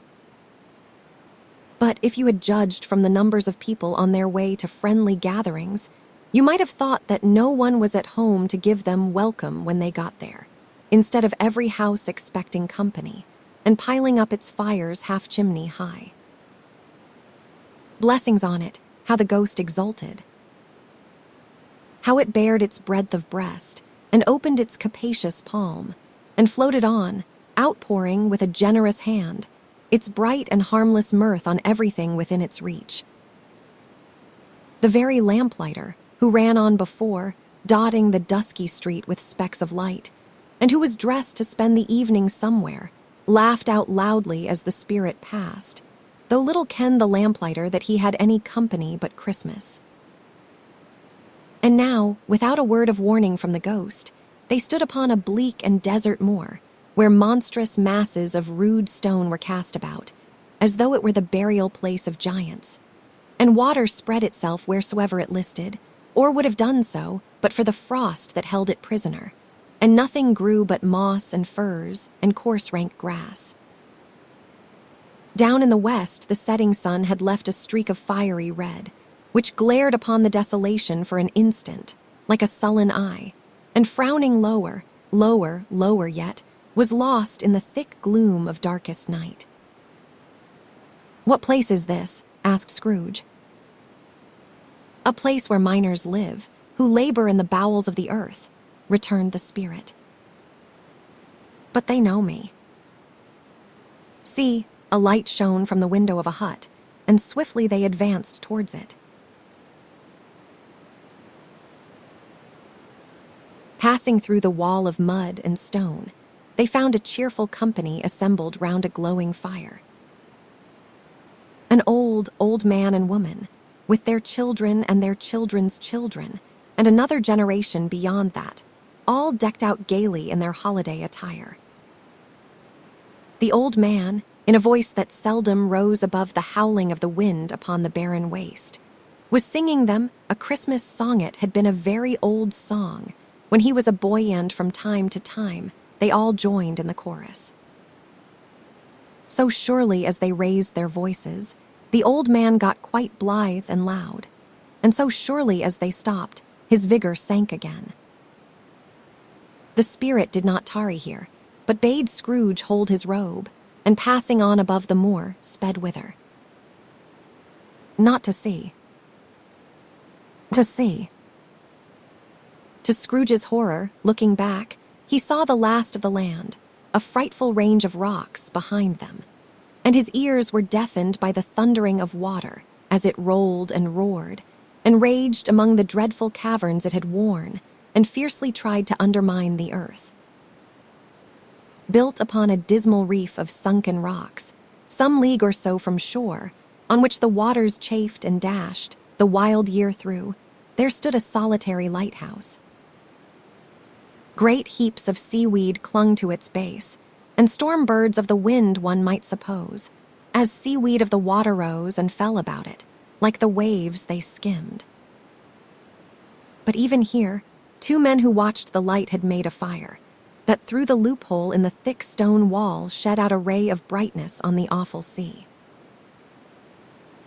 But if you had judged from the numbers of people on their way to friendly gatherings, you might have thought that no one was at home to give them welcome when they got there, instead of every house expecting company, and piling up its fires half-chimney high. Blessings on it, how the ghost exulted! How it bared its breadth of breast, and opened its capacious palm, and floated on, outpouring with a generous hand, its bright and harmless mirth on everything within its reach. The very lamplighter, who ran on before, dotting the dusky street with specks of light, and who was dressed to spend the evening somewhere, laughed out loudly as the spirit passed, though little kenned the lamplighter that he had any company but Christmas. And now, without a word of warning from the ghost, they stood upon a bleak and desert moor, where monstrous masses of rude stone were cast about, as though it were the burial place of giants, and water spread itself wheresoever it listed, or would have done so but for the frost that held it prisoner, and nothing grew but moss and furze and coarse rank grass. Down in the west the setting sun had left a streak of fiery red, which glared upon the desolation for an instant, like a sullen eye, and frowning lower, lower, lower yet, was lost in the thick gloom of darkest night. "What place is this?" asked Scrooge. "A place where miners live, who labor in the bowels of the earth," returned the spirit. "But they know me." See, a light shone from the window of a hut, and swiftly they advanced towards it. Passing through the wall of mud and stone, they found a cheerful company assembled round a glowing fire. An old, old man and woman, with their children and their children's children, and another generation beyond that, all decked out gaily in their holiday attire. The old man, in a voice that seldom rose above the howling of the wind upon the barren waste, was singing them a Christmas song. It had been a very old song. When he was a boy, and from time to time, they all joined in the chorus. So surely as they raised their voices, the old man got quite blithe and loud, and so surely as they stopped, his vigor sank again. The spirit did not tarry here, but bade Scrooge hold his robe, and passing on above the moor, sped whither. Not to see. To see. To Scrooge's horror, looking back, he saw the last of the land, a frightful range of rocks behind them, and his ears were deafened by the thundering of water as it rolled and roared, and raged among the dreadful caverns it had worn, and fiercely tried to undermine the earth. Built upon a dismal reef of sunken rocks, some league or so from shore, on which the waters chafed and dashed the wild year through, there stood a solitary lighthouse. Great heaps of seaweed clung to its base, and storm birds of the wind, one might suppose, as seaweed of the water rose and fell about it, like the waves they skimmed. But even here, 2 men who watched the light had made a fire, that through the loophole in the thick stone wall shed out a ray of brightness on the awful sea.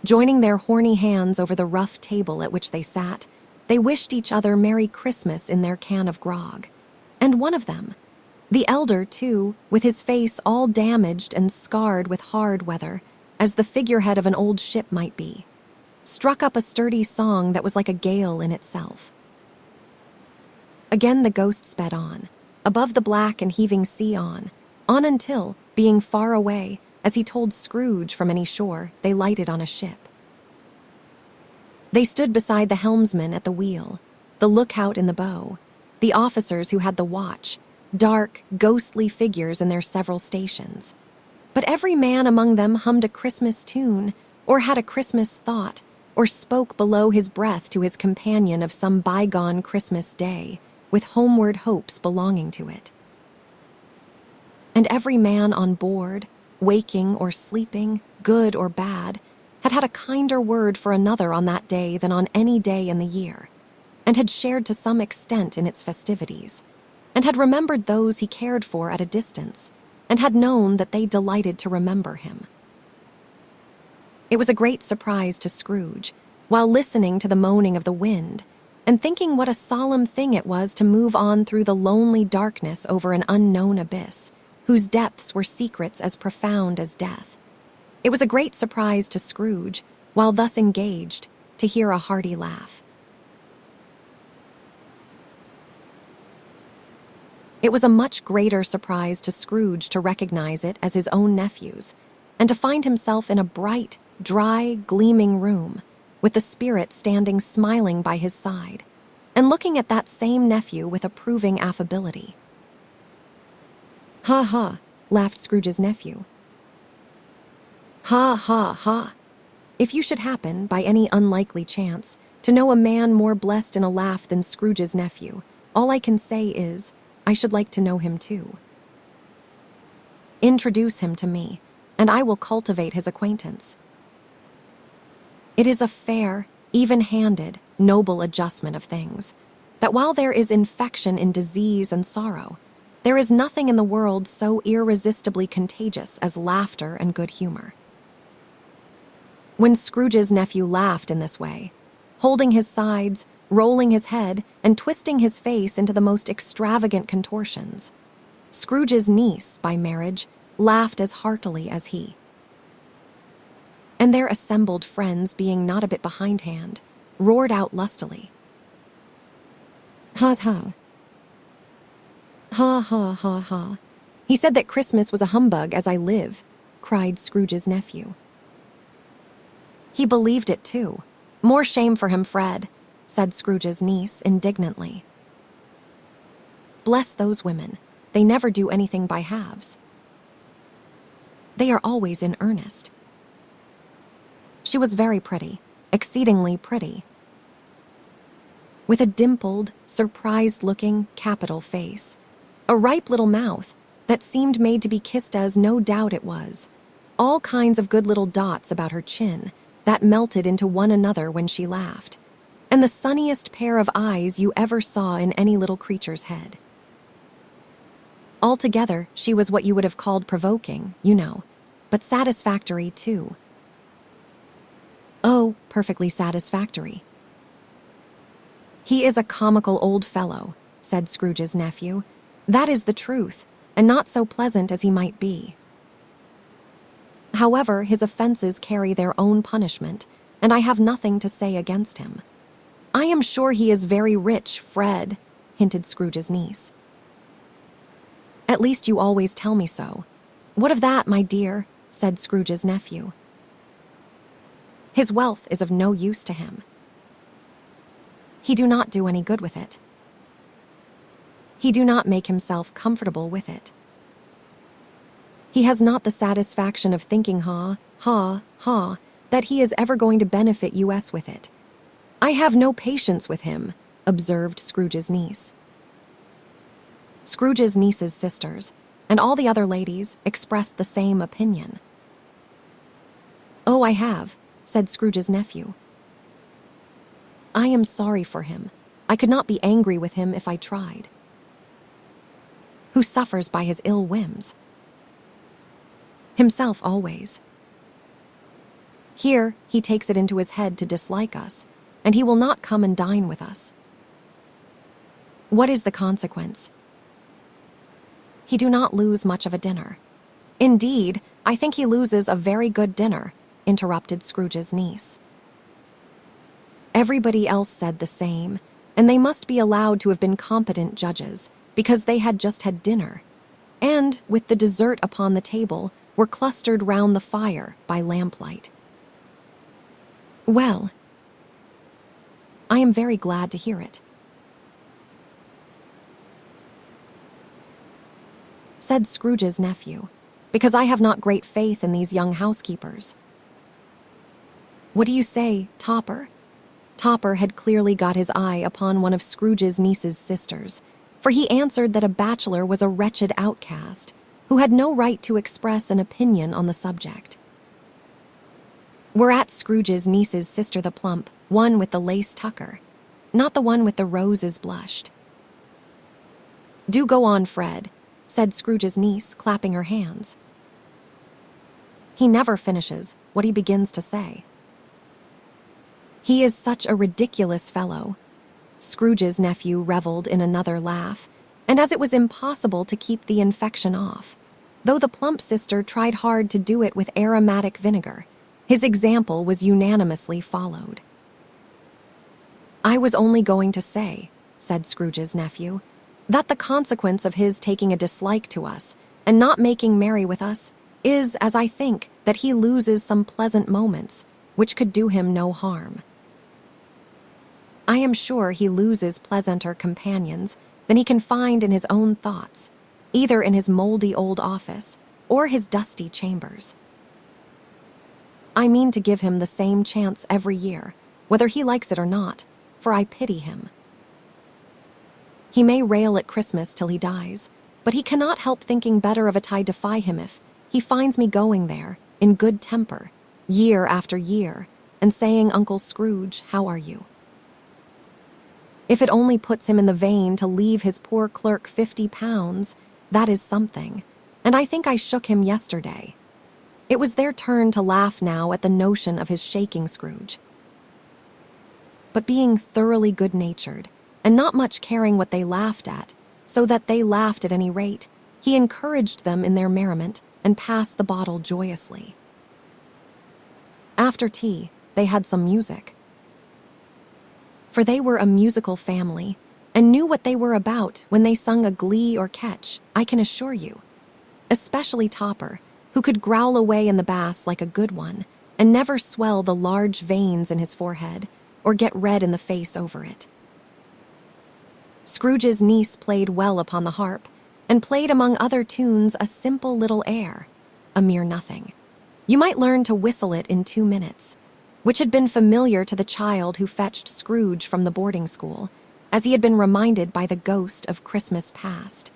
Joining their horny hands over the rough table at which they sat, they wished each other Merry Christmas in their can of grog, and one of them, the elder too, with his face all damaged and scarred with hard weather, as the figurehead of an old ship might be, struck up a sturdy song that was like a gale in itself. Again the ghost sped on, above the black and heaving sea on until, being far away, as he told Scrooge from any shore, they lighted on a ship. They stood beside the helmsman at the wheel, the lookout in the bow, the officers who had the watch, dark, ghostly figures in their several stations. But every man among them hummed a Christmas tune, or had a Christmas thought, or spoke below his breath to his companion of some bygone Christmas day, with homeward hopes belonging to it. And every man on board, waking or sleeping, good or bad, had had a kinder word for another on that day than on any day in the year, and had shared to some extent in its festivities, and had remembered those he cared for at a distance, and had known that they delighted to remember him. It was a great surprise to Scrooge, while listening to the moaning of the wind, and thinking what a solemn thing it was to move on through the lonely darkness over an unknown abyss, whose depths were secrets as profound as death. It was a great surprise to Scrooge, while thus engaged, to hear a hearty laugh. It was a much greater surprise to Scrooge to recognize it as his own nephew's, and to find himself in a bright, dry, gleaming room, with the spirit standing smiling by his side, and looking at that same nephew with approving affability. "Ha, ha," laughed Scrooge's nephew. "Ha, ha, ha. If you should happen, by any unlikely chance, to know a man more blessed in a laugh than Scrooge's nephew, all I can say is, I should like to know him too. Introduce him to me, and I will cultivate his acquaintance. It is a fair, even-handed, noble adjustment of things, that while there is infection in disease and sorrow, there is nothing in the world so irresistibly contagious as laughter and good humor." When Scrooge's nephew laughed in this way, holding his sides, rolling his head and twisting his face into the most extravagant contortions. Scrooge's niece, by marriage, laughed as heartily as he. And their assembled friends, being not a bit behindhand, roared out lustily. Ha ha. Ha ha ha ha. He said that Christmas was a humbug, as I live, cried Scrooge's nephew. He believed it too. More shame for him, Fred, said Scrooge's niece indignantly. Bless those women. They never do anything by halves. They are always in earnest. She was very pretty, exceedingly pretty, with a dimpled, surprised-looking, capital face, a ripe little mouth that seemed made to be kissed, as no doubt it was, all kinds of good little dots about her chin that melted into one another when she laughed, and the sunniest pair of eyes you ever saw in any little creature's head. Altogether, she was what you would have called provoking, you know, but satisfactory too. Oh, perfectly satisfactory. He is a comical old fellow, said Scrooge's nephew. That is the truth, and not so pleasant as he might be. However, his offenses carry their own punishment, and I have nothing to say against him. I am sure he is very rich, Fred, hinted Scrooge's niece. At least you always tell me so. What of that, my dear? Said Scrooge's nephew. His wealth is of no use to him. He do not do any good with it. He do not make himself comfortable with it. He has not the satisfaction of thinking, that he is ever going to benefit us with it. I have no patience with him, observed Scrooge's niece. Scrooge's niece's sisters, and all the other ladies, expressed the same opinion. Oh, I have, said Scrooge's nephew. I am sorry for him. I could not be angry with him if I tried. Who suffers by his ill whims? Himself always. Here he takes it into his head to dislike us, and he will not come and dine with us. What is the consequence? He do not lose much of a dinner. Indeed, I think he loses a very good dinner, interrupted Scrooge's niece. Everybody else said the same, and they must be allowed to have been competent judges, because they had just had dinner, and, with the dessert upon the table, were clustered round the fire by lamplight. Well, I am very glad to hear it, said Scrooge's nephew, because I have not great faith in these young housekeepers. What do you say, Topper? Topper had clearly got his eye upon one of Scrooge's niece's sisters, for he answered that a bachelor was a wretched outcast, who had no right to express an opinion on the subject. Whereat Scrooge's niece's sister, the plump, one with the lace tucker, not the one with the roses blushed. Do go on, Fred, said Scrooge's niece, clapping her hands. He never finishes what he begins to say. He is such a ridiculous fellow. Scrooge's nephew reveled in another laugh, and as it was impossible to keep the infection off, though the plump sister tried hard to do it with aromatic vinegar, his example was unanimously followed. I was only going to say, said Scrooge's nephew, that the consequence of his taking a dislike to us and not making merry with us is, as I think, that he loses some pleasant moments which could do him no harm. I am sure he loses pleasanter companions than he can find in his own thoughts, either in his mouldy old office or his dusty chambers. I mean to give him the same chance every year, whether he likes it or not, for I pity him. He may rail at Christmas till he dies, but he cannot help thinking better of it. I defy him if he finds me going there, in good temper, year after year, and saying, Uncle Scrooge, how are you? If it only puts him in the vein to leave his poor clerk £50, that is something, and I think I shook him yesterday. It was their turn to laugh now at the notion of his shaking Scrooge. but being thoroughly good-natured and not much caring what they laughed at, so that they laughed at any rate, he encouraged them in their merriment and passed the bottle joyously. After tea, they had some music. For they were a musical family and knew what they were about when they sung a glee or catch, I can assure you. Especially Topper, who could growl away in the bass like a good one and never swell the large veins in his forehead or get red in the face over it. Scrooge's niece played well upon the harp and played among other tunes a simple little air, a mere nothing. You might learn to whistle it in 2 minutes, which had been familiar to the child who fetched Scrooge from the boarding school, as he had been reminded by the ghost of Christmas past.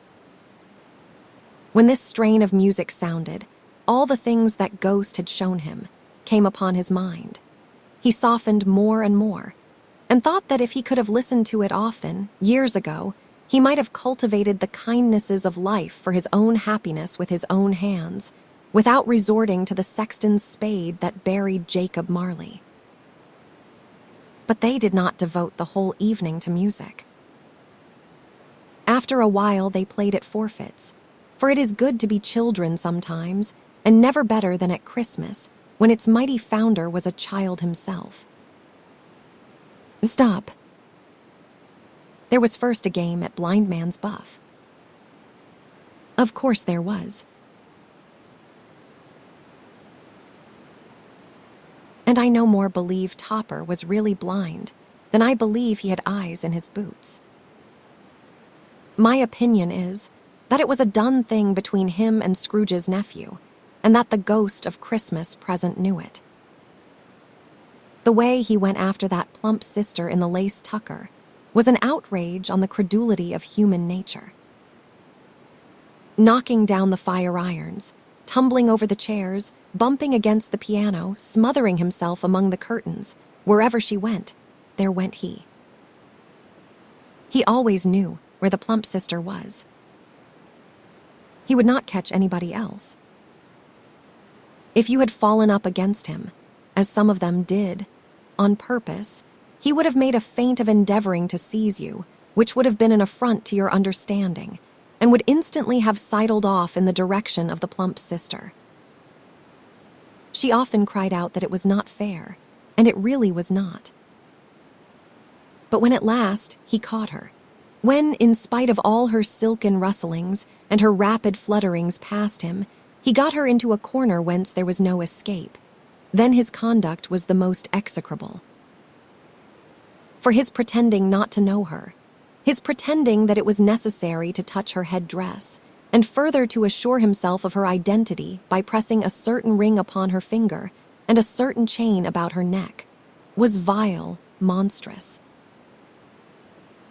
When this strain of music sounded, all the things that ghost had shown him came upon his mind. He softened more and more, and thought that if he could have listened to it often, years ago, he might have cultivated the kindnesses of life for his own happiness with his own hands, without resorting to the sexton's spade that buried Jacob Marley. But they did not devote the whole evening to music. After a while they played at forfeits, for it is good to be children sometimes, and never better than at Christmas, when its mighty founder was a child himself. Stop. There was first a game at Blind Man's Buff. Of course there was. And I no more believe Topper was really blind than I believe he had eyes in his boots. My opinion is that it was a done thing between him and Scrooge's nephew, and that the ghost of Christmas present knew it. The way he went after that plump sister in the lace tucker was an outrage on the credulity of human nature. Knocking down the fire irons, tumbling over the chairs, bumping against the piano, smothering himself among the curtains, wherever she went, there went he. He always knew where the plump sister was. He would not catch anybody else. If you had fallen up against him, as some of them did, on purpose, he would have made a feint of endeavoring to seize you, which would have been an affront to your understanding, and would instantly have sidled off in the direction of the plump sister. She often cried out that it was not fair, and it really was not. But when at last he caught her, when, in spite of all her silken rustlings and her rapid flutterings past him, he got her into a corner whence there was no escape, then his conduct was the most execrable. For his pretending not to know her, his pretending that it was necessary to touch her head-dress, and further to assure himself of her identity by pressing a certain ring upon her finger and a certain chain about her neck, was vile, monstrous.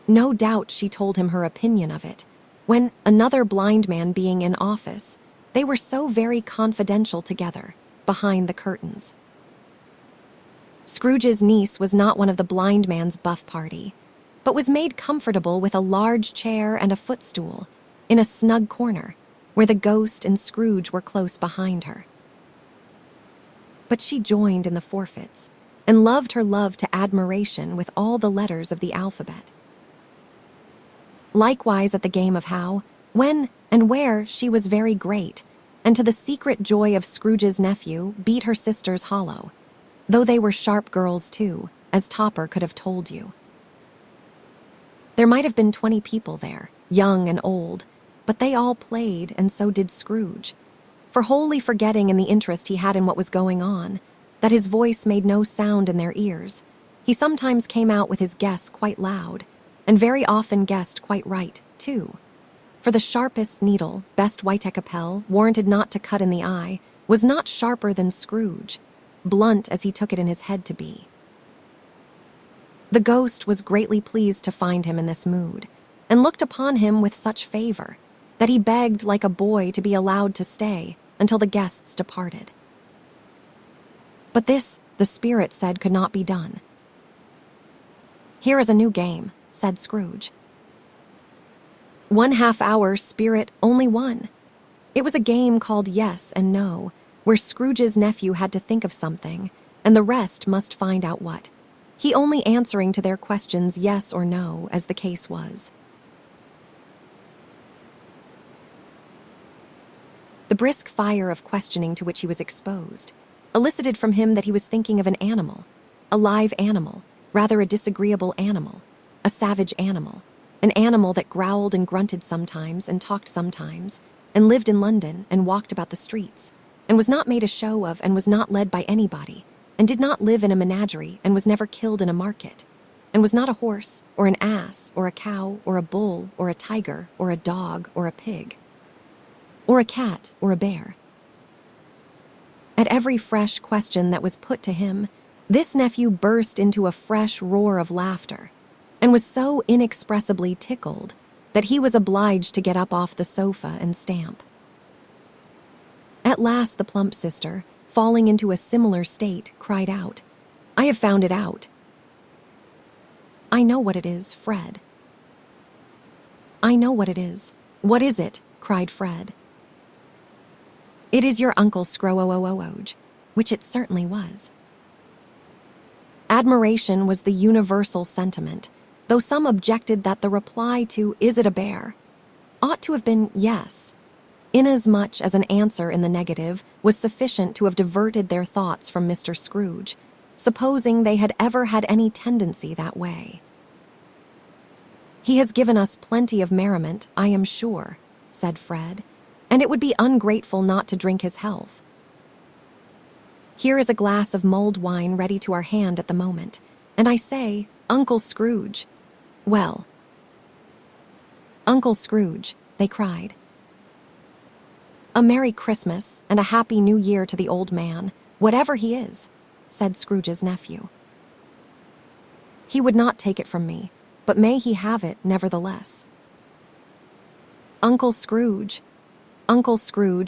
No doubt she told him her opinion of it, when, another blind man being in office, they were so very confidential together, behind the curtains. Scrooge's niece was not one of the blind man's buff party, but was made comfortable with a large chair and a footstool, in a snug corner, where the ghost and Scrooge were close behind her. But she joined in the forfeits, and loved her love to admiration with all the letters of the alphabet. Likewise at the game of how, when, and where she was very great, and to the secret joy of Scrooge's nephew beat her sisters hollow, though they were sharp girls too, as Topper could have told you. There might have been 20 people there, young and old, but they all played, and so did Scrooge, for wholly forgetting in the interest he had in what was going on, that his voice made no sound in their ears, he sometimes came out with his guess quite loud, and very often guessed quite right, too. For the sharpest needle, best White-Capel, warranted not to cut in the eye, was not sharper than Scrooge, blunt as he took it in his head to be. The ghost was greatly pleased to find him in this mood, and looked upon him with such favor, that he begged like a boy to be allowed to stay until the guests departed. But this, the spirit said, could not be done. "Here is a new game," said Scrooge. 1/2 hour, spirit, only one. It was a game called Yes and No, where Scrooge's nephew had to think of something, and the rest must find out what. he only answering to their questions yes or no, as the case was. The brisk fire of questioning to which he was exposed elicited from him that he was thinking of an animal, a live animal, rather a disagreeable animal, a savage animal, an animal that growled and grunted sometimes and talked sometimes, and lived in London and walked about the streets, and was not made a show of and was not led by anybody, and did not live in a menagerie and was never killed in a market, and was not a horse or an ass or a cow or a bull or a tiger or a dog or a pig, or a cat or a bear. At every fresh question that was put to him, this nephew burst into a fresh roar of laughter, and was so inexpressibly tickled that he was obliged to get up off the sofa and stamp. At last the plump sister, falling into a similar state, cried out, "I have found it out." "I know what it is, Fred." "I know what it is. What is it?" cried Fred. "It is your Uncle Scrooge," which it certainly was. Admiration was the universal sentiment, though some objected that the reply to "Is it a bear?" ought to have been yes, inasmuch as an answer in the negative was sufficient to have diverted their thoughts from Mr. Scrooge, supposing they had ever had any tendency that way. "He has given us plenty of merriment, I am sure," said Fred, "and it would be ungrateful not to drink his health. Here is a glass of mulled wine ready to our hand at the moment, and I say, Uncle Scrooge." "Well." "Uncle Scrooge," they cried. "A Merry Christmas and a Happy New Year to the old man, whatever he is," said Scrooge's nephew. "He would not take it from me, but may he have it nevertheless." Uncle Scrooge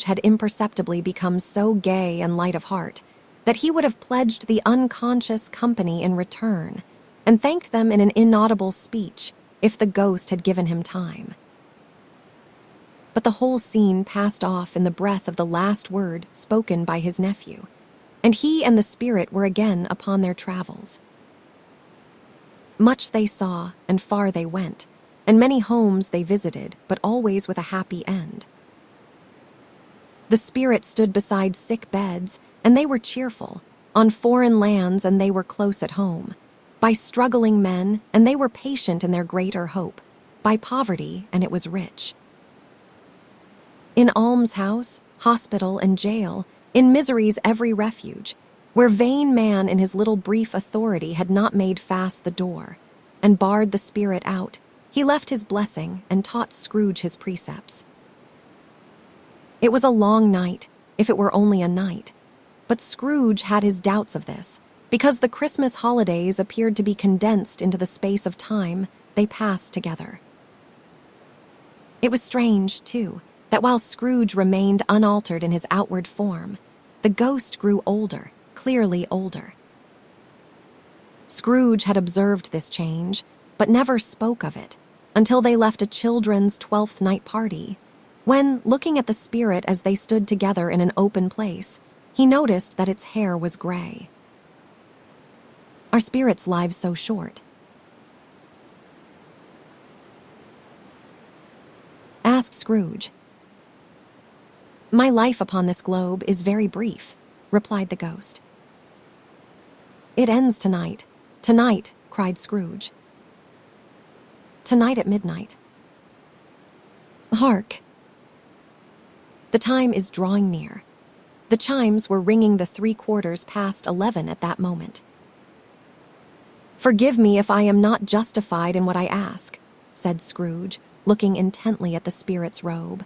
had imperceptibly become so gay and light of heart that he would have pledged the unconscious company in return, and thanked them in an inaudible speech if the ghost had given him time. But the whole scene passed off in the breath of the last word spoken by his nephew, and he and the spirit were again upon their travels. Much they saw, and far they went, and many homes they visited, but always with a happy end. The spirit stood beside sick beds, and they were cheerful, on foreign lands, and they were close at home, by struggling men, and they were patient in their greater hope, by poverty, and it was rich. In almshouse, hospital, and jail, in misery's every refuge, where vain man in his little brief authority had not made fast the door, and barred the spirit out, he left his blessing and taught Scrooge his precepts. It was a long night, if it were only a night, but Scrooge had his doubts of this, because the Christmas holidays appeared to be condensed into the space of time they passed together. It was strange, too, that while Scrooge remained unaltered in his outward form, the ghost grew older, clearly older. Scrooge had observed this change, but never spoke of it, until they left a children's 12th night party, when, looking at the spirit as they stood together in an open place, he noticed that its hair was gray. "Are spirits' lives so short?" asked Scrooge. "My life upon this globe is very brief," replied the ghost. "It ends tonight." "Tonight," cried Scrooge. "Tonight at midnight." "Hark!" The time is drawing near. The chimes were ringing the 11:15 at that moment. "Forgive me if I am not justified in what I ask," said Scrooge, looking intently at the spirit's robe,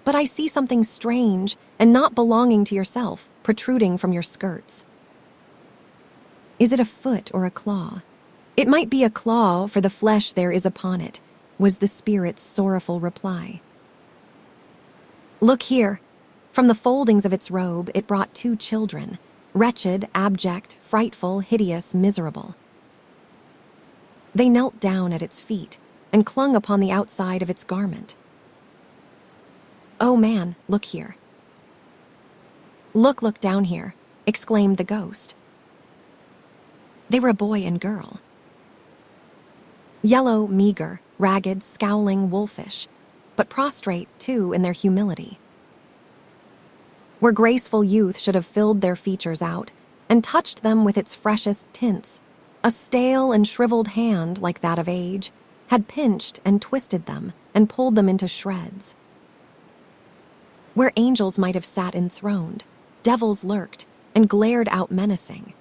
"but I see something strange and not belonging to yourself protruding from your skirts." "Is it a foot or a claw?" "It might be a claw, for the flesh there is upon it," was the spirit's sorrowful reply. "Look here." From the foldings of its robe it brought 2 children, wretched, abject, frightful, hideous, miserable. They knelt down at its feet and clung upon the outside of its garment. "Oh, man, look here." Look down here," exclaimed the ghost. They were a boy and girl. Yellow, meager, ragged, scowling, wolfish, but prostrate, too, in their humility. Where graceful youth should have filled their features out and touched them with its freshest tints, a stale and shriveled hand, like that of age, had pinched and twisted them and pulled them into shreds. Where angels might have sat enthroned, devils lurked and glared out menacing.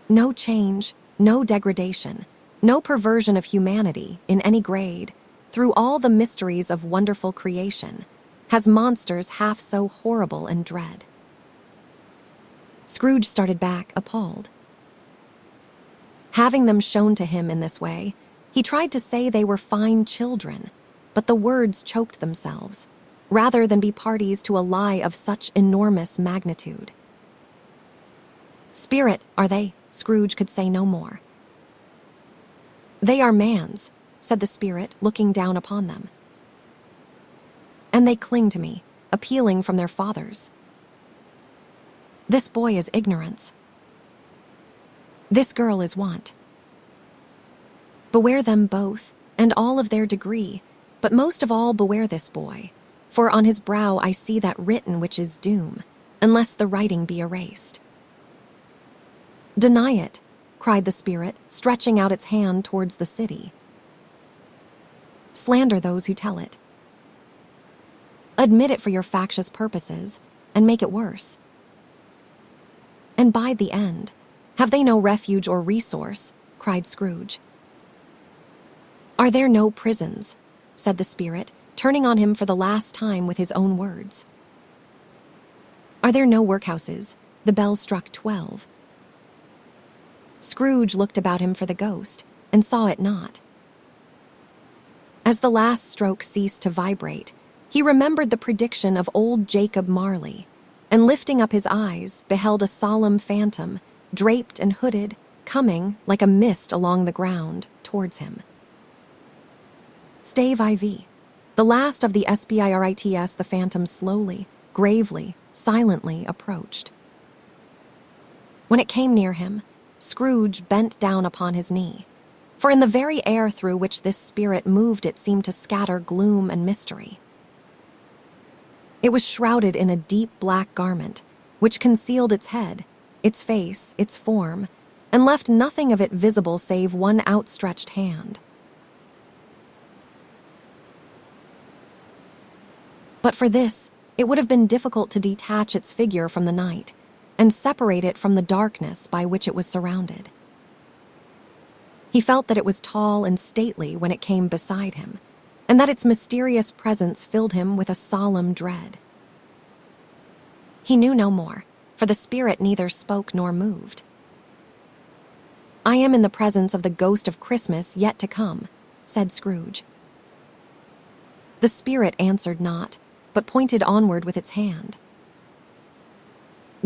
No change, no degradation, no perversion of humanity in any grade, through all the mysteries of wonderful creation, has monsters half so horrible and dread. Scrooge started back, appalled. Having them shown to him in this way, he tried to say they were fine children, but the words choked themselves, rather than be parties to a lie of such enormous magnitude. Spirit, are they? Scrooge could say no more. They are man's, said the spirit, looking down upon them. And they cling to me, appealing from their fathers. This boy is ignorance. This girl is want. Beware them both, and all of their degree, but most of all beware this boy, for on his brow I see that written which is doom, unless the writing be erased. Deny it, cried the spirit, stretching out its hand towards the city. Slander those who tell it. Admit it for your factious purposes, and make it worse. And bide the end. Have they no refuge or resource? Cried Scrooge. Are there no prisons? Said the spirit, turning on him for the last time with his own words. Are there no workhouses? The bell struck 12. Scrooge looked about him for the ghost, and saw it not. As the last stroke ceased to vibrate, he remembered the prediction of old Jacob Marley, and lifting up his eyes, beheld a solemn phantom, draped and hooded, coming, like a mist along the ground, towards him. Stave IV. The last of the SPIRITS, the phantom slowly, gravely, silently approached. When it came near him, Scrooge bent down upon his knee, for in the very air through which this spirit moved it seemed to scatter gloom and mystery. It was shrouded in a deep black garment, which concealed its head, its face, its form, and left nothing of it visible save one outstretched hand. But for this, it would have been difficult to detach its figure from the night, and separate it from the darkness by which it was surrounded. He felt that it was tall and stately when it came beside him, and that its mysterious presence filled him with a solemn dread. He knew no more, for the spirit neither spoke nor moved. I am in the presence of the ghost of Christmas yet to come, said Scrooge. The spirit answered not, but pointed onward with its hand.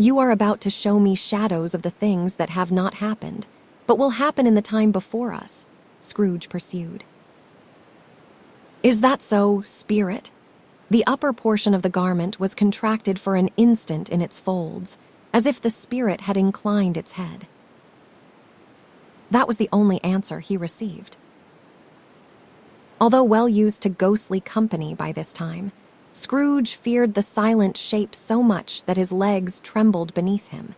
You are about to show me shadows of the things that have not happened, but will happen in the time before us, Scrooge pursued. Is that so, spirit? The upper portion of the garment was contracted for an instant in its folds, as if the spirit had inclined its head. That was the only answer he received. Although well used to ghostly company by this time, Scrooge feared the silent shape so much that his legs trembled beneath him,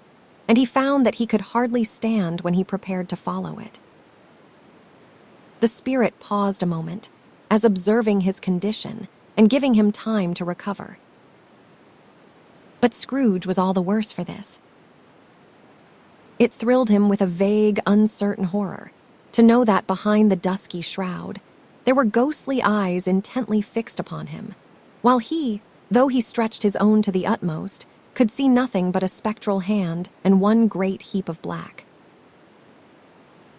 and he found that he could hardly stand when he prepared to follow it. The spirit paused a moment, as observing his condition and giving him time to recover. But Scrooge was all the worse for this. It thrilled him with a vague, uncertain horror to know that behind the dusky shroud there were ghostly eyes intently fixed upon him, while he, though he stretched his own to the utmost, could see nothing but a spectral hand and one great heap of black.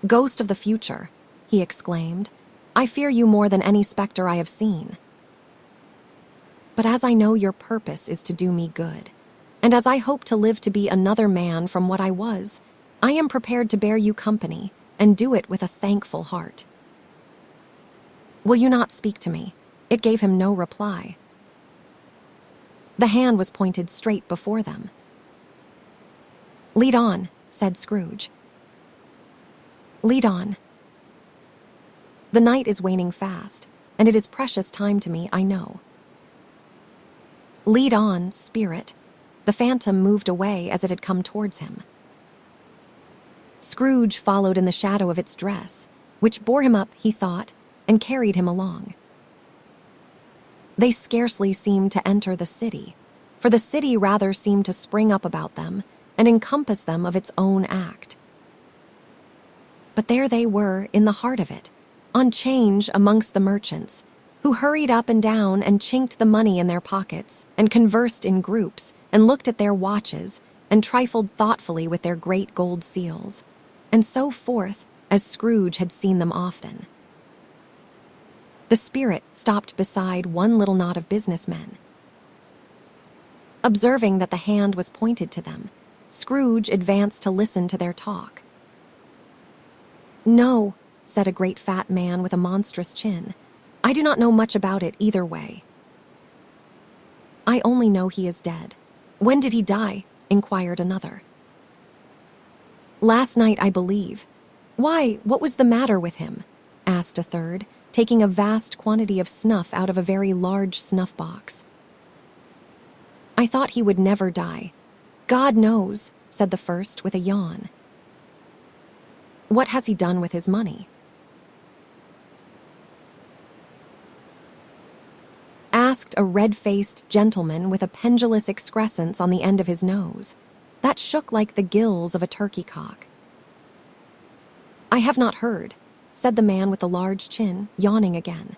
Ghost of the future, he exclaimed, I fear you more than any spectre I have seen. But as I know your purpose is to do me good, and as I hope to live to be another man from what I was, I am prepared to bear you company and do it with a thankful heart. Will you not speak to me? It gave him no reply. The hand was pointed straight before them. Lead on, said Scrooge. Lead on. The night is waning fast, and it is precious time to me, I know. Lead on, spirit. The phantom moved away as it had come towards him. Scrooge followed in the shadow of its dress, which bore him up, he thought, and carried him along. They scarcely seemed to enter the city, for the city rather seemed to spring up about them and encompass them of its own act. But there they were in the heart of it, on 'change amongst the merchants, who hurried up and down and chinked the money in their pockets, and conversed in groups, and looked at their watches, and trifled thoughtfully with their great gold seals, and so forth, as Scrooge had seen them often. The spirit stopped beside one little knot of businessmen. Observing that the hand was pointed to them, Scrooge advanced to listen to their talk. "No," said a great fat man with a monstrous chin, "I do not know much about it either way." "I only know he is dead." "When did he die?" inquired another. "Last night, I believe." "Why, what was the matter with him?" asked a third, taking a vast quantity of snuff out of a very large snuff-box. "I thought he would never die." "God knows," said the first with a yawn. "What has he done with his money?" asked a red-faced gentleman with a pendulous excrescence on the end of his nose, that shook like the gills of a turkey-cock. "I have not heard," said the man with the large chin, yawning again.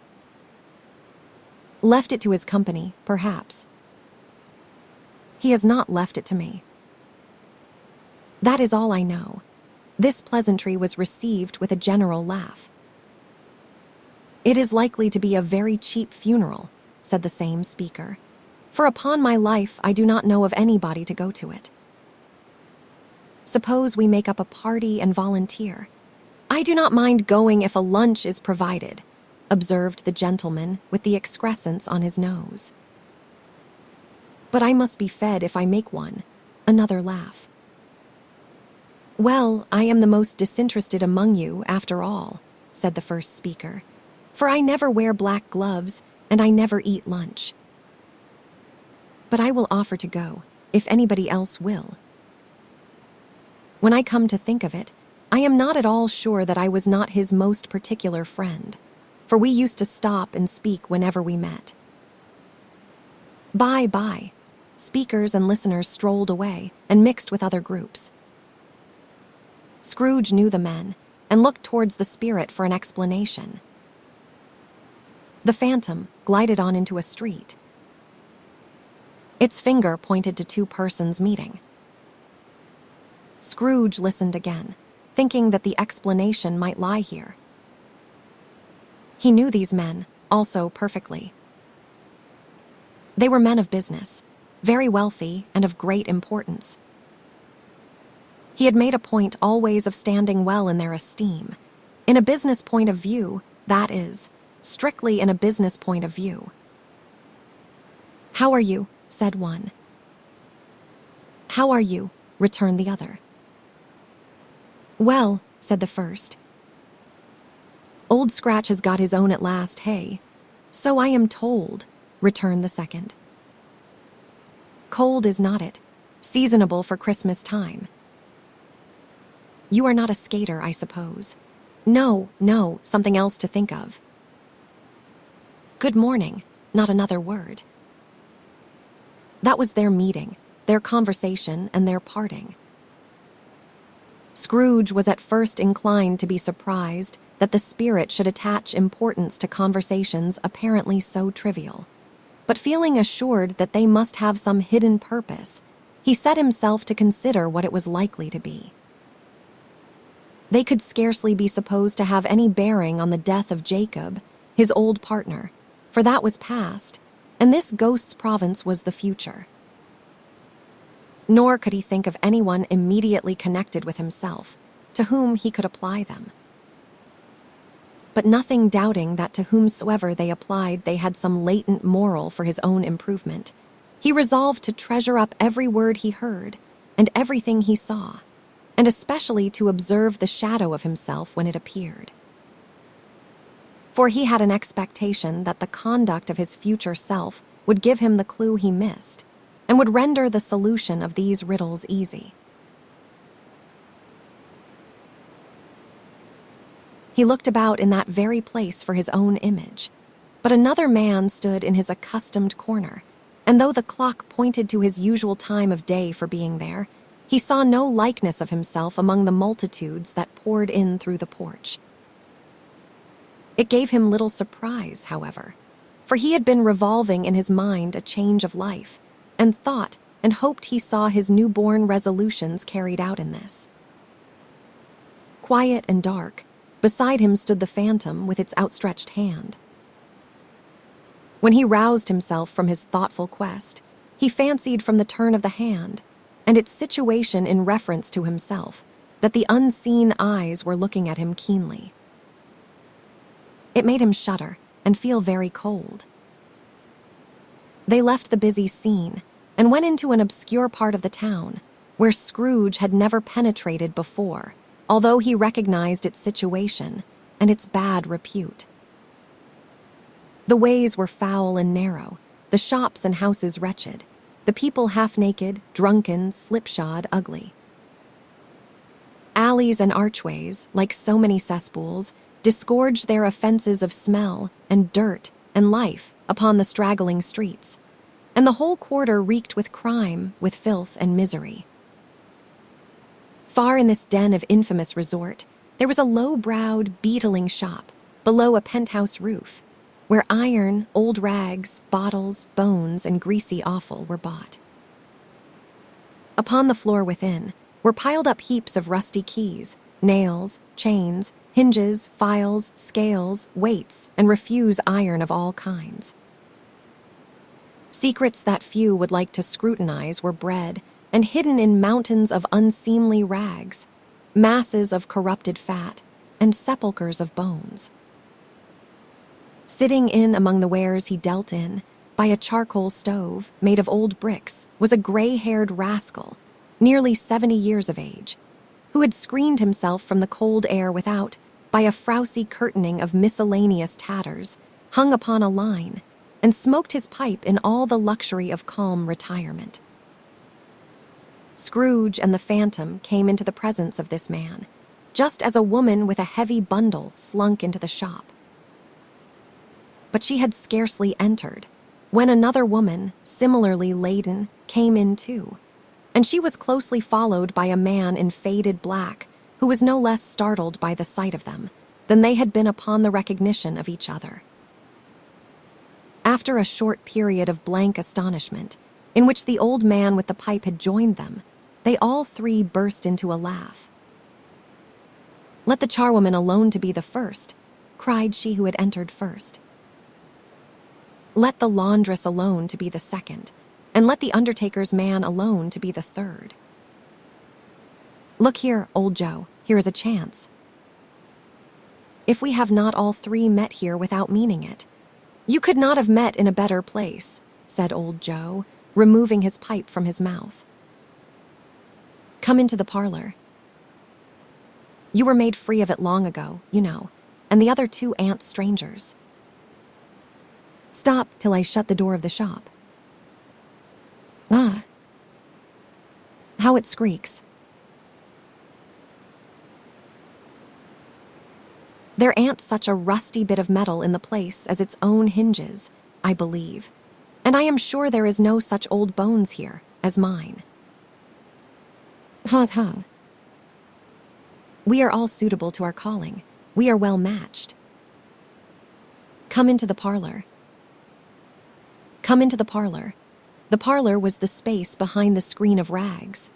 "Left it to his company, perhaps." "He has not left it to me." "That is all I know." This pleasantry was received with a general laugh. "It is likely to be a very cheap funeral," said the same speaker, "for upon my life I do not know of anybody to go to it." "Suppose we make up a party and volunteer." "I do not mind going if a lunch is provided," observed the gentleman with the excrescence on his nose. "But I must be fed if I make one." Another laugh. "Well, I am the most disinterested among you, after all," said the first speaker, "for I never wear black gloves, and I never eat lunch. But I will offer to go, if anybody else will. When I come to think of it, I am not at all sure that I was not his most particular friend, for we used to stop and speak whenever we met. Bye. Speakers and listeners strolled away and mixed with other groups. Scrooge knew the men and looked towards the spirit for an explanation. The phantom glided on into a street. Its finger pointed to two persons meeting. Scrooge listened again, thinking that the explanation might lie here. He knew these men also perfectly. They were men of business, very wealthy and of great importance. He had made a point always of standing well in their esteem, in a business point of view, that is, strictly in a business point of view. "How are you?" said one. "How are you?" returned the other. "Well," said the first. "Old Scratch has got his own at last, hey?" "So I am told," returned the second. "Cold is not it, seasonable for Christmas time." "You are not a skater, I suppose." No, something else to think of." "Good morning," not another word. That was their meeting, their conversation, and their parting. Scrooge was at first inclined to be surprised that the spirit should attach importance to conversations apparently so trivial. But feeling assured that they must have some hidden purpose, he set himself to consider what it was likely to be. They could scarcely be supposed to have any bearing on the death of Jacob, his old partner, for that was past, and this ghost's province was the future. Nor could he think of anyone immediately connected with himself, to whom he could apply them. But nothing doubting that to whomsoever they applied they had some latent moral for his own improvement, he resolved to treasure up every word he heard and everything he saw, and especially to observe the shadow of himself when it appeared. For he had an expectation that the conduct of his future self would give him the clue he missed, and would render the solution of these riddles easy. He looked about in that very place for his own image, but another man stood in his accustomed corner, and though the clock pointed to his usual time of day for being there, he saw no likeness of himself among the multitudes that poured in through the porch. It gave him little surprise, however, for he had been revolving in his mind a change of life, and thought and hoped he saw his newborn resolutions carried out in this. Quiet and dark, beside him stood the phantom with its outstretched hand. When he roused himself from his thoughtful quest, he fancied from the turn of the hand, and its situation in reference to himself, that the unseen eyes were looking at him keenly. It made him shudder and feel very cold. They left the busy scene and went into an obscure part of the town, where Scrooge had never penetrated before, although he recognized its situation and its bad repute. The ways were foul and narrow, the shops and houses wretched, the people half-naked, drunken, slipshod, ugly. Alleys and archways, like so many cesspools, disgorged their offenses of smell and dirt and life upon the straggling streets, and the whole quarter reeked with crime, with filth and misery. Far in this den of infamous resort, there was a low-browed, beetling shop, below a penthouse roof, where iron, old rags, bottles, bones, and greasy offal were bought. Upon the floor within were piled up heaps of rusty keys, nails, chains, hinges, files, scales, weights, and refuse iron of all kinds. Secrets that few would like to scrutinize were bred and hidden in mountains of unseemly rags, masses of corrupted fat, and sepulchres of bones. Sitting in among the wares he dealt in, by a charcoal stove made of old bricks, was a gray-haired rascal, nearly 70 years of age, who had screened himself from the cold air without by a frowsy curtaining of miscellaneous tatters hung upon a line, and smoked his pipe in all the luxury of calm retirement. Scrooge and the phantom came into the presence of this man, just as a woman with a heavy bundle slunk into the shop. But she had scarcely entered, when another woman, similarly laden, came in too, and she was closely followed by a man in faded black, who was no less startled by the sight of them than they had been upon the recognition of each other. After a short period of blank astonishment, in which the old man with the pipe had joined them, they all three burst into a laugh. "Let the charwoman alone to be the first," cried she who had entered first. "Let the laundress alone to be the second, and let the undertaker's man alone to be the third. Look here, old Joe, here is a chance. If we have not all three met here without meaning it, you could not have met in a better place," said old Joe, removing his pipe from his mouth. "Come into the parlor. You were made free of it long ago, you know, and the other two aren't strangers. Stop till I shut the door of the shop. Ah, how it squeaks. There ain't such a rusty bit of metal in the place as its own hinges, I believe, and I am sure there is no such old bones here as mine. Ha ha. We are all suitable to our calling. We are well matched. Come into the parlor. Come into the parlor. The parlor was the space behind the screen of rags.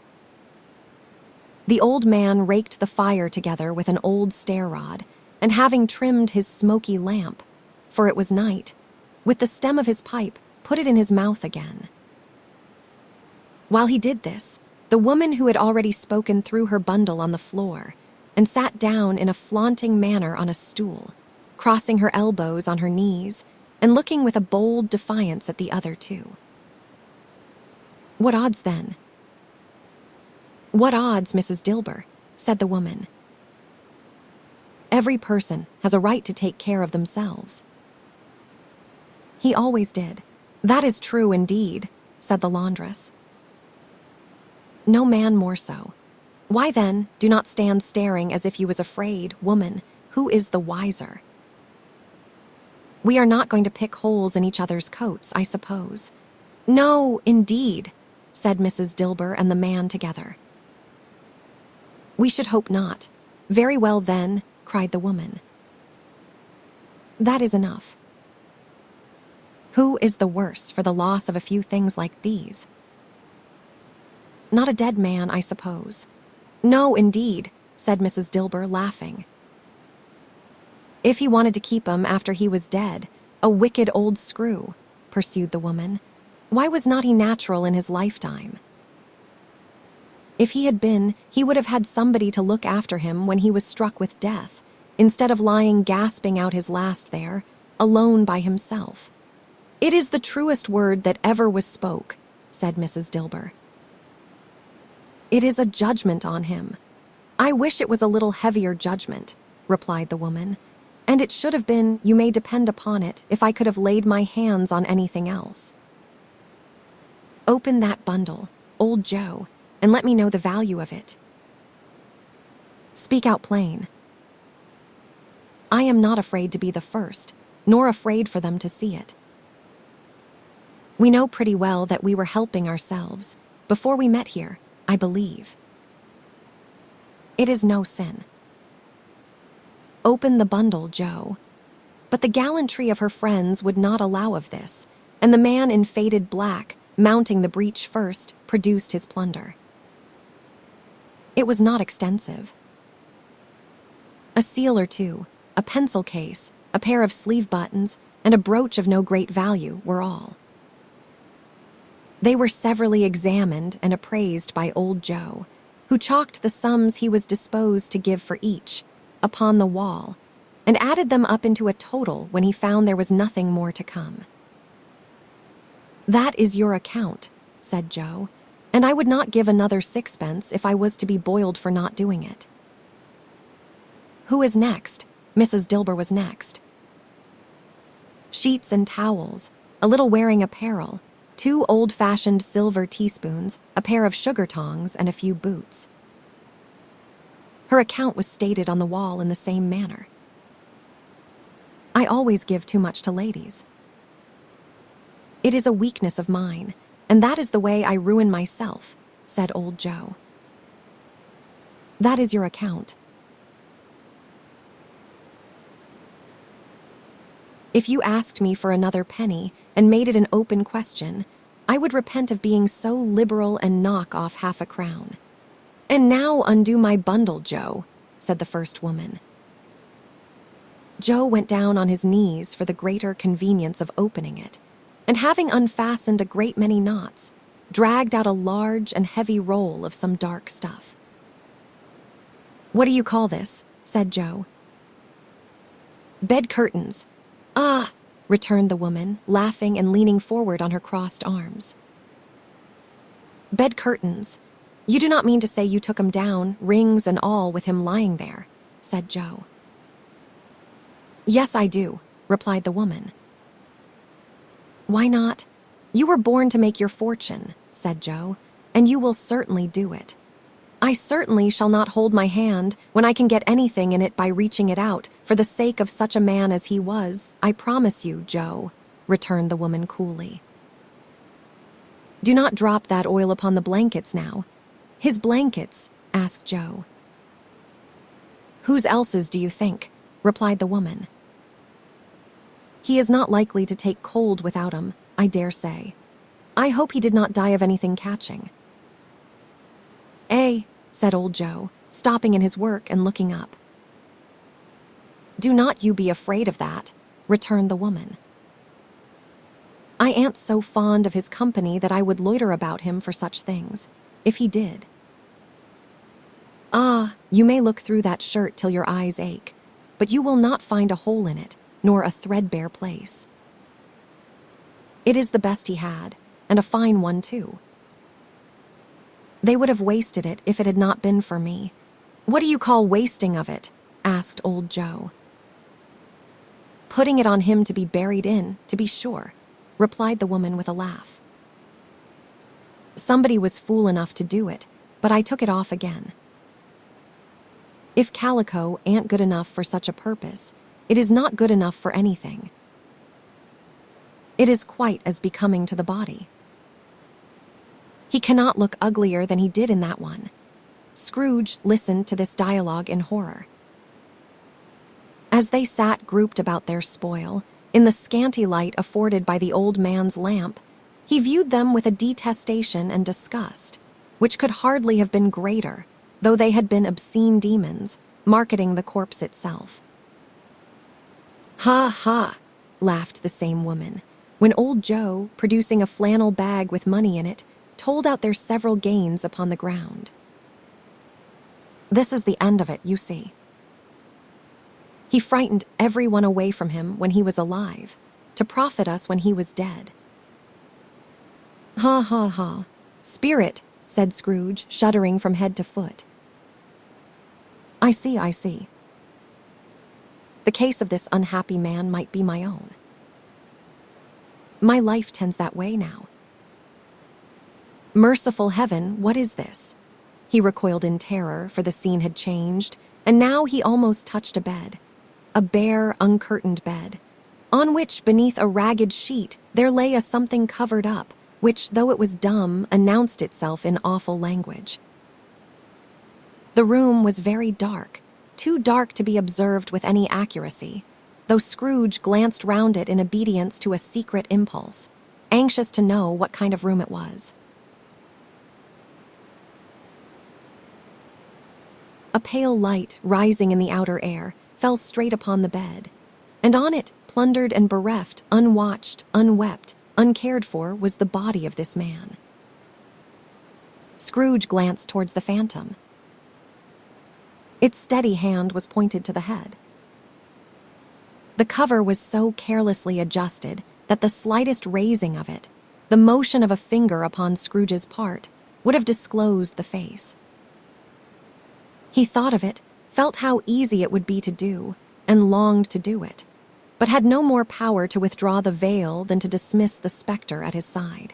The old man raked the fire together with an old stair-rod, and having trimmed his smoky lamp, for it was night, with the stem of his pipe, put it in his mouth again. While he did this, the woman who had already spoken threw her bundle on the floor and sat down in a flaunting manner on a stool, crossing her elbows on her knees and looking with a bold defiance at the other two. What odds, then? What odds, Mrs. Dilber? said the woman. Every person has a right to take care of themselves. He always did. That is true indeed, said the laundress. No man more so. Why then, do not stand staring as if you was afraid, woman, who is the wiser? We are not going to pick holes in each other's coats, I suppose. No, indeed, said Mrs. Dilber and the man together. We should hope not. Very well then, cried the woman. That is enough. Who is the worse for the loss of a few things like these? Not a dead man, I suppose. No, indeed, said Mrs. Dilber, laughing. If he wanted to keep him after he was dead, a wicked old screw, pursued the woman. Why was not he natural in his lifetime? If he had been, he would have had somebody to look after him when he was struck with death, instead of lying gasping out his last there, alone by himself. It is the truest word that ever was spoke, said Mrs. Dilber. It is a judgment on him. I wish it was a little heavier judgment, replied the woman, and it should have been, you may depend upon it, if I could have laid my hands on anything else. Open that bundle, old Joe, and let me know the value of it. Speak out plain. I am not afraid to be the first, nor afraid for them to see it. We know pretty well that we were helping ourselves, before we met here, I believe. It is no sin. Open the bundle, Joe. But the gallantry of her friends would not allow of this, and the man in faded black, mounting the breech first, produced his plunder. It was not extensive. A seal or two, a pencil case, a pair of sleeve buttons, and a brooch of no great value were all. They were severally examined and appraised by old Joe, who chalked the sums he was disposed to give for each upon the wall, and added them up into a total when he found there was nothing more to come. That is your account, said Joe, and I would not give another sixpence if I was to be boiled for not doing it. Who is next? Mrs. Dilber was next. Sheets and towels, a little wearing apparel, 2 old-fashioned silver teaspoons, a pair of sugar tongs, and a few boots. Her account was stated on the wall in the same manner. I always give too much to ladies. It is a weakness of mine, and that is the way I ruin myself, said old Joe. That is your account. If you asked me for another penny and made it an open question, I would repent of being so liberal and knock off half a crown. And now undo my bundle, Joe, said the first woman. Joe went down on his knees for the greater convenience of opening it, and having unfastened a great many knots, dragged out a large and heavy roll of some dark stuff. What do you call this? Said Joe. Bed curtains. Ah, returned the woman, laughing and leaning forward on her crossed arms. Bed curtains. You do not mean to say you took him down, rings and all, with him lying there, said Joe. Yes, I do, replied the woman. Why not? You were born to make your fortune, said Joe, and you will certainly do it. I certainly shall not hold my hand when I can get anything in it by reaching it out, for the sake of such a man as he was, I promise you, Joe, returned the woman coolly. Do not drop that oil upon the blankets now. His blankets, asked Joe. Whose else's do you think? Replied the woman. He is not likely to take cold without 'em, I dare say. I hope he did not die of anything catching. Said old Joe, stopping in his work and looking up. Do not you be afraid of that, returned the woman. I ain't so fond of his company that I would loiter about him for such things, if he did. Ah, you may look through that shirt till your eyes ache, but you will not find a hole in it, nor a threadbare place. It is the best he had, and a fine one too. They would have wasted it if it had not been for me. "What do you call wasting of it?" asked old Joe. "Putting it on him to be buried in, to be sure," replied the woman with a laugh. "Somebody was fool enough to do it, but I took it off again. If calico ain't good enough for such a purpose, it is not good enough for anything. It is quite as becoming to the body. He cannot look uglier than he did in that one." Scrooge listened to this dialogue in horror. As they sat grouped about their spoil, in the scanty light afforded by the old man's lamp, he viewed them with a detestation and disgust, which could hardly have been greater, though they had been obscene demons, marketing the corpse itself. "Ha, ha," laughed the same woman, when old Joe, producing a flannel bag with money in it, told out their several gains upon the ground. "This is the end of it, you see. He frightened everyone away from him when he was alive, to profit us when he was dead." "Ha, ha, ha. Spirit," said Scrooge, shuddering from head to foot. I see. The case of this unhappy man might be my own. My life tends that way now. Merciful heaven, what is this?" He recoiled in terror, for the scene had changed, and now he almost touched a bed, a bare, uncurtained bed, on which, beneath a ragged sheet, there lay a something covered up, which, though it was dumb, announced itself in awful language. The room was very dark, too dark to be observed with any accuracy, though Scrooge glanced round it in obedience to a secret impulse, anxious to know what kind of room it was. A pale light, rising in the outer air, fell straight upon the bed, and on it, plundered and bereft, unwatched, unwept, uncared for, was the body of this man. Scrooge glanced towards the phantom. Its steady hand was pointed to the head. The cover was so carelessly adjusted that the slightest raising of it, the motion of a finger upon Scrooge's part, would have disclosed the face. He thought of it, felt how easy it would be to do, and longed to do it, but had no more power to withdraw the veil than to dismiss the spectre at his side.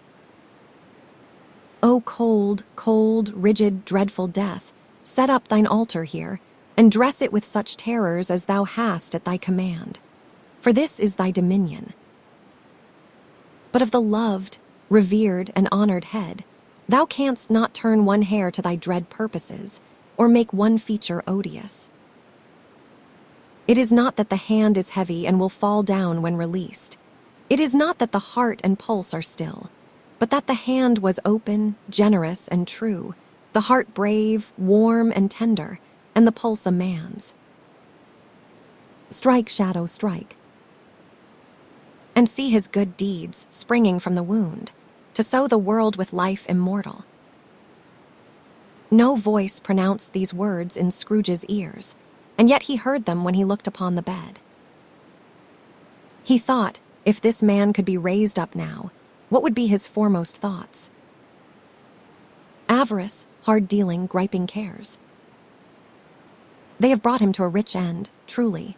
"O cold, cold, rigid, dreadful death, set up thine altar here, and dress it with such terrors as thou hast at thy command, for this is thy dominion. But of the loved, revered, and honored head, thou canst not turn one hair to thy dread purposes, or make one feature odious. It is not that the hand is heavy and will fall down when released. It is not that the heart and pulse are still, but that the hand was open, generous, and true, the heart brave, warm, and tender, and the pulse a man's. Strike, shadow, strike. And see his good deeds springing from the wound, to sow the world with life immortal." No voice pronounced these words in Scrooge's ears, and yet he heard them when he looked upon the bed. He thought, if this man could be raised up now, what would be his foremost thoughts? Avarice, hard-dealing, griping cares. They have brought him to a rich end, truly.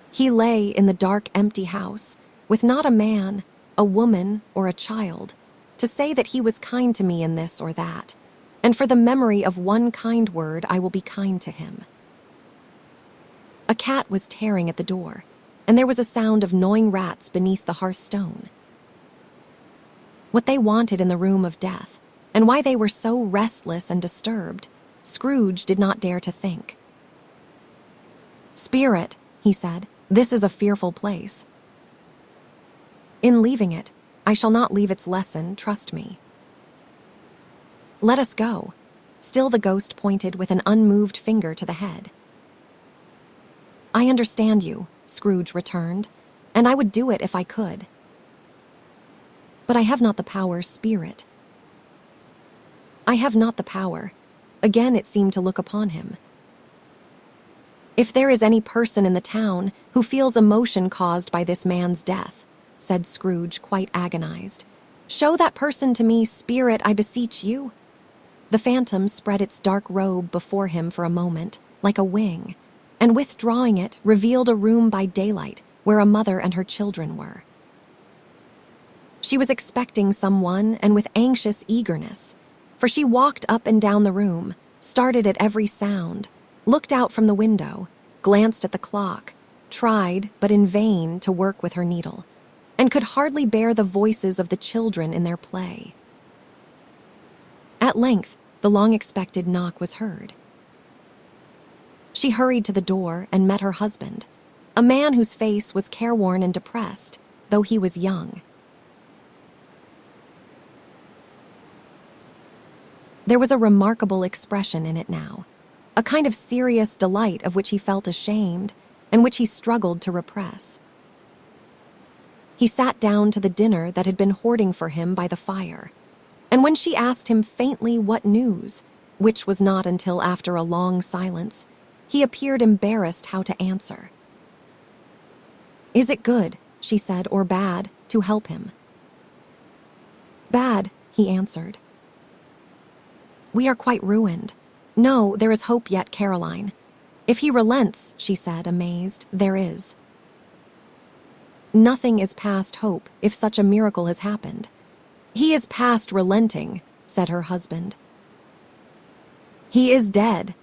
He lay in the dark, empty house, with not a man, a woman, or a child, to say that he was kind to me in this or that, and for the memory of one kind word I will be kind to him. A cat was tearing at the door, and there was a sound of gnawing rats beneath the hearthstone. What they wanted in the room of death, and why they were so restless and disturbed, Scrooge did not dare to think. "Spirit," he said, "this is a fearful place. In leaving it, I shall not leave its lesson, trust me. Let us go." Still the ghost pointed with an unmoved finger to the head. "I understand you," Scrooge returned, "and I would do it if I could. But I have not the power, Spirit. I have not the power." Again it seemed to look upon him. "If there is any person in the town who feels emotion caused by this man's death," said Scrooge, quite agonized, "show that person to me, Spirit, I beseech you." The phantom spread its dark robe before him for a moment, like a wing, and withdrawing it, revealed a room by daylight where a mother and her children were. She was expecting someone, and with anxious eagerness, for she walked up and down the room, started at every sound, looked out from the window, glanced at the clock, tried, but in vain, to work with her needle, and could hardly bear the voices of the children in their play. At length, the long-expected knock was heard. She hurried to the door and met her husband, a man whose face was careworn and depressed, though he was young. There was a remarkable expression in it now, a kind of serious delight of which he felt ashamed and which he struggled to repress. He sat down to the dinner that had been hoarding for him by the fire, and when she asked him faintly what news, which was not until after a long silence, he appeared embarrassed how to answer. "Is it good," she said, "or bad, to help him?" "Bad," he answered. "We are quite ruined. No, there is hope yet, Caroline. If he relents," she said, amazed, "there is." "Nothing is past hope if such a miracle has happened." "He is past relenting," said her husband. "He is dead."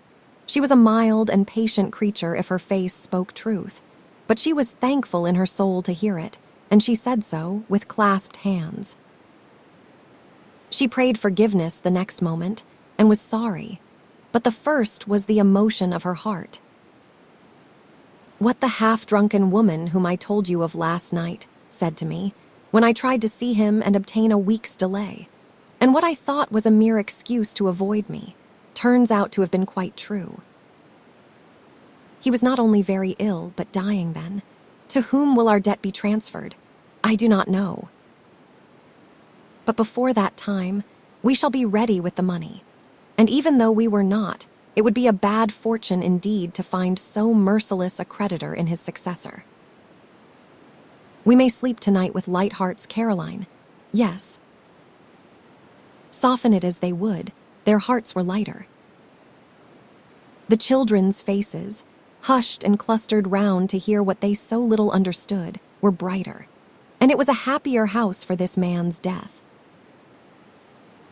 She was a mild and patient creature if her face spoke truth, but she was thankful in her soul to hear it, and she said so with clasped hands. She prayed forgiveness the next moment and was sorry, but the first was the emotion of her heart. "What the half-drunken woman whom I told you of last night said to me, when I tried to see him and obtain a week's delay, and what I thought was a mere excuse to avoid me, turns out to have been quite true. He was not only very ill, but dying then. To whom will our debt be transferred? I do not know. But before that time, we shall be ready with the money, and even though we were not, it would be a bad fortune indeed to find so merciless a creditor in his successor. We may sleep tonight with light hearts, Caroline. Yes." Soften it as they would, their hearts were lighter. The children's faces, hushed and clustered round to hear what they so little understood, were brighter, and it was a happier house for this man's death.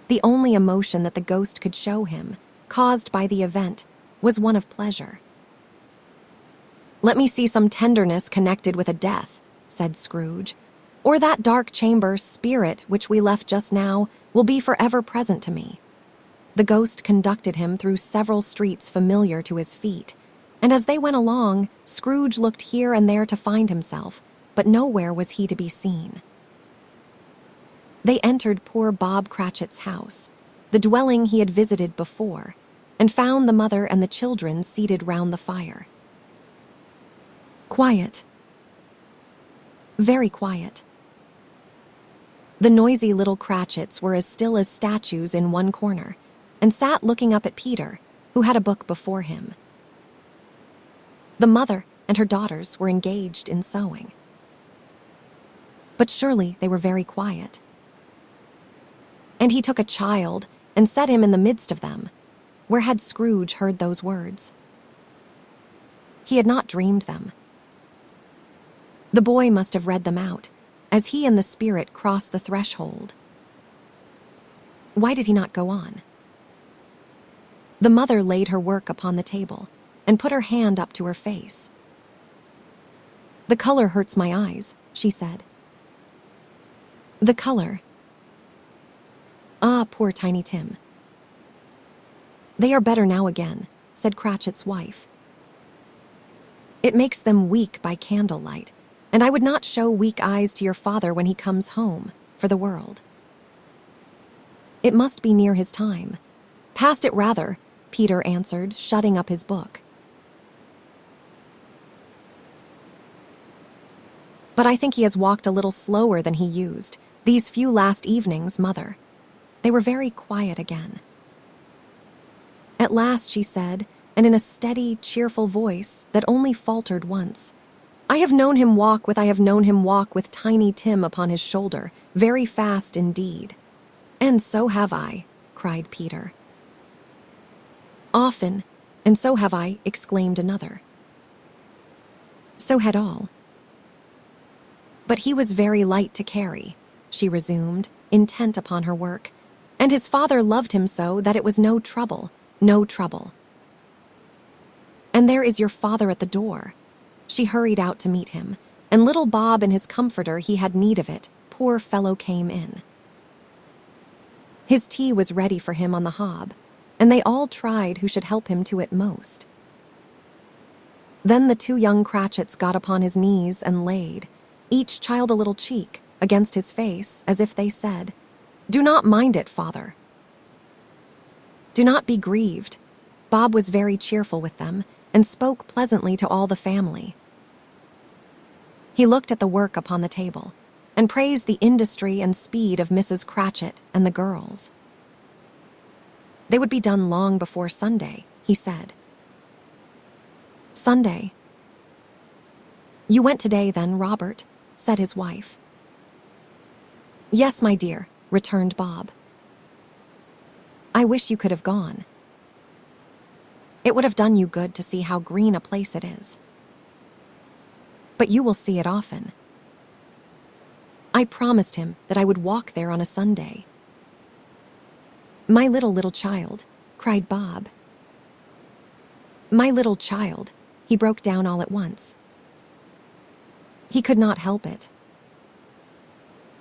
The only emotion that the ghost could show him, caused by the event, was one of pleasure. "Let me see some tenderness connected with a death," said Scrooge, "or that dark chamber spirit which we left just now will be forever present to me." The ghost conducted him through several streets familiar to his feet, and as they went along, Scrooge looked here and there to find himself, but nowhere was he to be seen. They entered poor Bob Cratchit's house, the dwelling he had visited before, and found the mother and the children seated round the fire. Quiet. Very quiet. The noisy little Cratchits were as still as statues in one corner, and sat looking up at Peter, who had a book before him. The mother and her daughters were engaged in sewing. But surely they were very quiet. And he took a child and set him in the midst of them. Where had Scrooge heard those words? He had not dreamed them. The boy must have read them out, as he and the spirit crossed the threshold. Why did he not go on? The mother laid her work upon the table and put her hand up to her face. "The color hurts my eyes," she said. "The color. Ah, poor Tiny Tim." "They are better now again," said Cratchit's wife. "It makes them weak by candlelight, and I would not show weak eyes to your father when he comes home, for the world. It must be near his time." "Past it rather," Peter answered, shutting up his book. "But I think he has walked a little slower than he used, these few last evenings, mother." They were very quiet again. At last she said, and in a steady, cheerful voice that only faltered once, I have known him walk with Tiny Tim upon his shoulder, very fast indeed." "And so have I," cried Peter. Often, and so have I, exclaimed another. So had all. But he was very light to carry, she resumed, intent upon her work, and his father loved him so that it was no trouble, no trouble. And there is your father at the door. She hurried out to meet him, and little Bob and his comforter, he had need of it, poor fellow, came in. His tea was ready for him on the hob, and they all tried who should help him to it most. Then the two young Cratchits got upon his knees and laid, each child a little cheek, against his face, as if they said, "Do not mind it, father. Do not be grieved." Bob was very cheerful with them, and spoke pleasantly to all the family. He looked at the work upon the table, and praised the industry and speed of Mrs. Cratchit and the girls. They would be done long before Sunday, he said. Sunday. You went today, then, Robert, said his wife. Yes, my dear, returned Bob. I wish you could have gone. It would have done you good to see how green a place it is. But you will see it often. I promised him that I would walk there on a Sunday. My little child, cried Bob. My little child, he broke down all at once. He could not help it.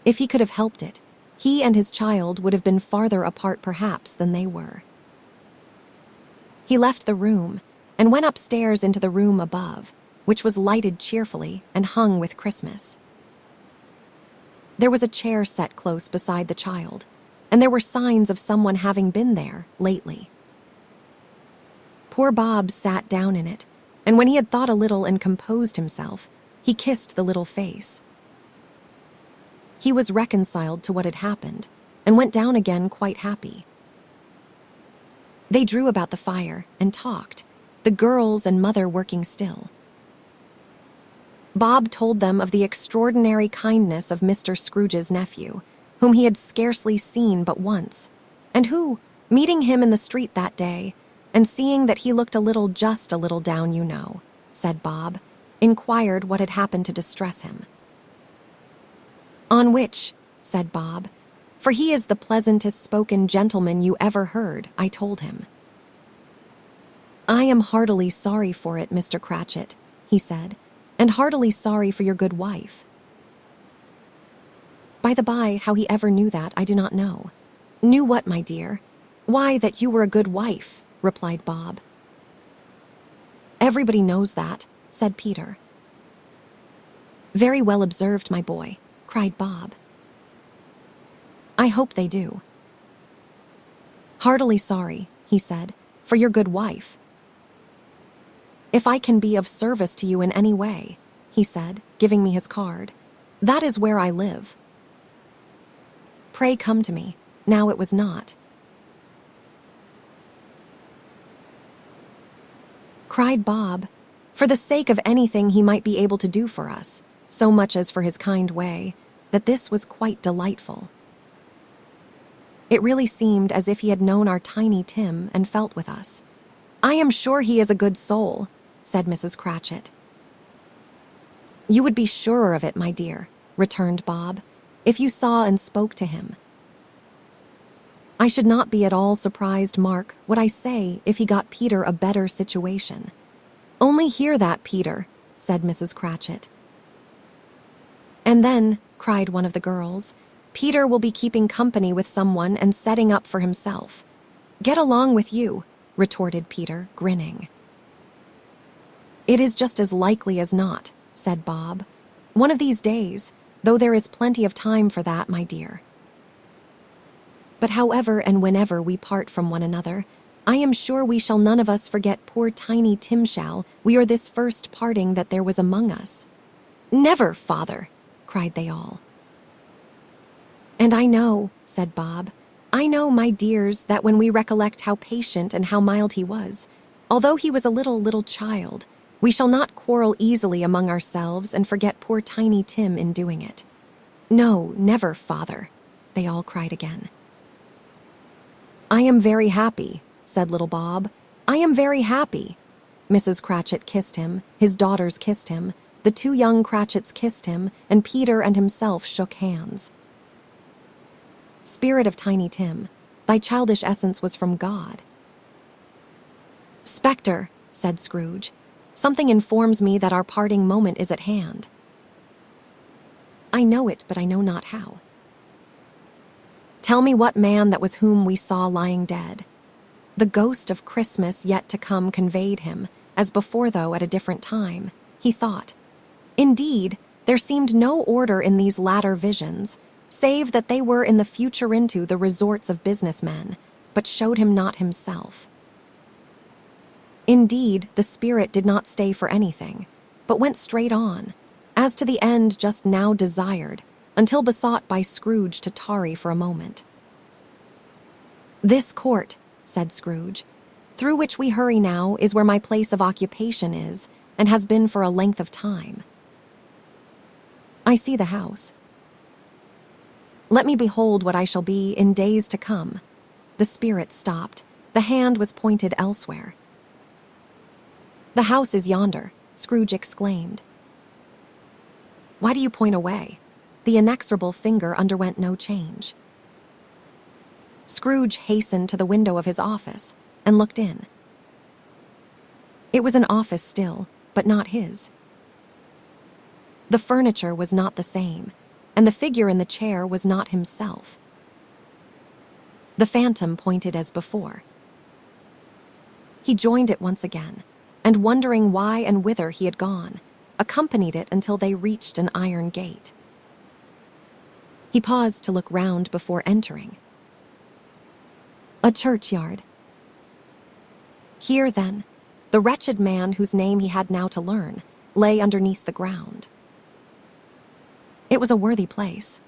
If he could have helped it, he and his child would have been farther apart perhaps than they were. He left the room and went upstairs into the room above, which was lighted cheerfully and hung with Christmas. There was a chair set close beside the child, and there were signs of someone having been there lately. Poor Bob sat down in it, and when he had thought a little and composed himself, he kissed the little face. He was reconciled to what had happened, and went down again quite happy. They drew about the fire and talked, the girls and mother working still. Bob told them of the extraordinary kindness of Mr. Scrooge's nephew, whom he had scarcely seen but once, and who, meeting him in the street that day, and seeing that he looked just a little down, you know, said Bob, inquired what had happened to distress him. On which, said Bob, for he is the pleasantest spoken gentleman you ever heard, I told him. I am heartily sorry for it, Mr. Cratchit, he said, and heartily sorry for your good wife. By the by, how he ever knew that, I do not know. Knew what, my dear? Why, that you were a good wife, replied Bob. Everybody knows that, said Peter. Very well observed, my boy, cried Bob. I hope they do. Heartily sorry, he said, for your good wife. If I can be of service to you in any way, he said, giving me his card, that is where I live. Pray come to me. Now it was not. Cried Bob, for the sake of anything he might be able to do for us, so much as for his kind way, that this was quite delightful. It really seemed as if he had known our tiny Tim and felt with us. I am sure he is a good soul, said Mrs. Cratchit. You would be surer of it, my dear, returned Bob, if you saw and spoke to him. I should not be at all surprised, Mark, what I say, if he got Peter a better situation. Only hear that, Peter, said Mrs. Cratchit. And then, cried one of the girls, Peter will be keeping company with someone and setting up for himself. Get along with you, retorted Peter, grinning. It is just as likely as not, said Bob. One of these days, though there is plenty of time for that, my dear. But however and whenever we part from one another, I am sure we shall none of us forget poor tiny Tim shall, we are this first parting that there was among us. Never, father, cried they all. And I know, said Bob, I know, my dears, that when we recollect how patient and how mild he was, although he was a little child, we shall not quarrel easily among ourselves and forget poor tiny Tim in doing it. No, never, father, they all cried again. I am very happy, said little Bob, I am very happy. Mrs. Cratchit kissed him, his daughters kissed him, the two young Cratchits kissed him, and Peter and himself shook hands. Spirit of Tiny Tim, thy childish essence was from God. Spectre, said Scrooge, something informs me that our parting moment is at hand. I know it, but I know not how. Tell me what man that was whom we saw lying dead. The ghost of Christmas yet to come conveyed him, as before though at a different time, he thought. Indeed, there seemed no order in these latter visions, save that they were in the future into the resorts of businessmen, but showed him not himself. Indeed, the spirit did not stay for anything, but went straight on, as to the end just now desired, until besought by Scrooge to tarry for a moment. This court, said Scrooge, through which we hurry now is where my place of occupation is, and has been for a length of time. I see the house. Let me behold what I shall be in days to come. The spirit stopped. The hand was pointed elsewhere. The house is yonder, Scrooge exclaimed. Why do you point away? The inexorable finger underwent no change. Scrooge hastened to the window of his office and looked in. It was an office still, but not his. The furniture was not the same, and the figure in the chair was not himself. The phantom pointed as before. He joined it once again, and wondering why and whither he had gone, accompanied it until they reached an iron gate. He paused to look round before entering. A churchyard. Here, then, the wretched man whose name he had now to learn lay underneath the ground. It was a worthy place.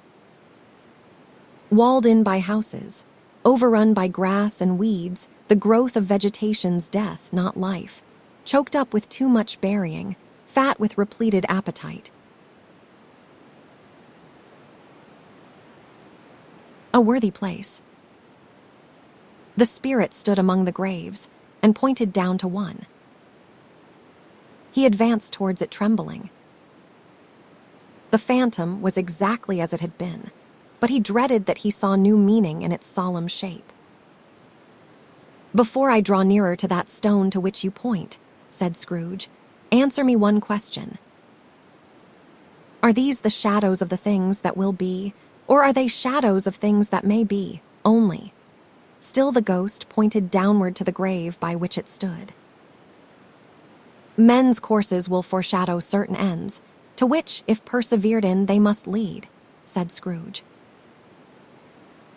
Walled in by houses, overrun by grass and weeds, the growth of vegetation's death, not life, choked up with too much burying, fat with repleted appetite. A worthy place. The spirit stood among the graves and pointed down to one. He advanced towards it trembling. The phantom was exactly as it had been, but he dreaded that he saw new meaning in its solemn shape. Before I draw nearer to that stone to which you point, said Scrooge, answer me one question. Are these the shadows of the things that will be, or are they shadows of things that may be, only? Still the ghost pointed downward to the grave by which it stood. Men's courses will foreshadow certain ends, to which, if persevered in, they must lead, said Scrooge.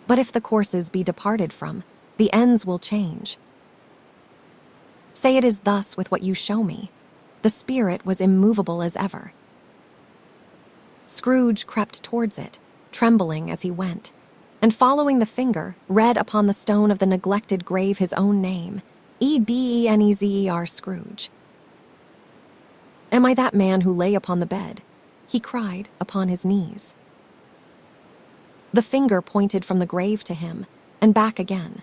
But if the courses be departed from, the ends will change. Say it is thus with what you show me. The spirit was immovable as ever. Scrooge crept towards it, trembling as he went, and following the finger, read upon the stone of the neglected grave his own name, Ebenezer Scrooge. Am I that man who lay upon the bed? He cried, upon his knees. The finger pointed from the grave to him, and back again.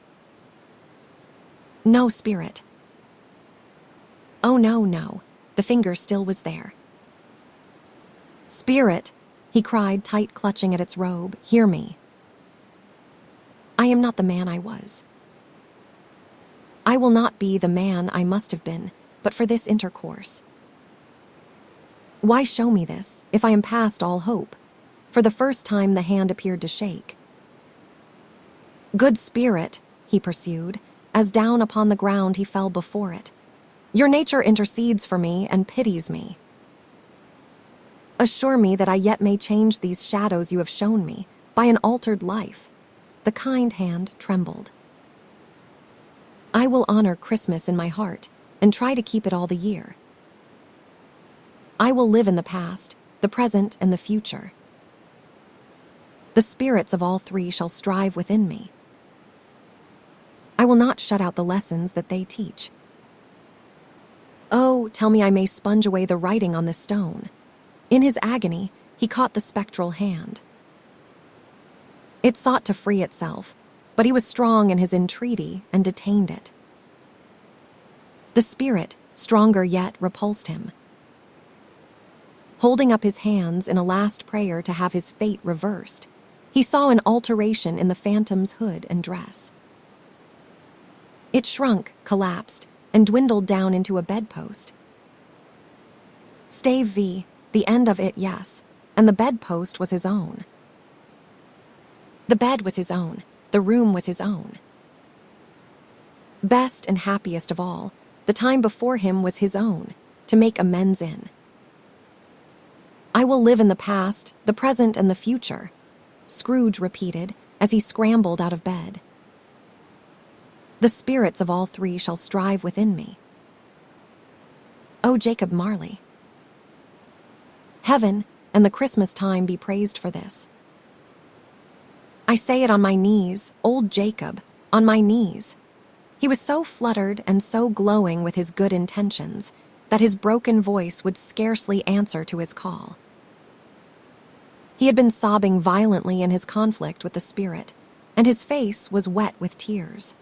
No, spirit. Oh, no, no. The finger still was there. Spirit, he cried, tight clutching at its robe, hear me. I am not the man I was. I will not be the man I must have been, but for this intercourse. Why show me this, if I am past all hope? For the first time the hand appeared to shake. Good spirit, he pursued, as down upon the ground he fell before it. Your nature intercedes for me and pities me. Assure me that I yet may change these shadows you have shown me, by an altered life. The kind hand trembled. I will honor Christmas in my heart, and try to keep it all the year. I will live in the past, the present, and the future. The spirits of all three shall strive within me. I will not shut out the lessons that they teach. Oh, tell me I may sponge away the writing on this stone. In his agony, he caught the spectral hand. It sought to free itself, but he was strong in his entreaty and detained it. The spirit, stronger yet, repulsed him. Holding up his hands in a last prayer to have his fate reversed, he saw an alteration in the phantom's hood and dress. It shrunk, collapsed, and dwindled down into a bedpost. Stave V, the end of it, yes, and the bedpost was his own. The bed was his own, the room was his own. Best and happiest of all, the time before him was his own, to make amends in. I will live in the past, the present, and the future, Scrooge repeated as he scrambled out of bed. The spirits of all three shall strive within me. Oh, Jacob Marley! Heaven and the Christmas time be praised for this. I say it on my knees, old Jacob, on my knees. He was so fluttered and so glowing with his good intentions that his broken voice would scarcely answer to his call. He had been sobbing violently in his conflict with the spirit, and his face was wet with tears.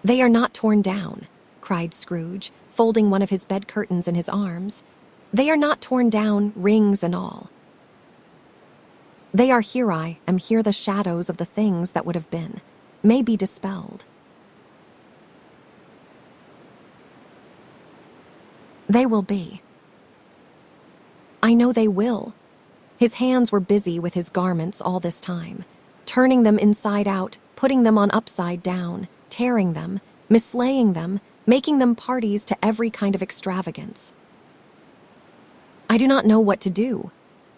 They are not torn down, cried Scrooge, folding one of his bed curtains in his arms. They are not torn down, rings and all. They are here. I am here. The shadows of the things that would have been may be dispelled. They will be. I know they will. His hands were busy with his garments all this time, turning them inside out, putting them on upside down, tearing them, mislaying them, making them parties to every kind of extravagance. I do not know what to do,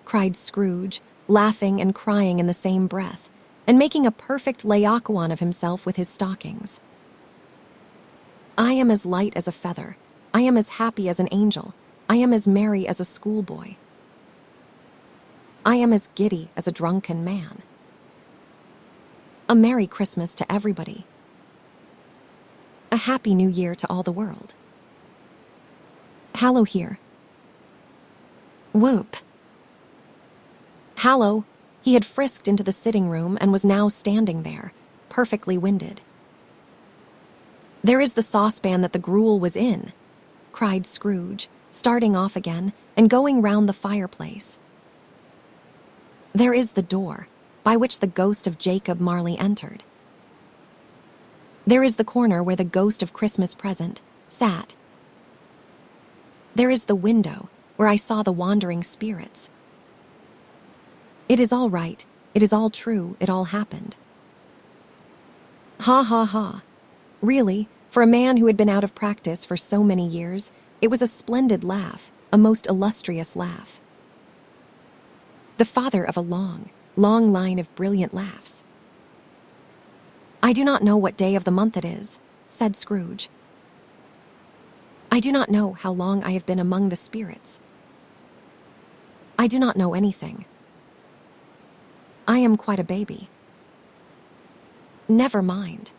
cried Scrooge, laughing and crying in the same breath, and making a perfect Laocoon of himself with his stockings. I am as light as a feather. I am as happy as an angel. I am as merry as a schoolboy. I am as giddy as a drunken man. A Merry Christmas to everybody. A Happy New Year to all the world. Hallo here. Whoop. Hallo. He had frisked into the sitting room and was now standing there, perfectly winded. There is the saucepan that the gruel was in, cried Scrooge, starting off again and going round the fireplace. There is the door by which the ghost of Jacob Marley entered. There is the corner where the ghost of Christmas Present sat. There is the window where I saw the wandering spirits. It is all right. It is all true. It all happened. Ha ha ha. Really, for a man who had been out of practice for so many years, it was a splendid laugh, a most illustrious laugh. The father of a long, long line of brilliant laughs. I do not know what day of the month it is, said Scrooge. I do not know how long I have been among the spirits. I do not know anything. I am quite a baby. Never mind.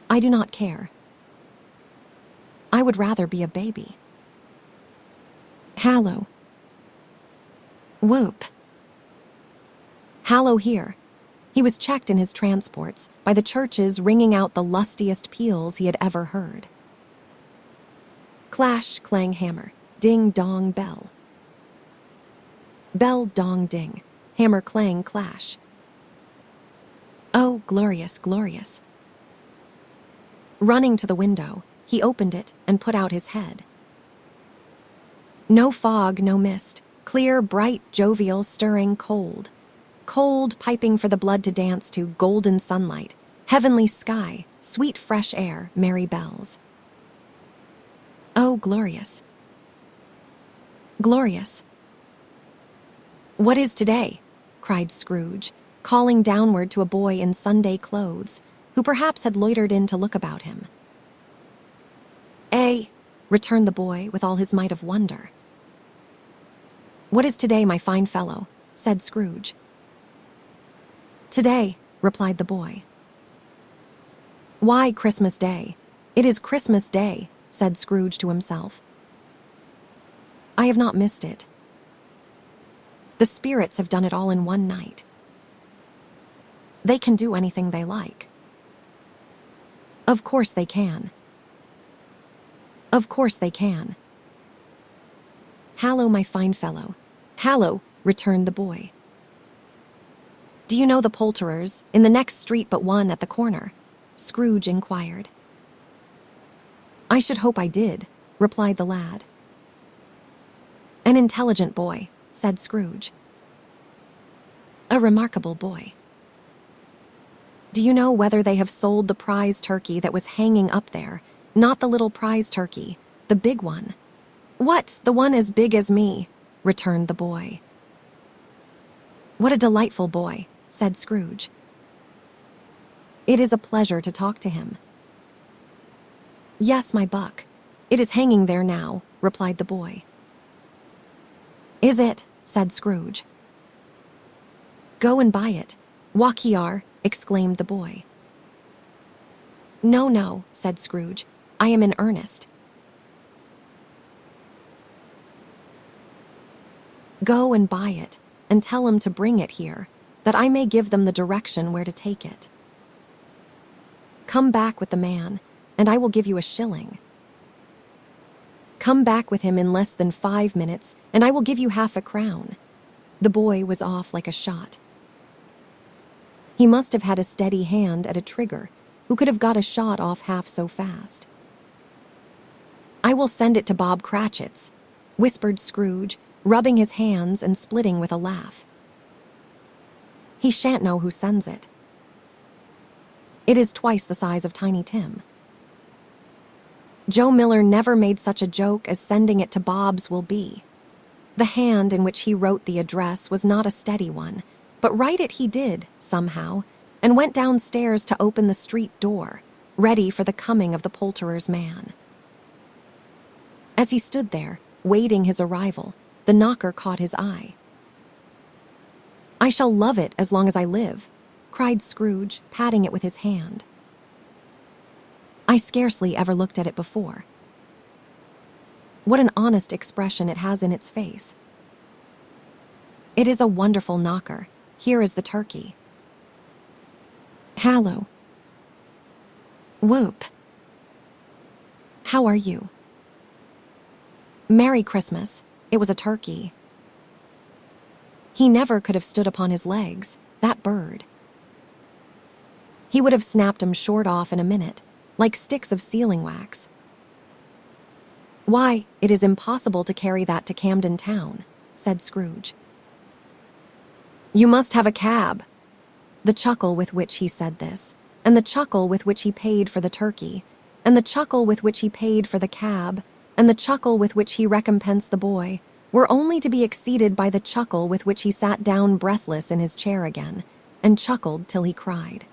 I do not care. I would rather be a baby. Hallo. Whoop. Hallo here. He was checked in his transports by the churches ringing out the lustiest peals he had ever heard. Clash, clang, hammer, ding, dong, bell. Bell, dong, ding, hammer, clang, clash. Oh, glorious, glorious. Running to the window, he opened it and put out his head. No fog, no mist, clear, bright, jovial, stirring, cold. Cold, piping for the blood to dance to, golden sunlight, heavenly sky, sweet fresh air, merry bells. Oh, glorious. Glorious. What is today? Cried Scrooge, calling downward to a boy in Sunday clothes, who perhaps had loitered in to look about him. Returned the boy with all his might of wonder. What is today, my fine fellow? Said Scrooge. Today, replied the boy. Why, Christmas Day? It is Christmas Day, said Scrooge to himself. I have not missed it. The spirits have done it all in one night. They can do anything they like. Of course they can. Of course they can. Hallo, my fine fellow. Hallo, returned the boy. Do you know the poulterers in the next street but one at the corner? Scrooge inquired. I should hope I did, replied the lad. An intelligent boy, said Scrooge. A remarkable boy. Do you know whether they have sold the prize turkey that was hanging up there? Not the little prize turkey, the big one. What, the one as big as me? Returned the boy. What a delightful boy, said Scrooge. It is a pleasure to talk to him. Yes, my buck. It is hanging there now, replied the boy. Is it? Said Scrooge. Go and buy it. Walk here, exclaimed the boy. No, no, said Scrooge. I am in earnest. Go and buy it, and tell him to bring it here, that I may give them the direction where to take it. Come back with the man, and I will give you a shilling. Come back with him in less than 5 minutes, and I will give you half a crown. The boy was off like a shot. He must have had a steady hand at a trigger, who could have got a shot off half so fast. I will send it to Bob Cratchit's, whispered Scrooge, rubbing his hands and splitting with a laugh. He shan't know who sends it. It is twice the size of Tiny Tim. Joe Miller never made such a joke as sending it to Bob's will be. The hand in which he wrote the address was not a steady one, but write it he did, somehow, and went downstairs to open the street door, ready for the coming of the poulterer's man. As he stood there, waiting his arrival, the knocker caught his eye. I shall love it as long as I live, cried Scrooge, patting it with his hand. I scarcely ever looked at it before. What an honest expression it has in its face. It is a wonderful knocker. Here is the turkey. Hallo. Whoop. How are you? Merry Christmas. It was a turkey. He never could have stood upon his legs, that bird. He would have snapped 'em short off in a minute, like sticks of sealing wax. Why, it is impossible to carry that to Camden Town, said Scrooge. You must have a cab. The chuckle with which he said this, and the chuckle with which he paid for the turkey, and the chuckle with which he paid for the cab, and the chuckle with which he recompensed the boy, were only to be exceeded by the chuckle with which he sat down breathless in his chair again, and chuckled till he cried.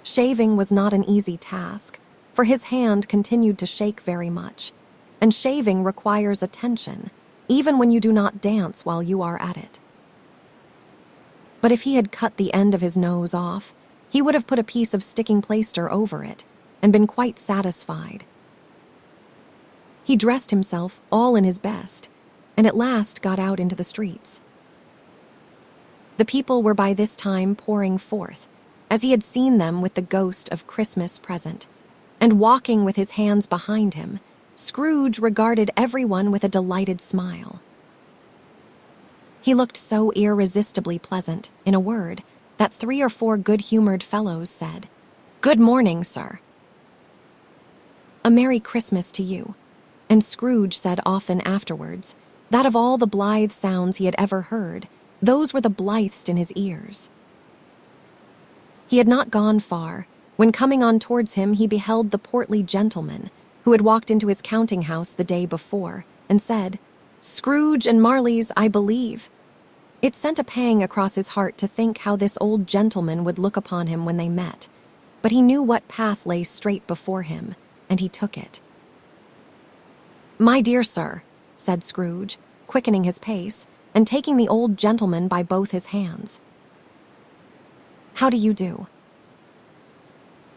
Shaving was not an easy task, for his hand continued to shake very much, and shaving requires attention, even when you do not dance while you are at it. But if he had cut the end of his nose off, he would have put a piece of sticking plaster over it, and been quite satisfied. He dressed himself all in his best, and at last got out into the streets. The people were by this time pouring forth, as he had seen them with the ghost of Christmas present, and walking with his hands behind him, Scrooge regarded everyone with a delighted smile. He looked so irresistibly pleasant, in a word, that 3 or 4 good-humored fellows said, "Good morning, sir." "A Merry Christmas to you," and Scrooge said often afterwards that of all the blithe sounds he had ever heard, those were the blithest in his ears. He had not gone far, when coming on towards him he beheld the portly gentleman who had walked into his counting-house the day before, and said, "Scrooge and Marley's, I believe." It sent a pang across his heart to think how this old gentleman would look upon him when they met, but he knew what path lay straight before him, and he took it. "My dear sir," said Scrooge, quickening his pace, and taking the old gentleman by both his hands. "How do you do?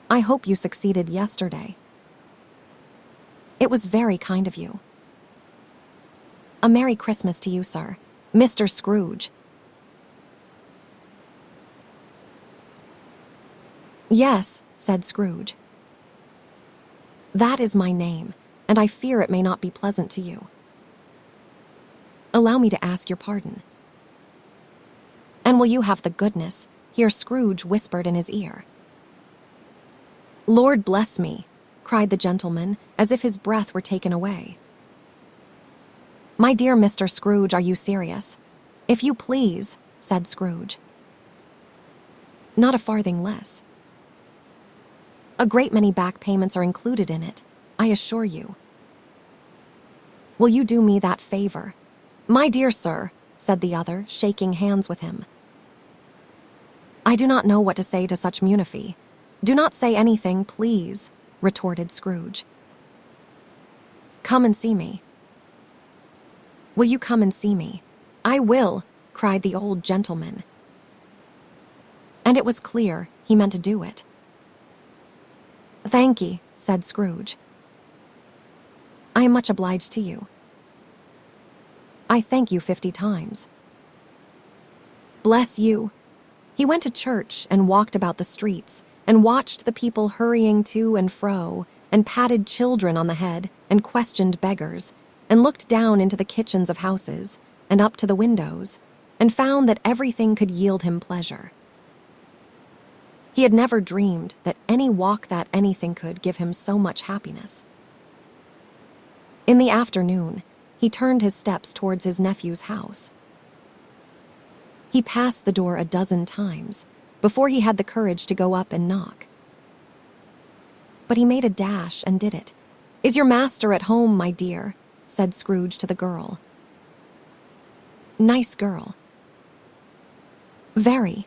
I hope you succeeded yesterday." "It was very kind of you." "A Merry Christmas to you, sir. Mr. Scrooge." Yes, said Scrooge. That is my name, and I fear it may not be pleasant to you. Allow me to ask your pardon. And will you have the goodness, here Scrooge whispered in his ear. Lord bless me, cried the gentleman, as if his breath were taken away. My dear Mr. Scrooge, are you serious? If you please, said Scrooge. Not a farthing less. A great many back payments are included in it, I assure you. Will you do me that favor? My dear sir, said the other, shaking hands with him. I do not know what to say to such munificence. Do not say anything, please, retorted Scrooge. Come and see me. Will you come and see me? I will, cried the old gentleman. And it was clear he meant to do it. Thank ye, said Scrooge. I am much obliged to you. I thank you 50 times. Bless you. He went to church and walked about the streets and watched the people hurrying to and fro and patted children on the head and questioned beggars and looked down into the kitchens of houses and up to the windows and found that everything could yield him pleasure. He had never dreamed that any walk that anything could give him so much happiness. In the afternoon, he turned his steps towards his nephew's house. He passed the door a dozen times before he had the courage to go up and knock. But he made a dash and did it. Is your master at home, my dear? Said Scrooge to the girl. Nice girl. Very.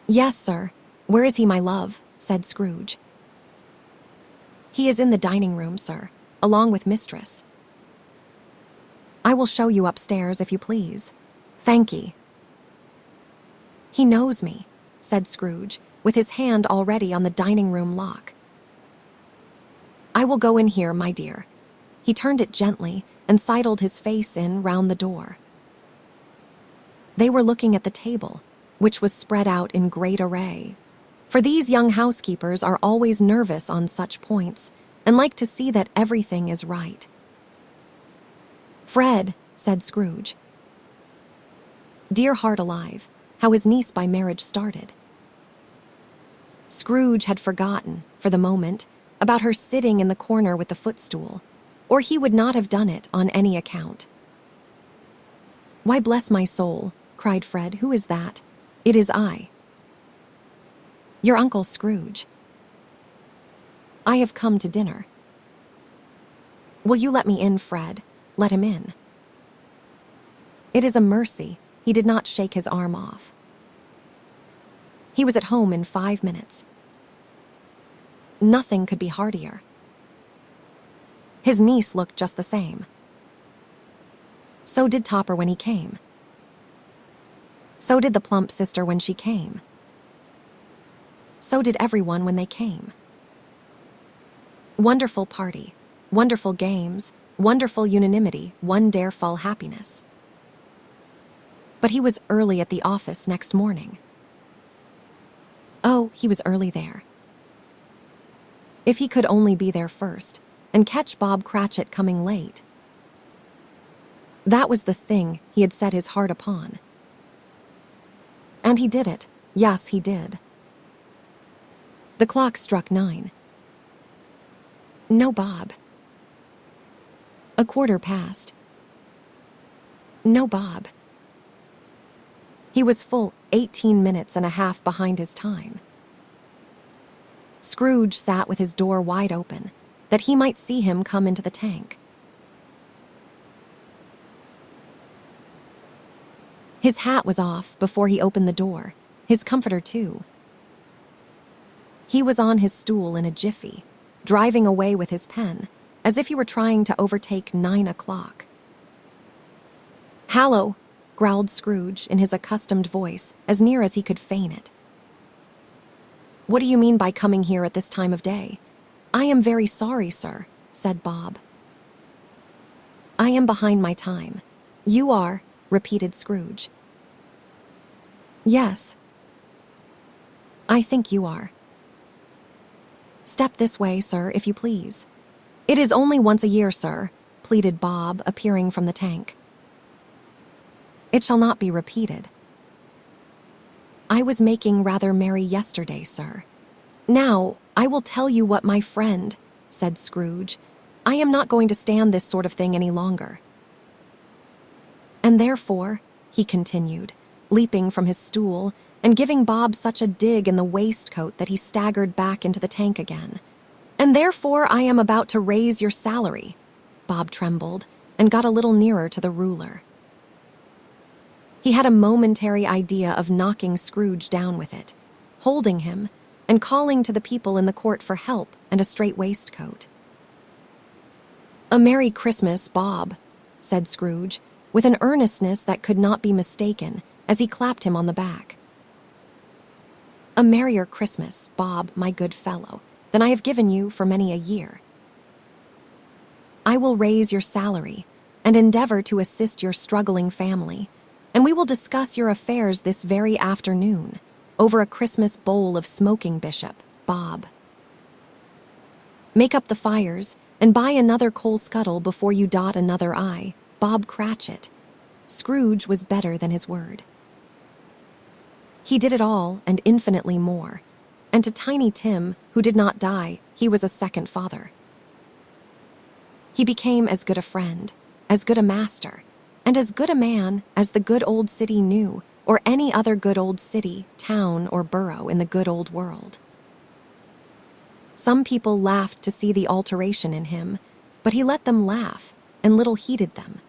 Yes, sir. Where is he, my love? Said Scrooge. He is in the dining room, sir, along with mistress. I will show you upstairs, if you please. Thank ye. He knows me, said Scrooge, with his hand already on the dining room lock. I will go in here, my dear. He turned it gently and sidled his face in round the door. They were looking at the table, which was spread out in great array. For these young housekeepers are always nervous on such points and like to see that everything is right. Fred, said Scrooge. Dear heart alive, how his niece by marriage started. Scrooge had forgotten, for the moment, about her sitting in the corner with the footstool, or he would not have done it on any account. Why, bless my soul, cried Fred, who is that? It is I. Your Uncle Scrooge. I have come to dinner. Will you let me in, Fred? Let him in. It is a mercy he did not shake his arm off. He was at home in 5 minutes. Nothing could be heartier. His niece looked just the same. So did Topper when he came. So did the plump sister when she came. So did everyone when they came. Wonderful party, wonderful games, wonderful unanimity, wonderful happiness. But he was early at the office next morning. Oh, he was early there. If he could only be there first and catch Bob Cratchit coming late. That was the thing he had set his heart upon. And he did it. Yes, he did. The clock struck 9. No Bob. A quarter past. No Bob. He was full 18 minutes and a half behind his time. Scrooge sat with his door wide open, that he might see him come into the tank. His hat was off before he opened the door, his comforter too. He was on his stool in a jiffy, driving away with his pen, as if he were trying to overtake 9 o'clock. Hallo, growled Scrooge in his accustomed voice, as near as he could feign it. What do you mean by coming here at this time of day? I am very sorry, sir, said Bob. I am behind my time. You are, repeated Scrooge. Yes. I think you are. Step this way, sir, if you please. It is only once a year, sir, pleaded Bob, appearing from the tank. It shall not be repeated. I was making rather merry yesterday, sir. Now, I will tell you what my friend, said Scrooge. I am not going to stand this sort of thing any longer. And therefore, he continued, leaping from his stool and giving Bob such a dig in the waistcoat that he staggered back into the tank again. And therefore I am about to raise your salary. Bob trembled and got a little nearer to the ruler. He had a momentary idea of knocking Scrooge down with it, holding him, and calling to the people in the court for help and a straight waistcoat. A Merry Christmas, Bob, said Scrooge, with an earnestness that could not be mistaken as he clapped him on the back. A merrier Christmas, Bob, my good fellow, than I have given you for many a year. I will raise your salary and endeavor to assist your struggling family, and we will discuss your affairs this very afternoon over a Christmas bowl of smoking bishop, Bob. Make up the fires and buy another coal scuttle before you dot another I, Bob Cratchit. Scrooge was better than his word. He did it all and infinitely more, and to Tiny Tim, who did not die, he was a second father. He became as good a friend, as good a master, and as good a man as the good old city knew, or any other good old city, town, or borough in the good old world. Some people laughed to see the alteration in him, but he let them laugh, and little heeded them,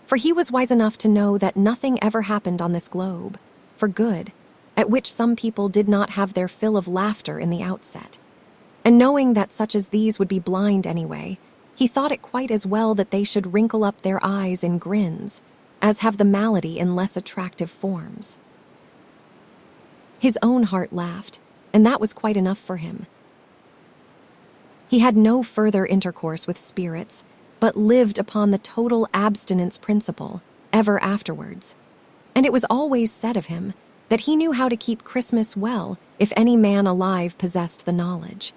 for he was wise enough to know that nothing ever happened on this globe, for good, at which some people did not have their fill of laughter in the outset. And knowing that such as these would be blind anyway, he thought it quite as well that they should wrinkle up their eyes in grins, as have the malady in less attractive forms. His own heart laughed, and that was quite enough for him. He had no further intercourse with spirits, but lived upon the total abstinence principle ever afterwards, and it was always said of him that he knew how to keep Christmas well if any man alive possessed the knowledge.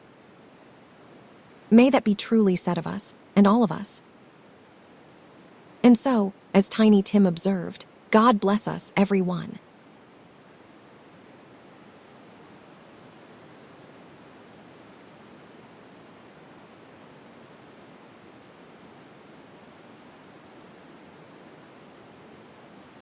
May that be truly said of us, and all of us. And so, as Tiny Tim observed, God bless us, every one.